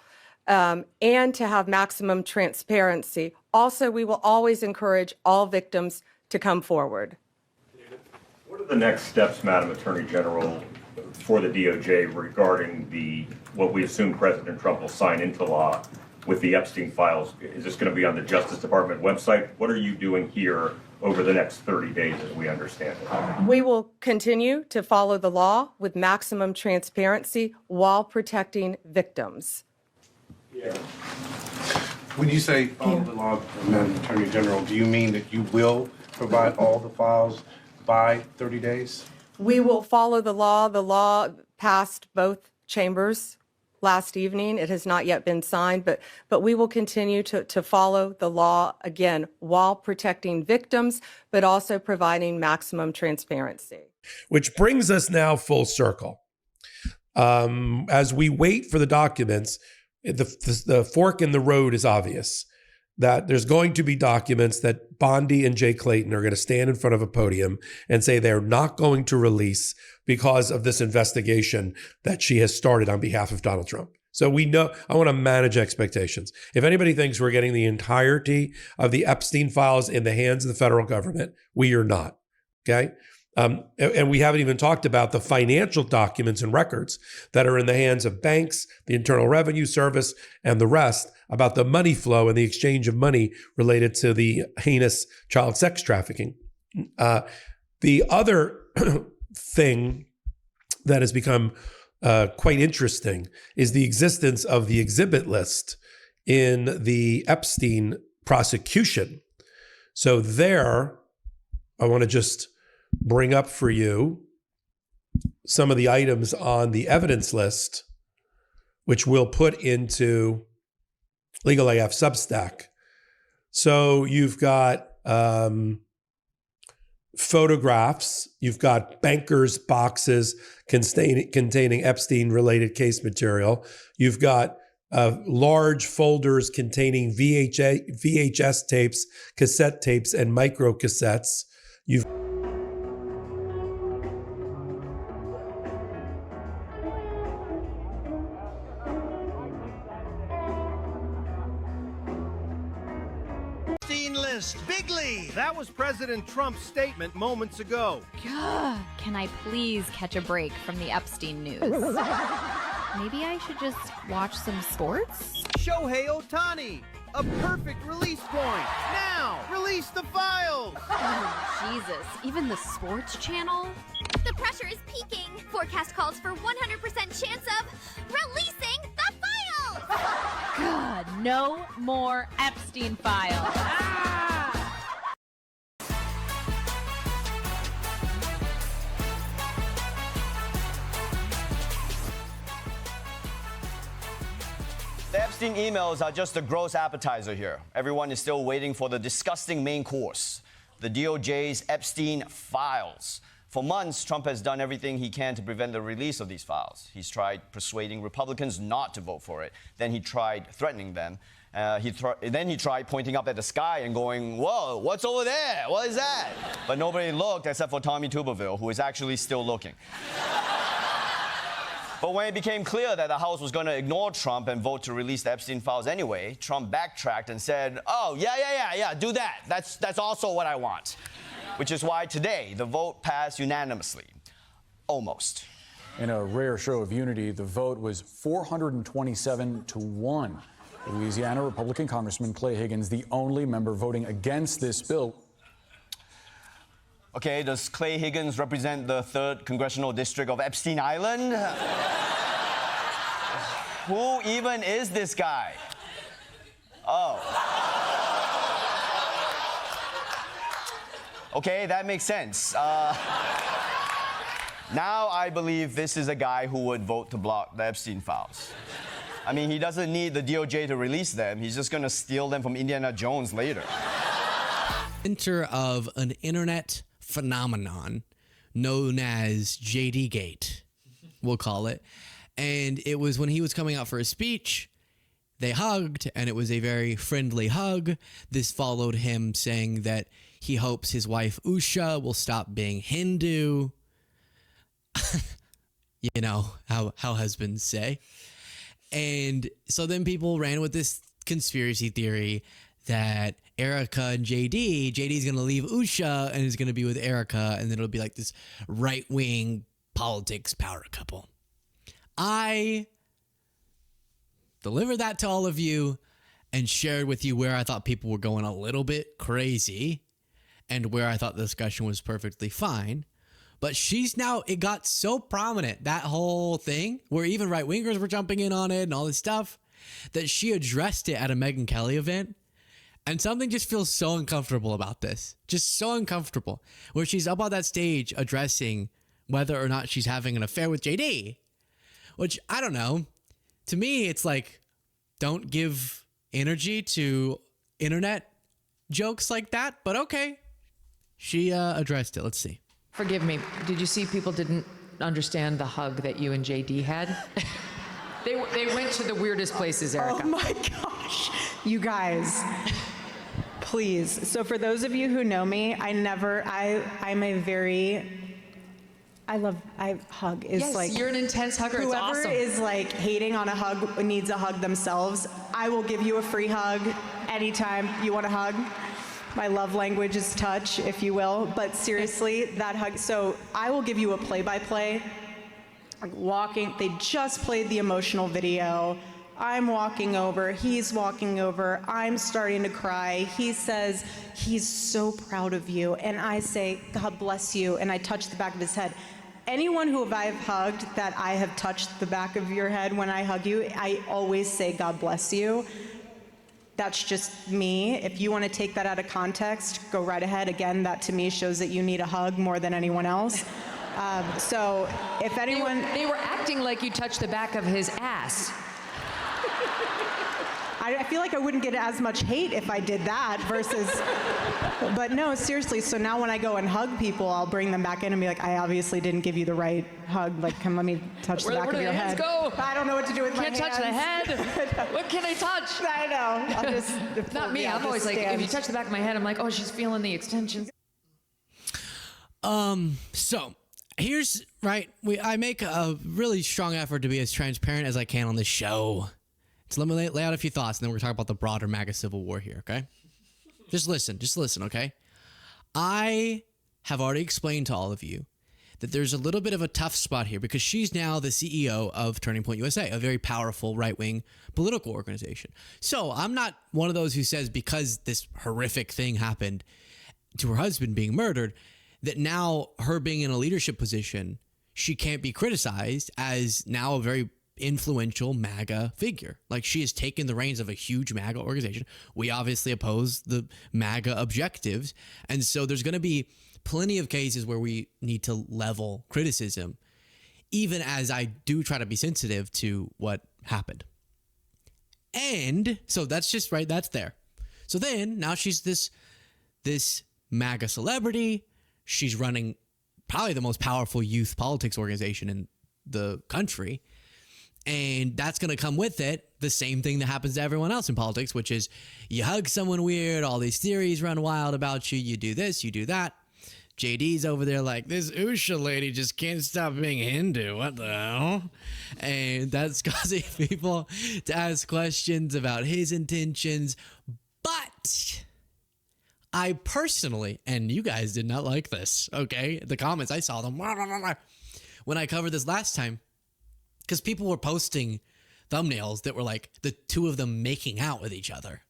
and to have maximum transparency. Also, we will always encourage all victims to come forward. What are the next steps, Madam Attorney General, for the DOJ regarding what we assume President Trump will sign into law with the Epstein files? Is this going to be on the Justice Department website? What are you doing here over the next 30 days as we understand it? We will continue to follow the law with maximum transparency while protecting victims. When you say follow the law, Madam Attorney General, do you mean that you will provide all the files by 30 days? We will follow the law. The law passed both chambers last evening. It has not yet been signed, but we will continue to follow the law, again, while protecting victims, but also providing maximum transparency. Which brings us now full circle. As we wait for the documents, the fork in the road is obvious, that there's going to be documents that Bondi and Jay Clayton are going to stand in front of a podium and say they're not going to release because of this investigation that she has started on behalf of Donald Trump. So we know, I want to manage expectations. If anybody thinks we're getting the entirety of the Epstein files in the hands of the federal government, we are not, okay? And we haven't even talked about the financial documents and records that are in the hands of banks, the Internal Revenue Service, and the rest about the money flow and the exchange of money related to the heinous child sex trafficking. The other thing that has become quite interesting is the existence of the exhibit list in the Epstein prosecution. So there, I want to just bring up for you some of the items on the evidence list, which we'll put into Legal AF Substack. So you've got photographs, you've got bankers' boxes containing Epstein-related case material. You've got large folders containing VHS tapes, cassette tapes, and micro cassettes. Big lead! That was President Trump's statement moments ago. God, can I please catch a break from the Epstein news? Maybe I should just watch some sports? Shohei Ohtani, a perfect release point. Now, release the files! Oh, Jesus, even the sports channel? The pressure is peaking. Forecast calls for 100% chance of releasing the files! God, no more Epstein files. The Epstein emails are just a gross appetizer here. Everyone is still waiting for the disgusting main course, the DOJ's Epstein files. For months, Trump has done everything he can to prevent the release of these files. He's tried persuading Republicans not to vote for it. Then he tried threatening them. Then he tried pointing up at the sky and going, "Whoa, what's over there? What is that?" But nobody looked except for Tommy Tuberville, who is actually still looking. But when it became clear that the House was going to ignore Trump and vote to release the Epstein files anyway, Trump backtracked and said, "Oh, yeah, do that. That's also what I want." Which is why today the vote passed unanimously. Almost. In a rare show of unity, the vote was 427-1. Louisiana Republican Congressman Clay Higgins, the only member voting against this bill. Okay, does Clay Higgins represent the 3rd Congressional District of Epstein Island? Who even is this guy? Oh. Okay, that makes sense. Now I believe this is a guy who would vote to block the Epstein files. I mean, he doesn't need the DOJ to release them. He's just going to steal them from Indiana Jones later. Center of an internet phenomenon known as JD Gate, we'll call it. And it was when he was coming out for a speech, they hugged, and it was a very friendly hug. This followed him saying that he hopes his wife Usha will stop being Hindu. You know how husbands say. And so then people ran with this conspiracy theory that Erica and JD's going to leave Usha and is going to be with Erica, and then it'll be like this right-wing politics power couple. I delivered that to all of you and shared with you where I thought people were going a little bit crazy and where I thought the discussion was perfectly fine. But it got so prominent, that whole thing, where even right-wingers were jumping in on it and all this stuff, that she addressed it at a Megyn Kelly event. And something just feels so uncomfortable about this. Just so uncomfortable. Where she's up on that stage addressing whether or not she's having an affair with JD. Which, I don't know. To me, it's like, don't give energy to internet jokes like that. But okay. She addressed it. Let's see. Forgive me, did you see people didn't understand the hug that you and JD had? They went to the weirdest places, Erica. Oh my gosh. You guys, please. So for those of you who know me, I hug is yes, like. You're an intense hugger. It's Whoever awesome. is like hating on a hug needs a hug themselves. I will give you a free hug anytime you want a hug. My love language is touch, if you will. But seriously, that hug. So I will give you a play-by-play. They just played the emotional video. I'm walking over, he's walking over, I'm starting to cry. He says, he's so proud of you. And I say, God bless you. And I touch the back of his head. Anyone who I've hugged that I have touched the back of your head when I hug you, I always say, God bless you. That's just me. If you want to take that out of context, go right ahead. Again, that to me shows that you need a hug more than anyone else. So if anyone... They were acting like you touched the back of his ass. I feel like I wouldn't get as much hate if I did that versus... But no, seriously, so now when I go and hug people, I'll bring them back in and be like, I obviously didn't give you the right hug. Like, come let me touch the back of your head. Where do the hands go? I don't know what to do with my Can't hands. touch the head. What can I touch? I know. I'll just... Not me. I'm always like, if you touch the back of my head, I'm like, oh, she's feeling the extensions. So here's, right, I make a really strong effort to be as transparent as I can on this show. So let me lay out a few thoughts, and then we're going to talk about the broader MAGA civil war here, okay? Just listen, okay? I have already explained to all of you that there's a little bit of a tough spot here because she's now the CEO of Turning Point USA, a very powerful right-wing political organization. So I'm not one of those who says because this horrific thing happened to her husband being murdered, that now her being in a leadership position, she can't be criticized as now a very influential MAGA figure. Like, she has taken the reins of a huge MAGA organization. We obviously oppose the MAGA objectives. And so there's going to be plenty of cases where we need to level criticism, even as I do try to be sensitive to what happened. And so that's just right. That's there. So then now she's this MAGA celebrity. She's running probably the most powerful youth politics organization in the country. And that's going to come with it the same thing that happens to everyone else in politics, which is you hug someone weird, all these theories run wild about you, you do this, you do that. JD's over there like, this Usha lady just can't stop being Hindu. What the hell? And that's causing people to ask questions about his intentions. But I personally, and you guys did not like this, okay? The comments, I saw them when I covered this last time, because people were posting thumbnails that were like the two of them making out with each other,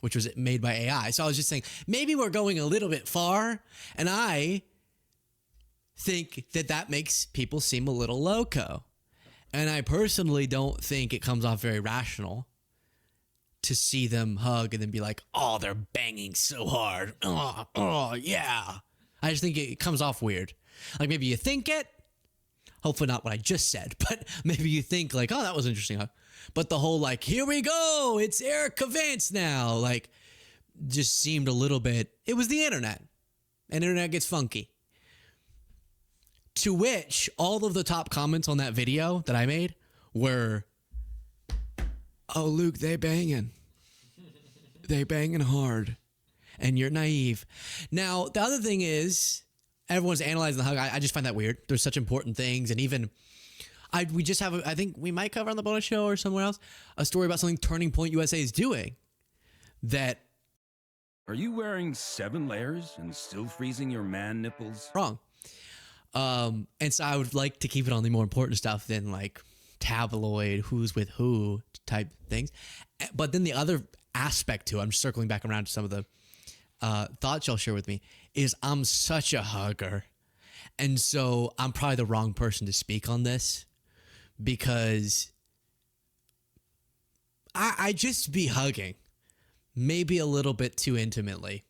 which was made by AI. So I was just saying, maybe we're going a little bit far, and I think that makes people seem a little loco. And I personally don't think it comes off very rational to see them hug and then be like, oh, they're banging so hard. Oh, yeah. I just think it comes off weird. Like maybe you think it, hopefully not what I just said, but maybe you think like, oh, that was interesting. But the whole like, here we go, it's Erica Vance now, like just seemed a little bit, it was the internet. And internet gets funky. To which all of the top comments on that video that I made were, oh, Luke, they banging. They banging hard. And you're naive. Now, the other thing is, everyone's analyzing the hug. I just find that weird. There's such important things. And even, we just have, I think we might cover on the bonus show or somewhere else, a story about something Turning Point USA is doing that. Are you wearing 7 layers and still freezing your man nipples? Wrong. And so I would like to keep it on the more important stuff than like tabloid, who's with who type things. But then the other aspect to it, I'm circling back around to some of the thoughts y'all share with me, is I'm such a hugger. And so I'm probably the wrong person to speak on this because I just be hugging maybe a little bit too intimately.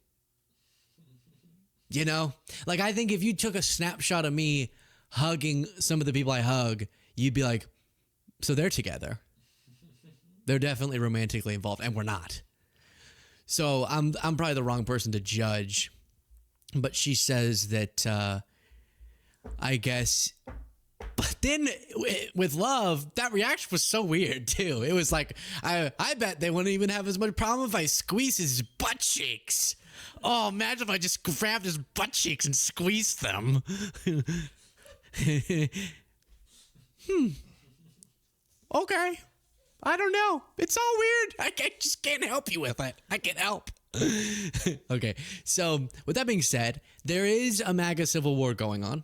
You know, like I think if you took a snapshot of me hugging some of the people I hug, you'd be like, so they're together. They're definitely romantically involved, and we're not. So I'm probably the wrong person to judge. But she says that I guess. But then with love, that reaction was so weird too. It was like, I bet they wouldn't even have as much problem if I squeeze his butt cheeks. Oh, imagine if I just grabbed his butt cheeks and squeezed them. Okay. I don't know. It's all weird. I just can't help you with it. I can't help. Okay. So with that being said, there is a MAGA civil war going on.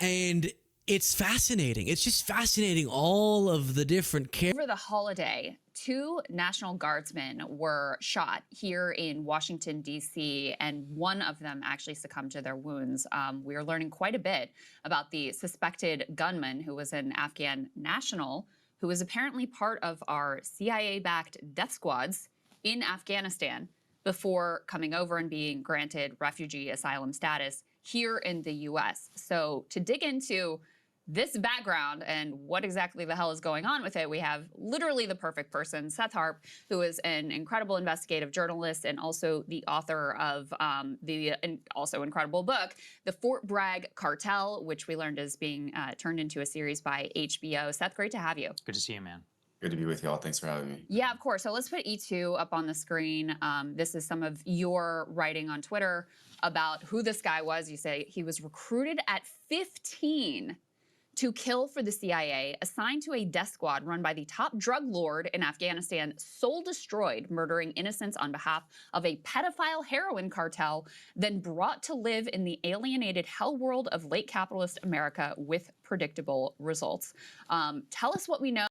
And it's fascinating. It's just fascinating, all of the different Over the holiday, 2 National Guardsmen were shot here in Washington, D.C., and one of them actually succumbed to their wounds. We are learning quite a bit about the suspected gunman, who was an Afghan national, who was apparently part of our CIA-backed death squads in Afghanistan before coming over and being granted refugee asylum status here in the U.S. So to dig into this background and what exactly the hell is going on with it, we have literally the perfect person, Seth Harp, who is an incredible investigative journalist and also the author of the also incredible book, The Fort Bragg Cartel, which we learned is being turned into a series by HBO. Seth, great to have you. Good to see you, man. Good to be with y'all. Thanks for having me. Yeah, of course. So let's put E2 up on the screen. This is some of your writing on Twitter about who this guy was. You say he was recruited at 15 to kill for the CIA, assigned to a death squad run by the top drug lord in Afghanistan, soul destroyed, murdering innocents on behalf of a pedophile heroin cartel, then brought to live in the alienated hell world of late capitalist America with predictable results. Tell us what we know.